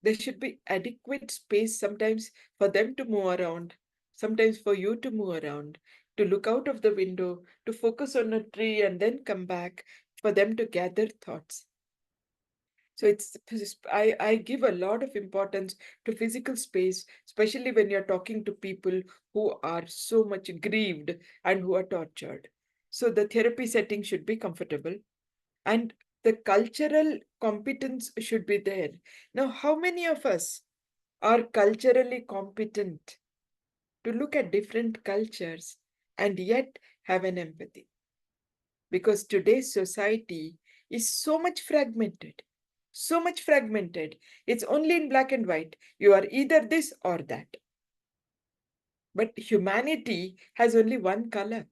there should be adequate space sometimes for them to move around, sometimes for you to move around, to look out of the window, to focus on a tree and then come back, for them to gather thoughts. So I give a lot of importance to physical space, especially when you're talking to people who are so much grieved and who are tortured. So the therapy setting should be comfortable, and the cultural competence should be there. Now, how many of us are culturally competent to look at different cultures and yet have an empathy? Because today's society is so much fragmented, so much fragmented. It's only in black and white. You are either this or that. But humanity has only one color.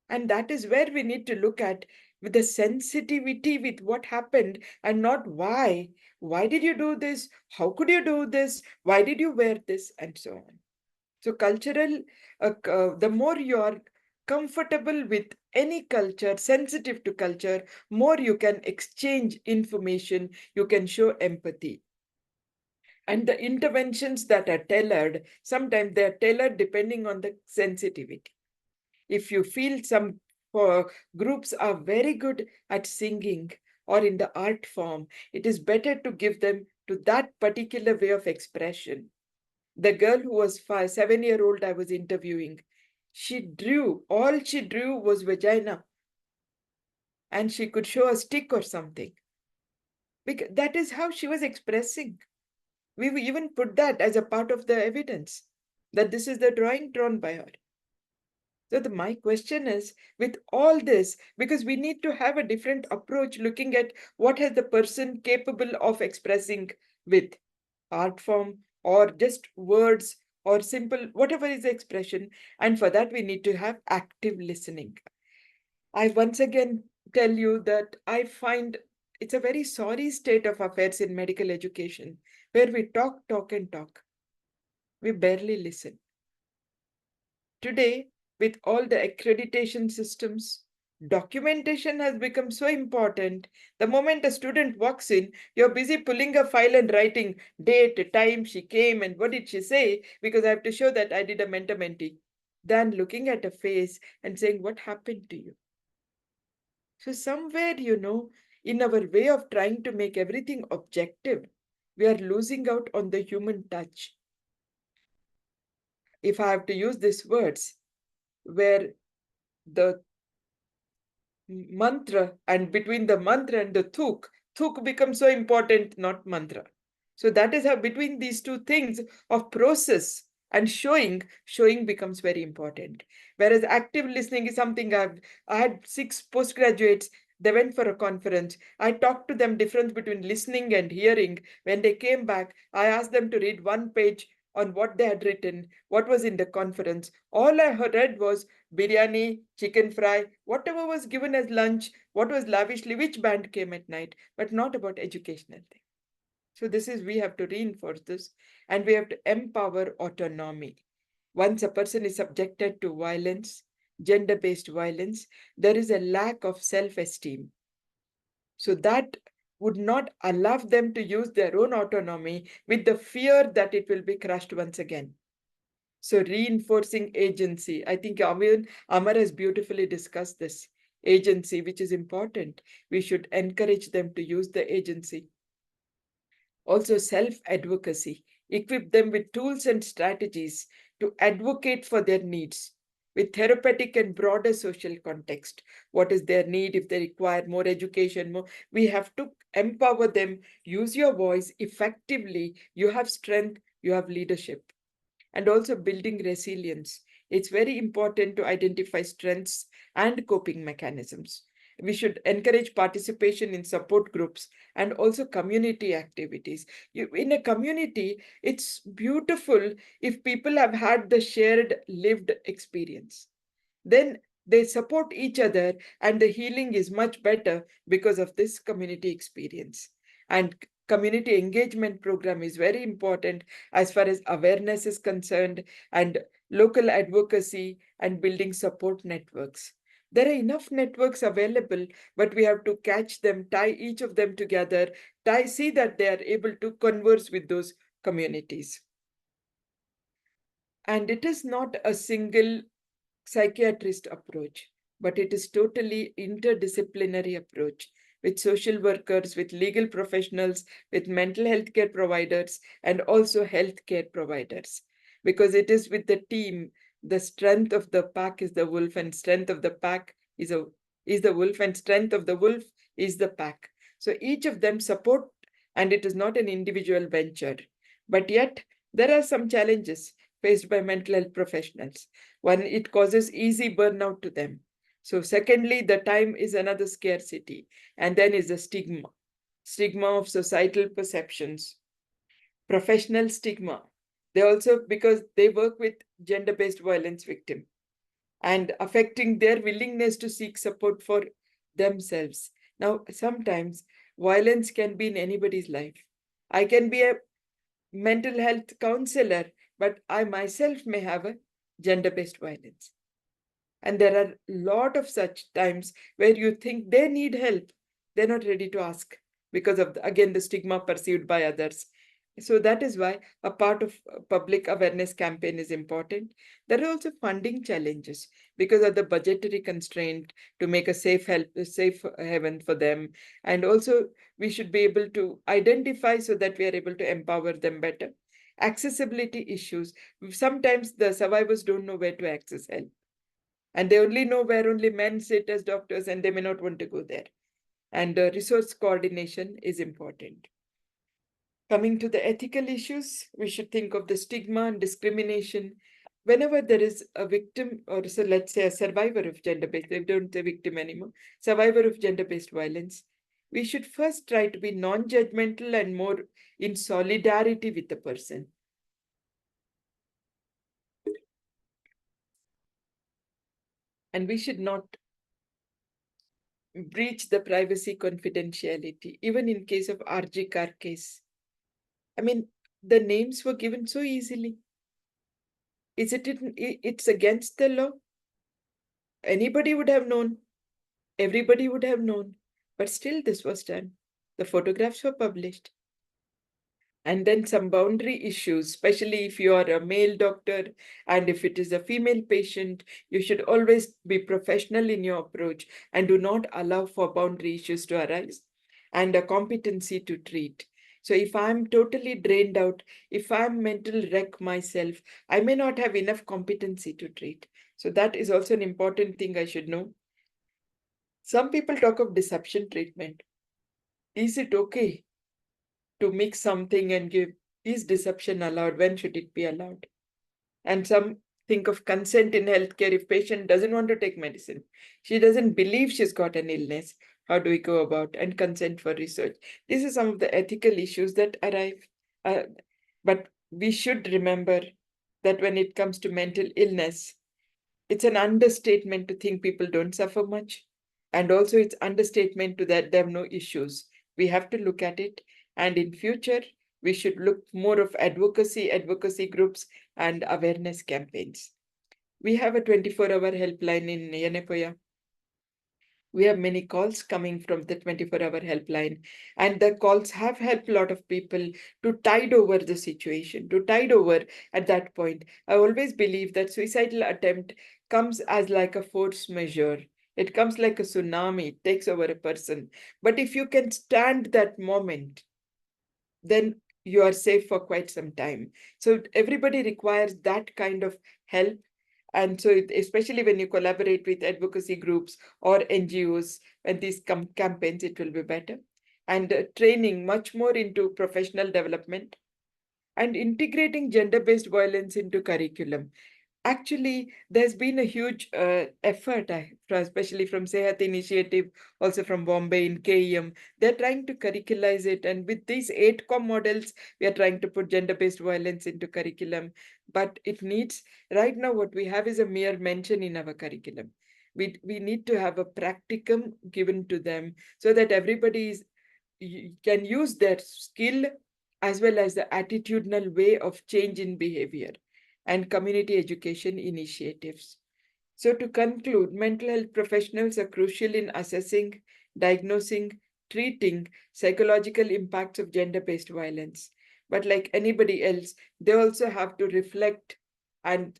And that is where we need to look at with the sensitivity with what happened and not why. Why did you do this? How could you do this? Why did you wear this? And so on. So cultural, the more you are comfortable with any culture, sensitive to culture, more you can exchange information, you can show empathy. And the interventions that are tailored, sometimes they are tailored depending on the sensitivity. If you feel some groups are very good at singing or in the art form, it is better to give them to that particular way of expression. The girl who was 7-year-old I was interviewing, all she drew was vagina. And she could show a stick or something. Because that is how she was expressing. We even put that as a part of the evidence, that this is the drawing drawn by her. So my question is, with all this, because we need to have a different approach looking at what has the person capable of expressing with art form or just words or simple, whatever is the expression. And for that, we need to have active listening. I once again tell you that I find it's a very sorry state of affairs in medical education, where we talk, and talk. We barely listen. Today, with all the accreditation systems, documentation has become so important. The moment a student walks in, you're busy pulling a file and writing date, time she came, and what did she say, because I have to show that I did a mentor-mentee, than looking at a face and saying, what happened to you? So somewhere, in our way of trying to make everything objective, we are losing out on the human touch. If I have to use these words, where the mantra and between the mantra and the thuk becomes so important, not mantra. So that is how between these two things of process and showing becomes very important. Whereas active listening is something I had 6 postgraduates. They went for a conference. I talked to them difference between listening and hearing. When they came back, I asked them to read 1 page on what they had written, what was in the conference. All I read was biryani, chicken fry, whatever was given as lunch, what was lavishly, which band came at night, but not about educational thing. So we have to reinforce this, and we have to empower autonomy. Once a person is subjected to violence, gender-based violence, there is a lack of self-esteem. So that would not allow them to use their own autonomy with the fear that it will be crushed once again. So reinforcing agency, I think Amar has beautifully discussed this. Agency, which is important. We should encourage them to use the agency. Also self-advocacy, equip them with tools and strategies to advocate for their needs with therapeutic and broader social context. What is their need? If they require more education, we have to empower them. Use your voice effectively. You have strength, you have leadership. And also building resilience. It's very important to identify strengths and coping mechanisms. We should encourage participation in support groups and also community activities. In a community, it's beautiful if people have had the shared lived experience. Then they support each other and the healing is much better because of this community experience. And community engagement program is very important as far as awareness is concerned, and local advocacy and building support networks. There are enough networks available, but we have to catch them, tie each of them together, see that they are able to converse with those communities. And it is not a single psychiatrist approach, but it is totally interdisciplinary approach with social workers, with legal professionals, with mental health care providers, and also healthcare providers. Because it is with the team, the strength of the pack is the wolf, and strength of the pack is the wolf, and strength of the wolf is the pack. So each of them support, and it is not an individual venture. But yet, there are some challenges faced by mental health professionals. One, it causes easy burnout to them. So secondly, the time is another scarcity. And then is the stigma of societal perceptions, professional stigma. They also, because they work with gender-based violence victims and affecting their willingness to seek support for themselves. Now, sometimes violence can be in anybody's life. I can be a mental health counselor, but I myself may have a gender-based violence. And there are a lot of such times where you think they need help. They're not ready to ask because of, again, the stigma perceived by others. So that is why a part of public awareness campaign is important. There are also funding challenges because of the budgetary constraint to make a safe haven for them. And also we should be able to identify so that we are able to empower them better. Accessibility issues. Sometimes the survivors don't know where to access help. And they only know where only men sit as doctors, and they may not want to go there. And resource coordination is important. Coming to the ethical issues, we should think of the stigma and discrimination. Whenever there is a victim, or so let's say a survivor of gender-based, they don't say victim anymore, survivor of gender-based violence, we should first try to be non-judgmental and more in solidarity with the person. And we should not breach the privacy confidentiality, even in case of RG Kar case. I mean, the names were given so easily. It's against the law? Anybody would have known. Everybody would have known. But still this was done. The photographs were published. And then some boundary issues, especially if you are a male doctor and if it is a female patient, you should always be professional in your approach and do not allow for boundary issues to arise and a competency to treat. So if I'm totally drained out, if I'm mental wreck myself, I may not have enough competency to treat. So that is also an important thing I should know. Some people talk of deception treatment. Is it okay to mix something and give? Is deception allowed? When should it be allowed? And some think of consent in healthcare. If patient doesn't want to take medicine, she doesn't believe she's got an illness, how do we go about? And consent for research. These are some of the ethical issues that arrive. But we should remember that when it comes to mental illness, it's an understatement to think people don't suffer much. And also it's understatement to that they have no issues. We have to look at it. And in future, we should look more of advocacy groups and awareness campaigns. We have a 24-hour helpline in Yenepoya. We have many calls coming from the 24-hour helpline, and the calls have helped a lot of people to tide over the situation, to tide over at that point. I always believe that suicidal attempt comes as like a force majeure. It comes like a tsunami, it takes over a person. But if you can stand that moment, then you are safe for quite some time. So everybody requires that kind of help. And so especially when you collaborate with advocacy groups or NGOs and these campaigns, it will be better. And training much more into professional development and integrating gender-based violence into curriculum. Actually, there's been a huge effort, especially from Sehat Initiative, also from Bombay in KEM. They're trying to curriculize it. And with these 8COM models, we are trying to put gender-based violence into curriculum. But it needs, right now, what we have is a mere mention in our curriculum. We need to have a practicum given to them so that everybody can use their skill as well as the attitudinal way of change in behavior and community education initiatives. So to conclude, mental health professionals are crucial in assessing, diagnosing, treating psychological impacts of gender-based violence. But like anybody else, they also have to reflect and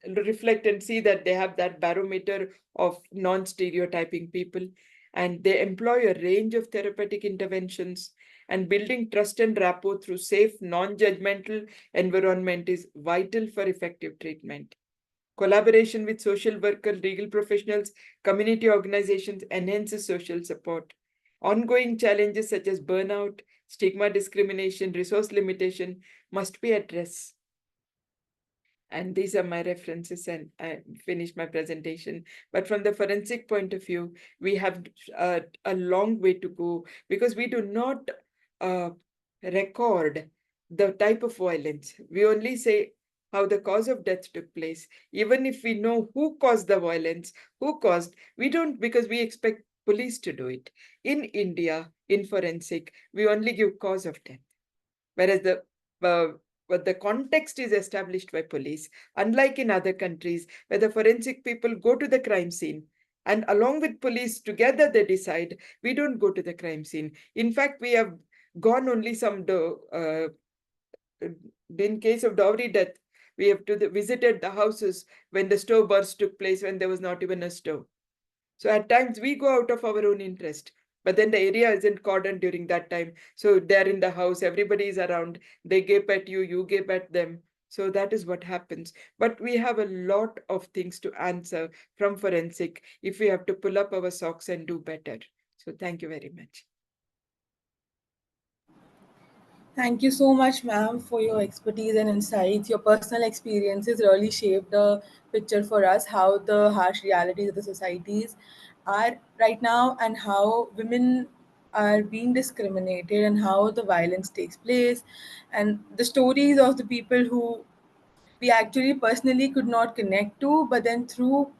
see that they have that barometer of non-stereotyping people. and they employ a range of therapeutic interventions, and building trust and rapport through safe, non-judgmental environment is vital for effective treatment. Collaboration with social workers, legal professionals, community organizations enhances social support. Ongoing challenges such as burnout, stigma, discrimination, resource limitation must be addressed. And these are my references, and I finished my presentation. But from the forensic point of view, we have a long way to go, because we do not record the type of violence. We only say how the cause of death took place. Even if we know who caused the violence, we don't, because we expect police to do it. In India, in forensic, we only give cause of death, whereas but the context is established by police, unlike in other countries where the forensic people go to the crime scene and along with police together they decide. We don't go to the crime scene. In fact, we have gone only in case of dowry death, we have visited the houses when the stove burst took place, when there was not even a stove. So at times we go out of our own interest, but then the area isn't cordoned during that time. So they're in the house, everybody is around, they gape at you, you gape at them. So that is what happens. But we have a lot of things to answer from forensic if we have to pull up our socks and do better. So thank you very much. Thank you so much, ma'am, for your expertise and insights. Your personal experiences really shaped the picture for us, how the harsh realities of the societies are right now, and how women are being discriminated, and how the violence takes place, and the stories of the people who we actually personally could not connect to, but then through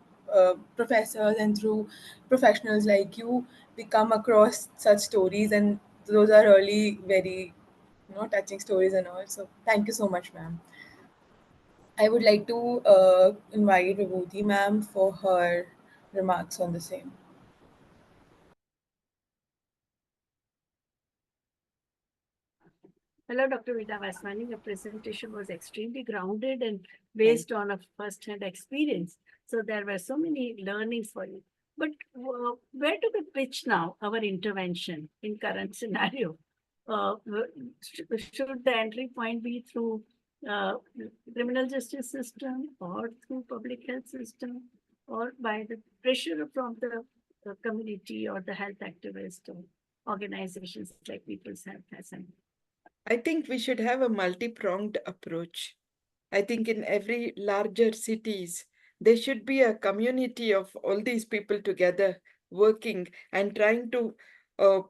professors and through professionals like you, we come across such stories, and those are really very touching stories and all. So thank you so much, ma'am. I would like to invite Vibhuti ma'am for her remarks on the same. Hello, Dr. Vina Vaswani. Your presentation was extremely grounded and based on a first-hand experience. So there were so many learnings for you. But where do we pitch now our intervention in current scenario? Should the entry point be through criminal justice system, or through public health system, or by the pressure from the community or the health activist or organizations like People's Health Assembly? I think we should have a multi-pronged approach. I think in every larger cities, there should be a community of all these people together working and trying to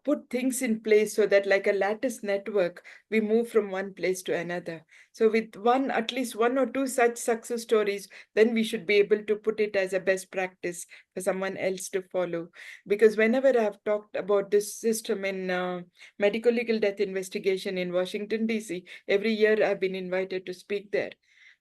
put things in place so that, like a lattice network, we move from one place to another. So with at least one or two such success stories, then we should be able to put it as a best practice for someone else to follow. Because whenever I've talked about this system in medical legal death investigation in Washington, D.C., every year I've been invited to speak there.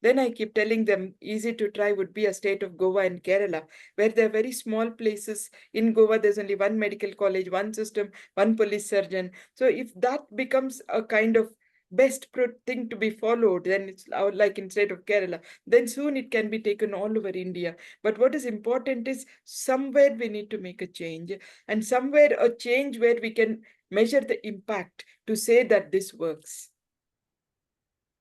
Then I keep telling them easy to try would be a state of Goa and Kerala, where there are very small places. In Goa, there's only one medical college, one system, one police surgeon. So if that becomes a kind of best thing to be followed, then it's like in state of Kerala, then soon it can be taken all over India. But what is important is somewhere we need to make a change, and somewhere a change where we can measure the impact to say that this works.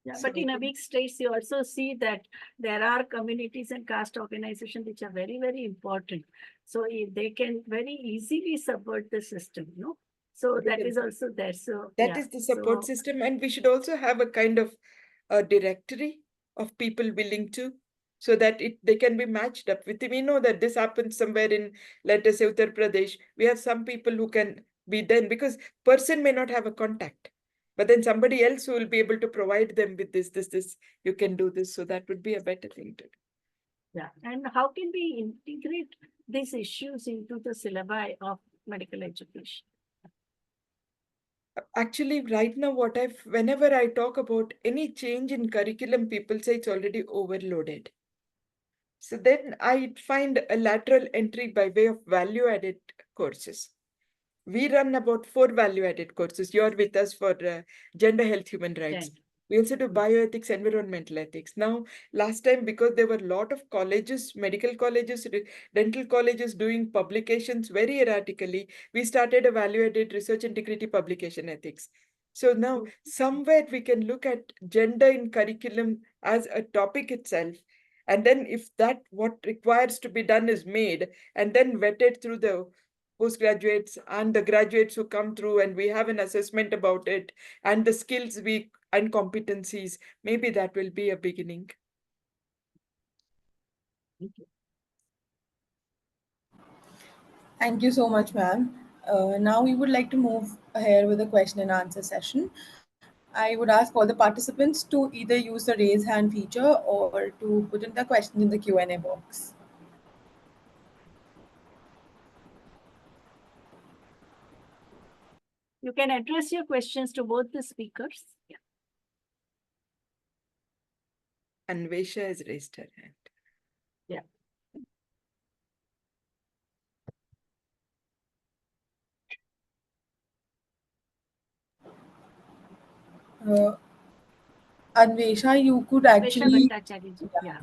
Yeah, but in a weak states, you also see that there are communities and caste organizations which are very, very important. So if they can very easily subvert the system, no? So that is also there. So that is the support system, and we should also have a kind of a directory of people willing to, so that they can be matched up with. We know that this happens somewhere in, let us say, Uttar Pradesh. We have some people who can be then, because person may not have a contact, but then somebody else who will be able to provide them with this, you can do this. So that would be a better thing to do. Yeah. And how can we integrate these issues into the syllabi of medical education? Actually, right now, whenever I talk about any change in curriculum, people say it's already overloaded. So then I find a lateral entry by way of value-added courses. We run about 4 value-added courses. You're with us for gender, health, human rights. We also do bioethics, environmental ethics. Now, last time, because there were a lot of colleges, medical colleges, dental colleges doing publications very erratically, we started a value-added research integrity publication ethics. So now somewhere we can look at gender in curriculum as a topic itself. And then if that what requires to be done is made and then vetted through the postgraduates and the graduates who come through, and we have an assessment about it and the skills and competencies, maybe that will be a beginning. Thank you. Thank you so much, ma'am. Now we would like to move ahead with the question and answer session. I would ask all the participants to either use the raise hand feature or to put in the question in the Q&A box. You can address your questions to both the speakers. Yeah. Anvesha has raised her hand. Yeah. Anvesha, you could actually Yeah.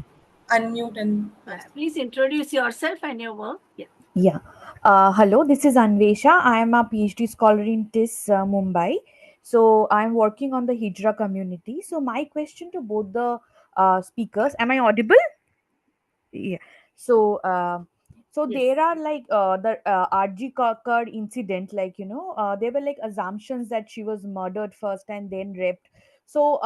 unmute and Please introduce yourself and your work. Yeah. Yeah. Hello, this is Anvesha. I am a PhD scholar in TIS, Mumbai. So I'm working on the Hijra community. So my question to both the speakers, am I audible? Yeah. So Yes. there are like the RG Kakkar incident, like there were like assumptions that she was murdered first and then raped. So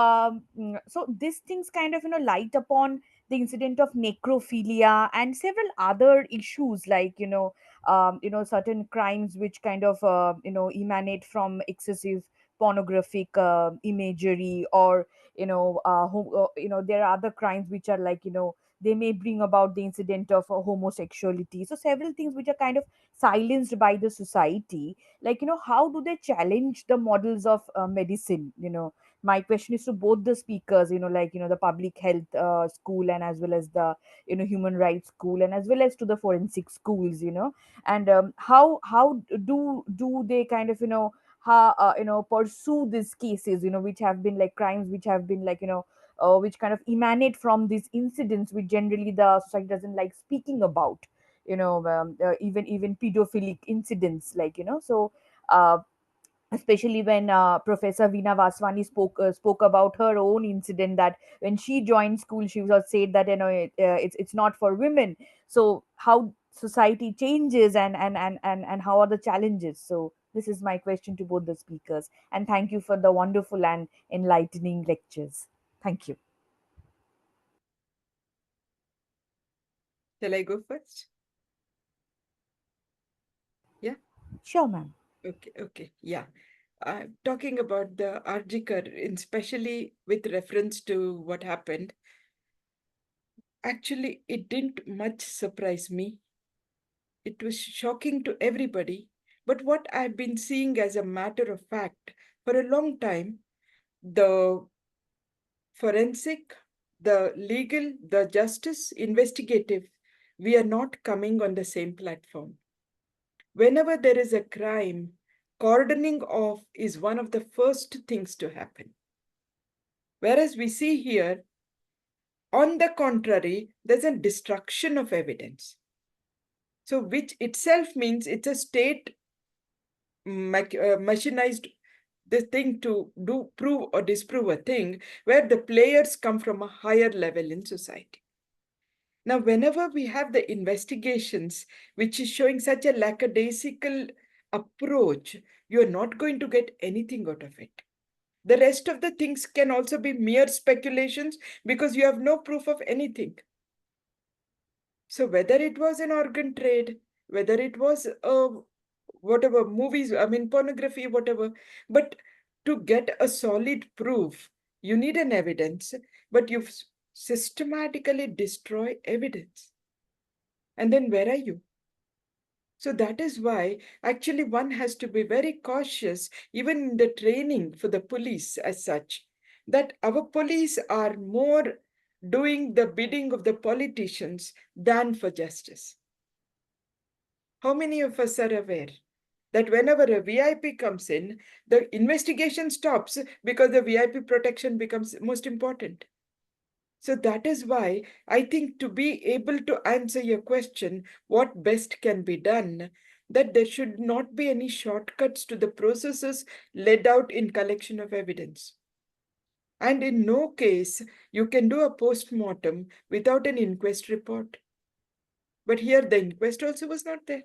so these things kind of light upon the incident of necrophilia and several other issues, like certain crimes which kind of emanate from excessive pornographic imagery, or there are other crimes which are like they may bring about the incident of homosexuality. So several things which are kind of silenced by the society, like how do they challenge the models of medicine? My question is to both the speakers, like the public health school, and as well as the human rights school, and as well as to the forensic schools, and how do they kind of how pursue these cases, which have been like crimes which have been like which kind of emanate from these incidents which generally the society doesn't like speaking about, even pedophilic incidents, like so especially when Professor Vina Vaswani spoke about her own incident, that when she joined school she was said that it's not for women. So how society changes, and how are the challenges? So this is my question to both the speakers, and thank you for the wonderful and enlightening lectures. Thank you. Shall I go first? Yeah. Sure, ma'am. Okay. Yeah. Talking about the Arjikar, especially with reference to what happened, actually, it didn't much surprise me. It was shocking to everybody. But what I've been seeing as a matter of fact for a long time, the forensic, the legal, the justice, investigative, we are not coming on the same platform. Whenever there is a crime, cordoning off is one of the first things to happen. Whereas we see here, on the contrary, there's a destruction of evidence. So which itself means it's a state machinized the thing to prove or disprove a thing, where the players come from a higher level in society. Now, whenever we have the investigations, which is showing such a lackadaisical approach, you're not going to get anything out of it. The rest of the things can also be mere speculations because you have no proof of anything. So whether it was an organ trade, whether it was whatever movies, I mean pornography, whatever, but to get a solid proof, you need an evidence, but you systematically destroy evidence. And then where are you? So that is why actually one has to be very cautious, even in the training for the police as such, that our police are more doing the bidding of the politicians than for justice. How many of us are aware that whenever a VIP comes in, the investigation stops because the VIP protection becomes most important. So that is why I think, to be able to answer your question, what best can be done, that there should not be any shortcuts to the processes laid out in collection of evidence. And in no case you can do a post-mortem without an inquest report. But here the inquest also was not there.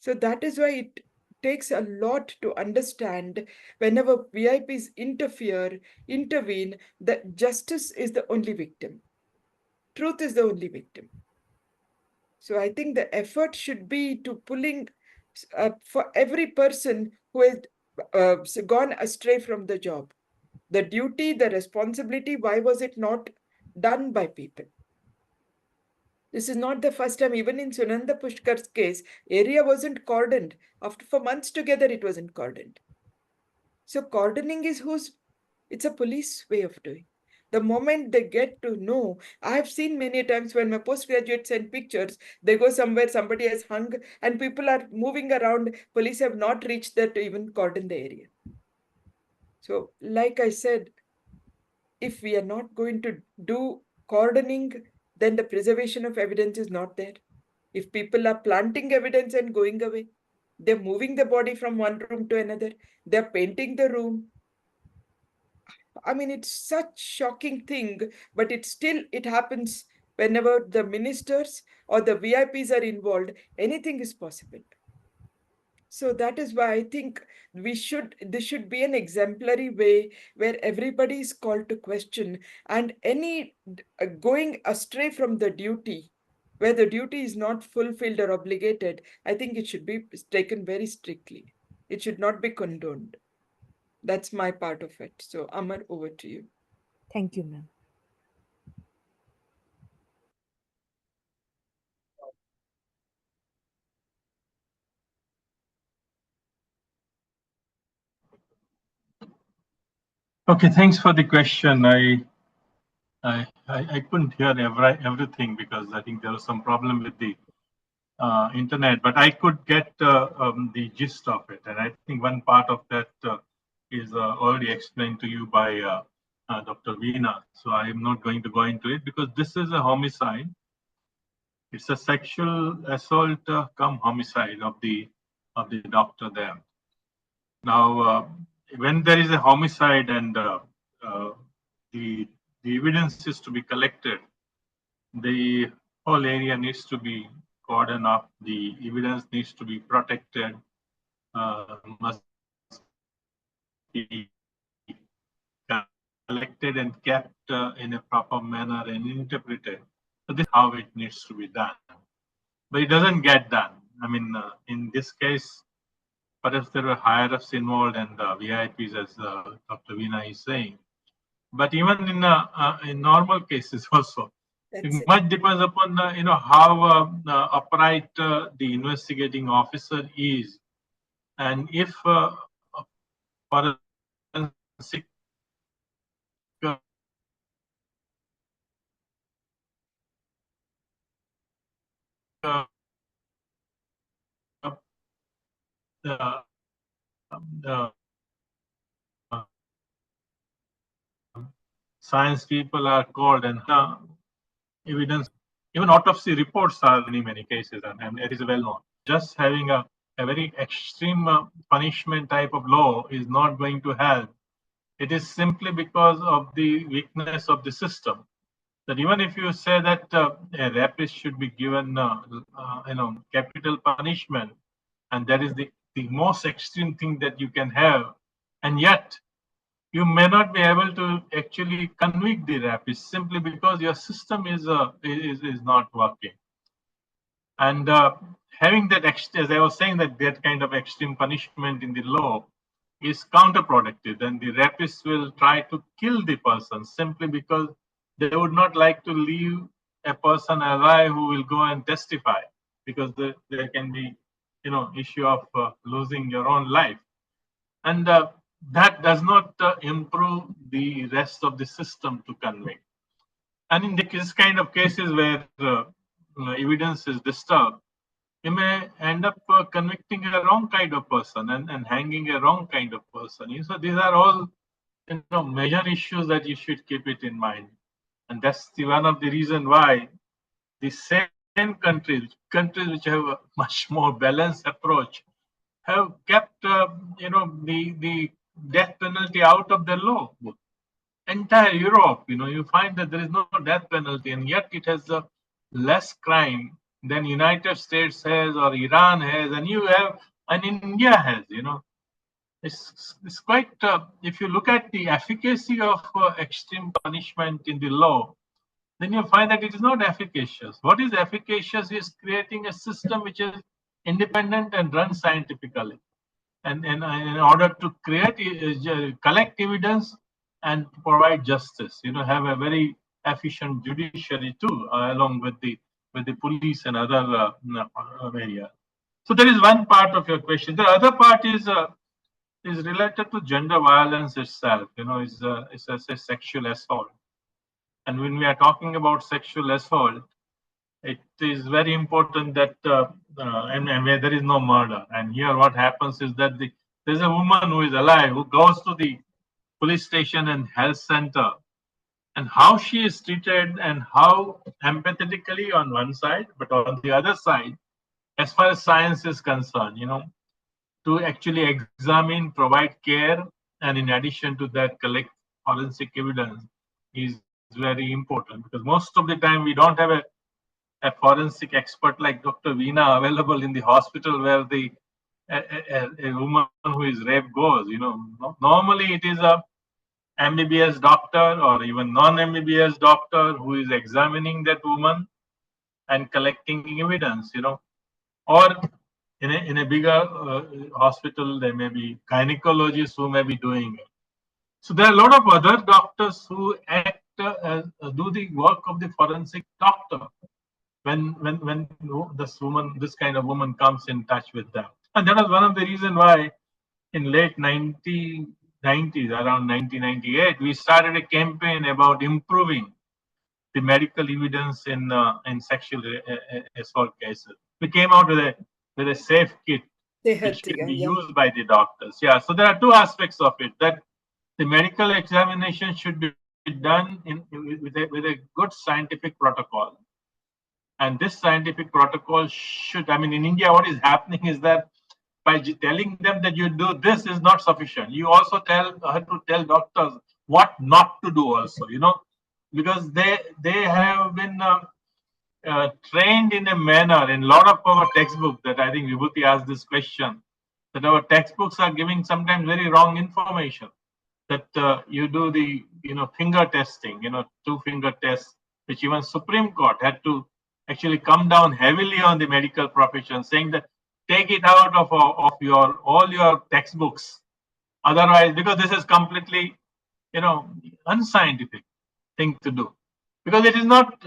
So that is why it takes a lot to understand, whenever VIPs intervene, that justice is the only victim. Truth is the only victim. So I think the effort should be to pulling for every person who has gone astray from the job. The duty, the responsibility, why was it not done by people? This is not the first time. Even in Sunanda Pushkar's case, area wasn't cordoned. For months together, it wasn't cordoned. So cordoning is it's a police way of doing. The moment they get to know, I have seen many times when my postgraduates send pictures, they go somewhere, somebody has hung, and people are moving around. Police have not reached there to even cordon the area. So, like I said, if we are not going to do cordoning, then the preservation of evidence is not there. If people are planting evidence and going away, they're moving the body from one room to another, they're painting the room. I mean, it's such shocking thing, but it happens whenever the ministers or the VIPs are involved. Anything is possible. So that is why I think this should be an exemplary way where everybody is called to question, and any going astray from the duty, where the duty is not fulfilled or obligated, I think it should be taken very strictly. It should not be condoned. That's my part of it. So Amar, over to you. Thank you, ma'am. Okay, thanks for the question. I couldn't hear everything because I think there was some problem with the internet, but I could get the gist of it. And I think one part of that is already explained to you by Dr. Vina. So I am not going to go into it because this is a homicide. It's a sexual assault come homicide of the doctor there. Now, when there is a homicide and the evidence is to be collected, the whole area needs to be cordoned up. The evidence needs to be protected. Must be collected and kept in a proper manner and interpreted. So this is how it needs to be done. But it doesn't get done. I mean, in this case, perhaps there were higher-ups involved and VIPs, as Dr. Vina is saying. But even in normal cases also, it much depends upon how upright the investigating officer is, and if forensic science people are called and evidence, even autopsy reports are in many cases, and it is well known. Just having a very extreme punishment type of law is not going to help. It is simply because of the weakness of the system. That even if you say that a rapist should be given, capital punishment, and that is the most extreme thing that you can have, and yet you may not be able to actually convict the rapist simply because your system is not working. And having that, as I was saying, that kind of extreme punishment in the law is counterproductive. Then the rapists will try to kill the person simply because they would not like to leave a person alive who will go and testify, because there can be, issue of losing your own life. And that does not improve the rest of the system to convict. And in this kind of cases where evidence is disturbed, you may end up convicting a wrong kind of person and hanging a wrong kind of person. So these are all, major issues that you should keep it in mind. And that's one of the reason why the same countries which have a much more balanced approach, have kept, the death penalty out of the law. Entire Europe, you find that there is no death penalty, and yet it has less crime than United States has or Iran has, and India has. It's quite. If you look at the efficacy of extreme punishment in the law, then you find that it is not efficacious. What is efficacious is creating a system which is independent and run scientifically, and in order to collect evidence and provide justice. Have a very efficient judiciary too, along with the police and other areas. So there is one part of your question. The other part is related to gender violence itself. It's a sexual assault. And when we are talking about sexual assault, it is very important that and where there is no murder. And here what happens is that there's a woman who is alive who goes to the police station and health center, and how she is treated and how empathetically on one side, but on the other side, as far as science is concerned, to actually examine, provide care, and in addition to that, collect forensic evidence is very important, because most of the time we don't have a forensic expert like Dr. Vina available in the hospital where a woman who is raped goes. Normally it is a MBBS doctor or even non-MBBS doctor who is examining that woman and collecting evidence. Or in a bigger hospital, there may be gynecologists who may be doing it. So there are a lot of other doctors who act do the work of the forensic doctor when this kind of woman comes in touch with them. And that was one of the reasons why in late 1990s, around 1998, we started a campaign about improving the medical evidence in sexual assault cases. We came out with a safe kit which can be used by the doctors. Yeah, so there are two aspects of it, that the medical examination should be done with a good scientific protocol. And this scientific protocol should, in India, what is happening is that by telling them that you do this is not sufficient. You also have to tell doctors what not to do also, because they have been trained in a manner in a lot of our textbooks, that I think Vibhuti asked this question, that our textbooks are giving sometimes very wrong information. That you do the finger testing, 2-finger test, which even Supreme Court had to actually come down heavily on the medical profession, saying that take it out of all your textbooks. Otherwise, because this is completely unscientific thing to do, because it is not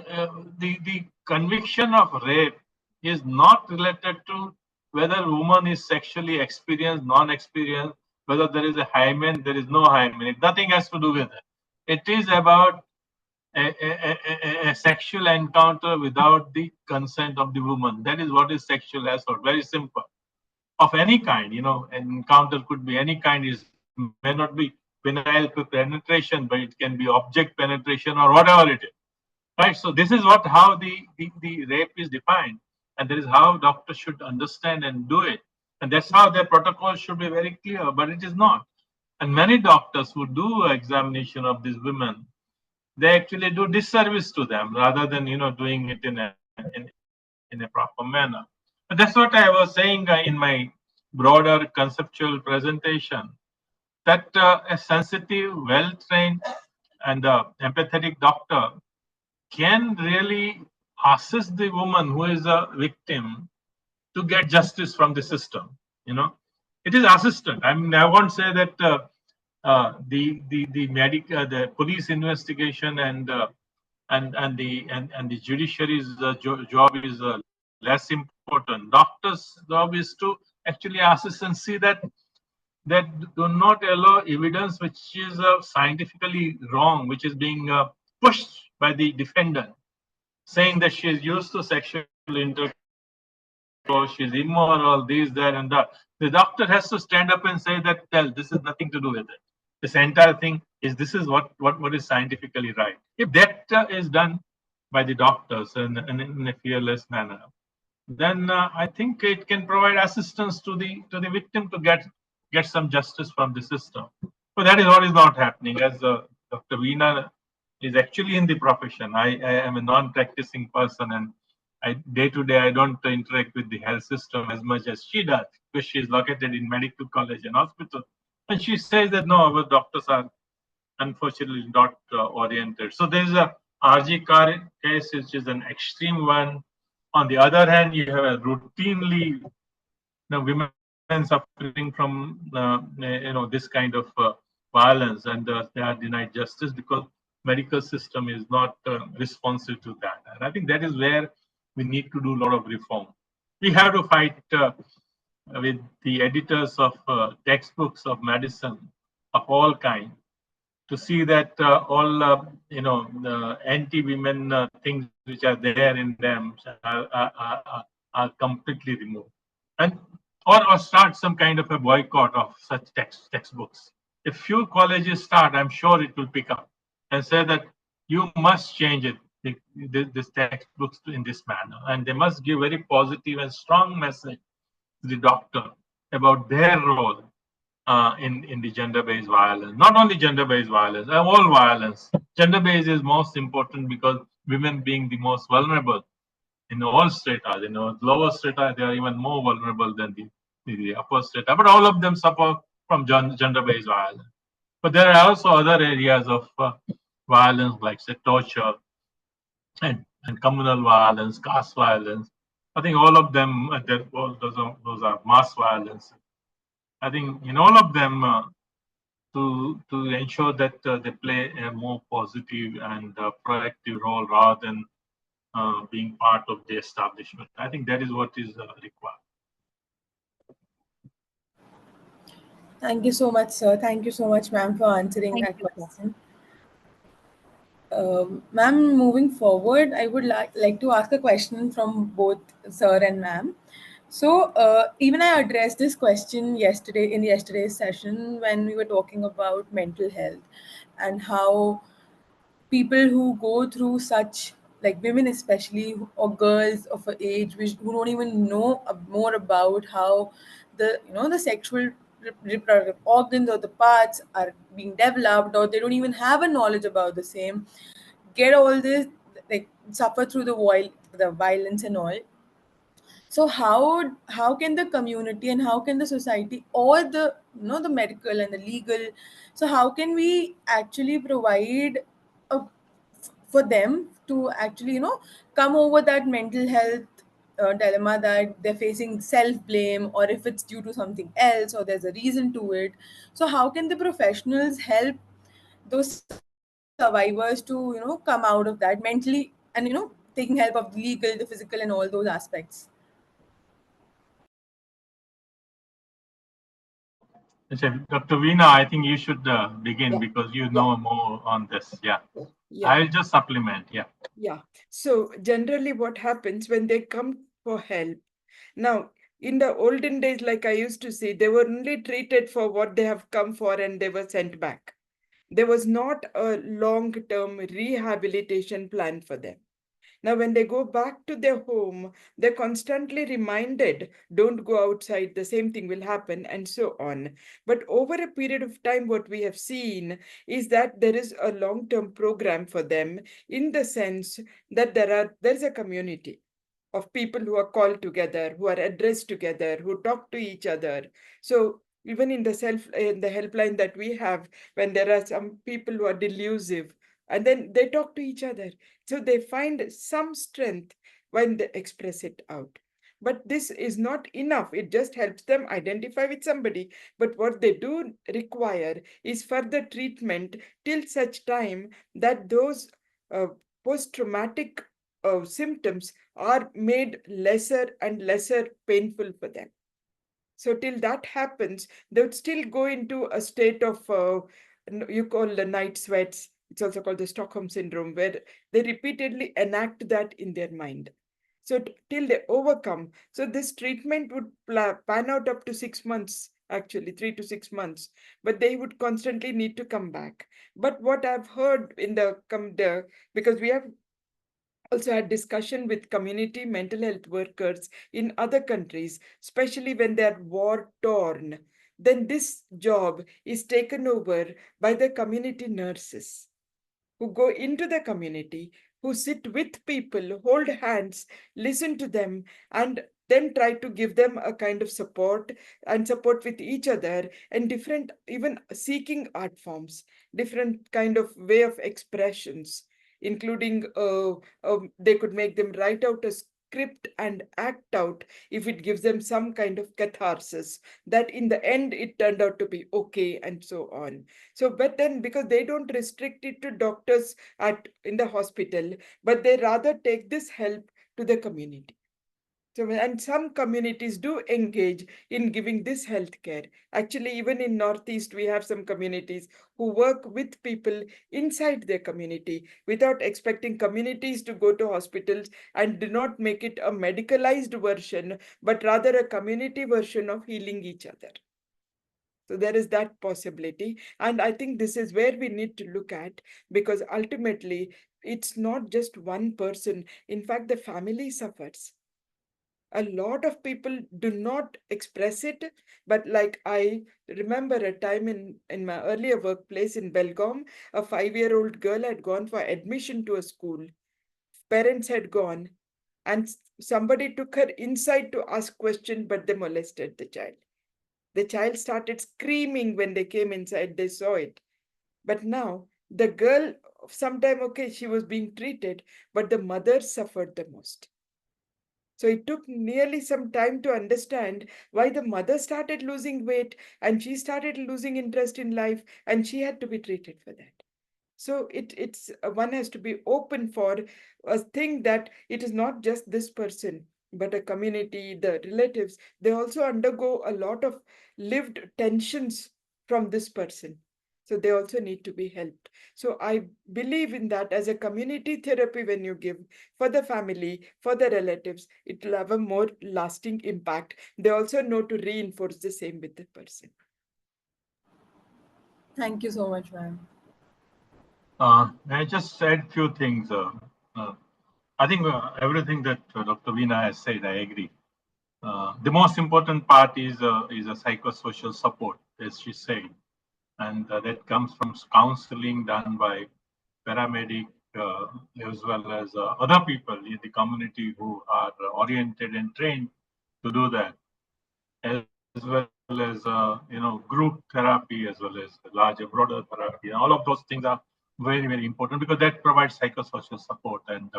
the conviction of rape is not related to whether woman is sexually experienced, non-experienced, whether there is a hymen, there is no hymen. Nothing has to do with it. It is about a sexual encounter without the consent of the woman. That is what is sexual assault. Very simple. Of any kind, an encounter could be any kind. It may not be penile penetration, but it can be object penetration or whatever it is. Right. So this is how the rape is defined, and that is how doctors should understand and do it. And that's how their protocol should be very clear, but it is not. And many doctors who do examination of these women, they actually do disservice to them rather than doing it in a proper manner. But that's what I was saying in my broader conceptual presentation, that a sensitive, well-trained, and empathetic doctor can really assist the woman who is a victim to get justice from the system. It is assistant. I won't say that the police investigation and the judiciary's job is less important. Doctors' job is to actually assist and see that do not allow evidence which is scientifically wrong, which is being pushed by the defendant, saying that she is used to sexual intercourse she's immoral, this, that, and that. The doctor has to stand up and say that, well, this is nothing to do with it. This entire thing is, this is what is scientifically right. If that is done by the doctors and in a fearless manner, then I think it can provide assistance to the victim to get some justice from the system. But that is what is not happening. As Dr. Vina is actually in the profession, I am a non-practicing person, and day to day I don't interact with the health system as much as she does, because she is located in medical college and hospital, and she says that no, our doctors are unfortunately not oriented. So there is a RG case, which is an extreme one. On the other hand, you have a routinely women suffering from this kind of violence, and they are denied justice because medical system is not responsive to that. And I think that is where we need to do a lot of reform. We have to fight with the editors of textbooks of medicine of all kinds to see that all the anti-women things which are there in them are completely removed, and or start some kind of a boycott of such textbooks. If few colleges start, I'm sure it will pick up and say that you must change it, this textbooks in this manner, and they must give very positive and strong message to the doctor about their role in the gender-based violence. Not only gender-based violence, all violence. Gender-based is most important because women being the most vulnerable in all strata. Lower strata, they are even more vulnerable than the upper strata. But all of them suffer from gender-based violence. But there are also other areas of violence, like say torture and communal violence, caste violence. I think all of them, those are mass violence. I think in all of them, to ensure that they play a more positive and proactive role rather than being part of the establishment. I think that is what is required. Thank you so much, sir. Thank you so much, ma'am, for answering that question. Ma'am, moving forward, I would like to ask a question from both sir and ma'am. So even I addressed this question in yesterday's session when we were talking about mental health and how people who go through such, like women especially, or girls of an age who don't even know more about how the sexual reproductive organs or the parts are being developed, or they don't even have a knowledge about the same, get all this, like suffer through the violence and all. So how can the community and how can the society or the medical and the legal, so how can we actually provide a, for them to actually come over that mental health dilemma that they're facing, self blame, or if it's due to something else or there's a reason to it. So how can the professionals help those survivors to come out of that mentally, and taking help of the legal, the physical, and all those aspects? Dr. Vina, I think you should begin because you know more on this. Yeah. I'll just supplement. Yeah. So generally what happens when they come for help, now in the olden days, like I used to say, they were only treated for what they have come for and they were sent back. There was not a long-term rehabilitation plan for them. Now, when they go back to their home, they're constantly reminded, don't go outside, the same thing will happen, and so on. But over a period of time, what we have seen is that there is a long-term program for them, in the sense that there's a community of people who are called together, who are addressed together, who talk to each other. So even in the helpline that we have, when there are some people who are delusive, and then they talk to each other. So they find some strength when they express it out. But this is not enough. It just helps them identify with somebody. But what they do require is further treatment till such time that those post-traumatic symptoms are made lesser and lesser painful for them. So till that happens, they would still go into a state of, you call the night sweats. It's also called the Stockholm syndrome, where they repeatedly enact that in their mind. So till they overcome. So this treatment would pan out up to 6 months, actually 3 to 6 months, but they would constantly need to come back. But what I've heard in because we have also had discussion with community mental health workers in other countries, especially when they are war torn, then this job is taken over by the community nurses who go into the community, who sit with people, hold hands, listen to them, and then try to give them a kind of support and support with each other and different, even seeking art forms, different kind of way of expressions, including they could make them write out a script and act out if it gives them some kind of catharsis that in the end it turned out to be okay and so on. So, but then because they don't restrict it to doctors in the hospital, but they rather take this help to the community. So, and some communities do engage in giving this healthcare. Actually, even in Northeast, we have some communities who work with people inside their community without expecting communities to go to hospitals and do not make it a medicalized version, but rather a community version of healing each other. So there is that possibility. And I think this is where we need to look at, because ultimately it's not just one person. In fact, the family suffers. A lot of people do not express it, but like I remember a time in my earlier workplace in Belgaum, a 5-year-old girl had gone for admission to a school. Parents had gone and somebody took her inside to ask questions, but they molested the child. The child started screaming when they came inside, they saw it. But now the girl, sometime, okay, she was being treated, but the mother suffered the most. So it took nearly some time to understand why the mother started losing weight and she started losing interest in life and she had to be treated for that. So it's one has to be open for a thing that it is not just this person, but a community, the relatives, they also undergo a lot of lived tensions from this person. So they also need to be helped. So I believe in that as a community therapy, when you give for the family, for the relatives, it will have a more lasting impact. They also know to reinforce the same with the person. Thank you so much, ma'am. I just said few things. I think everything that Dr. Vina has said, I agree. The most important part is a psychosocial support, as she said, and that comes from counseling done by paramedic as well as other people in the community who are oriented and trained to do that, as well as group therapy, as well as larger, broader therapy. And all of those things are very, very important because that provides psychosocial support, and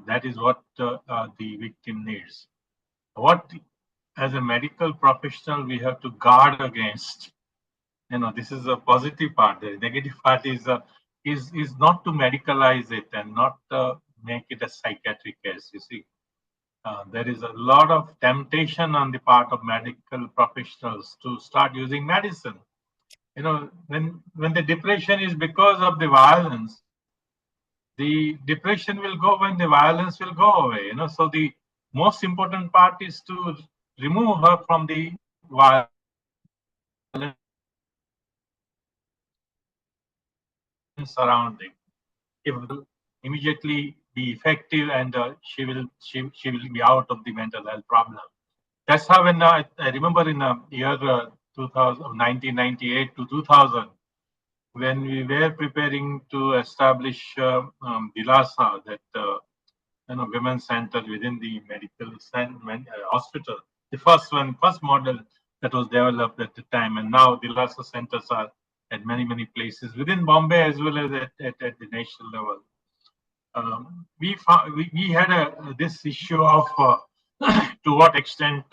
that is what the victim needs. What, as a medical professional, we have to guard against. This is a positive part. The negative part is not to medicalize it and not make it a psychiatric case. You see, there is a lot of temptation on the part of medical professionals to start using medicine. When the depression is because of the violence, the depression will go when the violence will go away. So the most important part is to remove her from the violence surrounding. It will immediately be effective, and she will be out of the mental health problem. That's how when I remember in the year 1998 to 2000, when we were preparing to establish Dilasa, that women's center within the medical hospital, the first model that was developed at the time, and now Dilasa centers are at many places within Bombay as well as at the national level. We had this issue of to what extent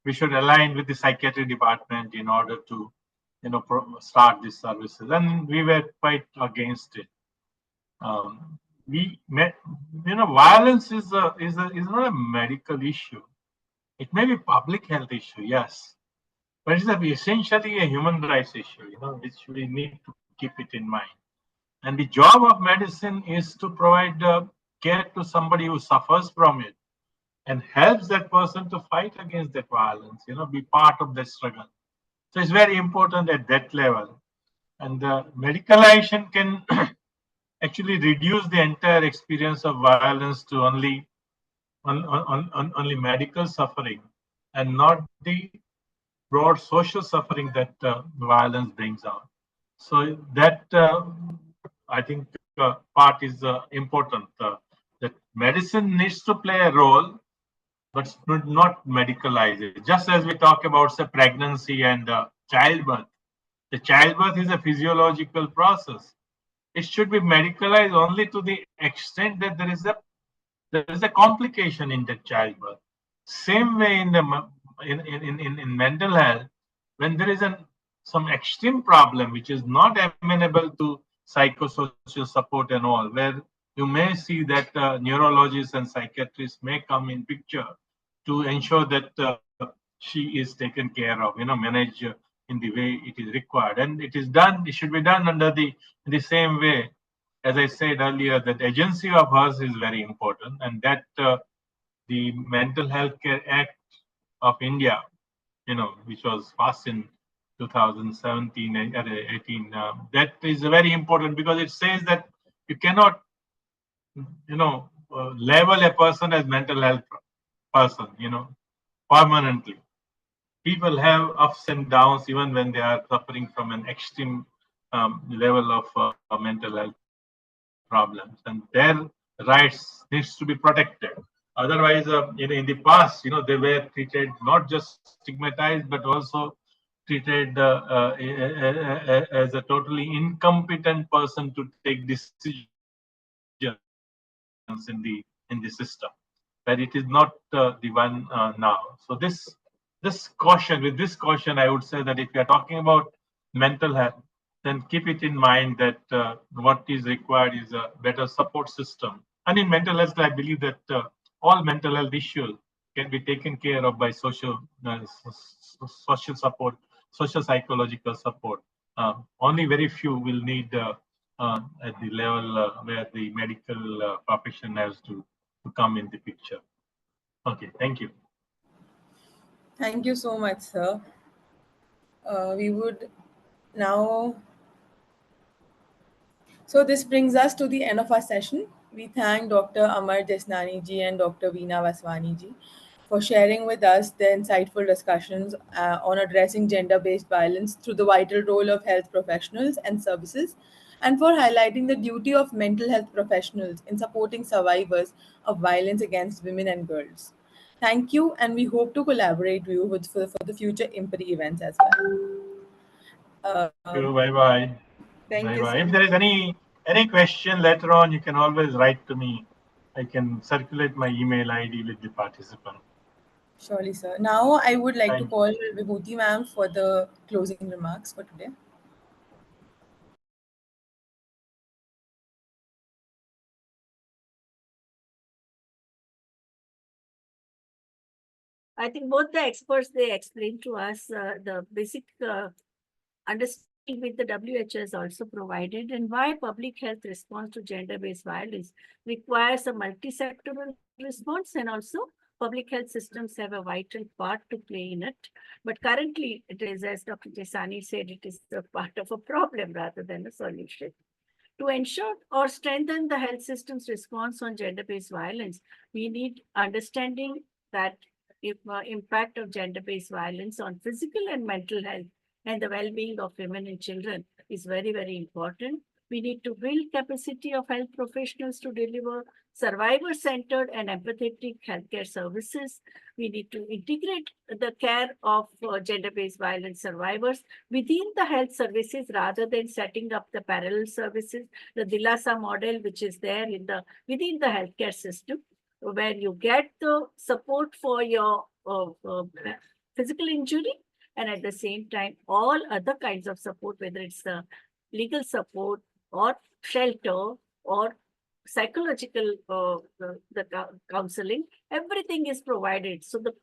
we should align with the psychiatry department in order to start these services, and we were quite against it. Violence is not a medical issue. It may be public health issue, yes, but it's essentially a human rights issue, which we need to keep it in mind. And the job of medicine is to provide care to somebody who suffers from it, and helps that person to fight against that violence, be part of the struggle. So it's very important at that level. And medicalization can actually reduce the entire experience of violence to only medical suffering and not the broad social suffering that violence brings on. So that I think part is important. That medicine needs to play a role, but not medicalize it. Just as we talk about say pregnancy and childbirth, the childbirth is a physiological process. It should be medicalized only to the extent that there is a complication in that childbirth. Same way in mental health, when there is some extreme problem which is not amenable to psychosocial support and all, where you may see that neurologists and psychiatrists may come in picture to ensure that she is taken care of, managed in the way it is required, and it is done. It should be done under the same way. As I said earlier, that agency of hers is very important, and that the Mental Health Care Act of India, which was passed in 2017 and 18, that is very important because it says that you cannot, label a person as mental health person, permanently. People have ups and downs even when they are suffering from an extreme level of mental health problems, and their rights needs to be protected. Otherwise, in the past, they were treated not just stigmatized but also treated as a totally incompetent person to take decisions in the system. But it is not the one now. So this caution, with this caution, I would say that if you are talking about mental health, then keep it in mind that what is required is a better support system. And in mental health, I believe that all mental health issues can be taken care of by social support, social psychological support. Only very few will need at the level where the medical profession has to come in the picture. Okay, thank you. Thank you so much, sir. We would now. So this brings us to the end of our session. We thank Dr. Amar Jesani ji and Dr. Vina Vaswani ji for sharing with us their insightful discussions on addressing gender-based violence through the vital role of health professionals and services, and for highlighting the duty of mental health professionals in supporting survivors of violence against women and girls. Thank you, and we hope to collaborate with you for the future IMPRI events as well. Thank you. Bye-bye. Thank you. If there is any question later on, you can always write to me. I can circulate my email ID with the participant. Surely, sir. Now, I would like to Thank call Vibhuti ma'am for the closing remarks for today. I think both the experts, they explained to us the basic understanding with the WHO is also provided, and why public health response to gender-based violence requires a multi-sectoral response, and also public health systems have a vital part to play in it. But currently, it is, as Dr. Jesani said, it is a part of a problem rather than a solution. To ensure or strengthen the health system's response on gender-based violence, we need understanding that impact of gender-based violence on physical and mental health and the well-being of women and children is very, very important. We need to build capacity of health professionals to deliver survivor-centered and empathetic healthcare services. We need to integrate the care of gender-based violence survivors within the health services rather than setting up the parallel services, the Dilasa model, which is there within the healthcare system, where you get the support for your physical injury, and at the same time, all other kinds of support, whether it's the legal support or shelter or psychological counseling, everything is provided. So the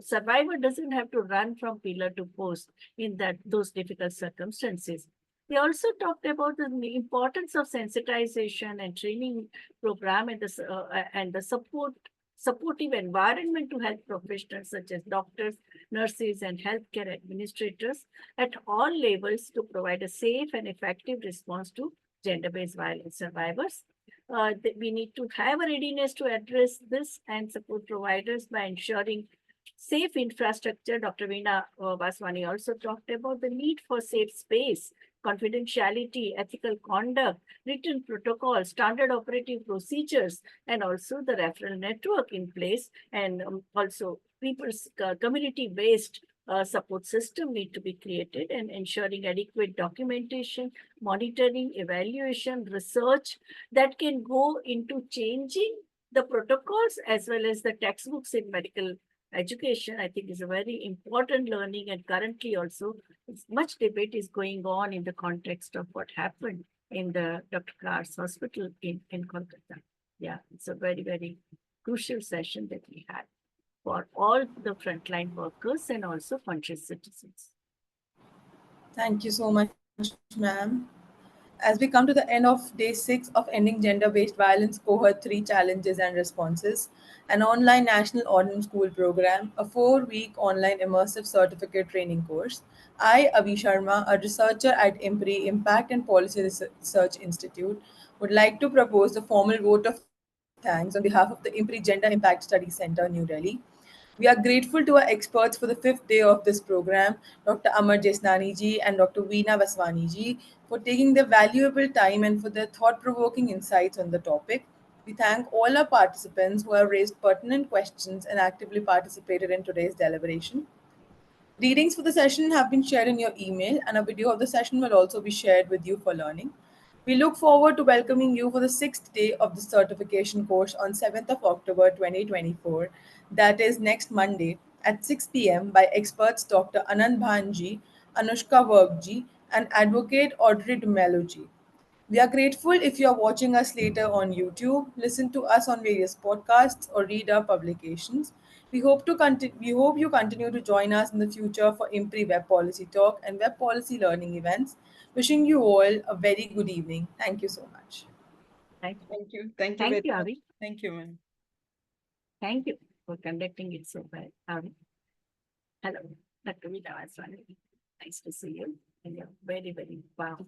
survivor doesn't have to run from pillar to post in those difficult circumstances. They also talked about the importance of sensitization and training program and the support supportive environment to health professionals such as doctors, nurses, and healthcare administrators at all levels to provide a safe and effective response to gender-based violence survivors. We need to have a readiness to address this and support providers by ensuring safe infrastructure. Dr. Vina Vaswani also talked about the need for safe space, confidentiality, ethical conduct, written protocols, standard operating procedures, and also the referral network in place, and also people's community-based support system need to be created, and ensuring adequate documentation, monitoring, evaluation, research that can go into changing the protocols as well as the textbooks in medical education, I think, is a very important learning. And currently also, much debate is going on in the context of what happened in the Dr. Carr's hospital in Kolkata. Yeah, it's a very, very crucial session that we had for all the frontline workers and also conscious citizens. Thank you so much, ma'am. As we come to the end of day 6 of Ending Gender-Based Violence Cohort 3 Challenges and Responses, an online national ordnance school program, a 4-week online immersive certificate training course, I, Avi Sharma, a researcher at IMPRI, Impact and Policy Research Institute, would like to propose the formal vote of thanks on behalf of the IMPRI Gender Impact Study Center, New Delhi. We are grateful to our experts for the 5th day of this program, Dr. Amar Jesani ji and Dr. Vina Vaswani ji, for taking their valuable time and for their thought-provoking insights on the topic. We thank all our participants who have raised pertinent questions and actively participated in today's deliberation. Readings for the session have been shared in your email, and a video of the session will also be shared with you for learning. We look forward to welcoming you for the 6th day of the certification course on 7th of October 2024, that is next Monday at 6 p.m. by experts Dr. Anand Bhanji, Anushka Workji, and Advocate Audrey Dumeloji. We are grateful if you are watching us later on YouTube, listen to us on various podcasts, or read our publications. We hope you continue to join us in the future for IMPRI Web Policy Talk and Web Policy Learning events. Wishing you all a very good evening. Thank you so much. Thank you. Thank you. Thank you Thank very you, much. Avi. Thank you, ma'am. Thank you for conducting it so well, Avi. Hello, Dr. Vina Vaswani. Nice to see you. And you're very, very powerful.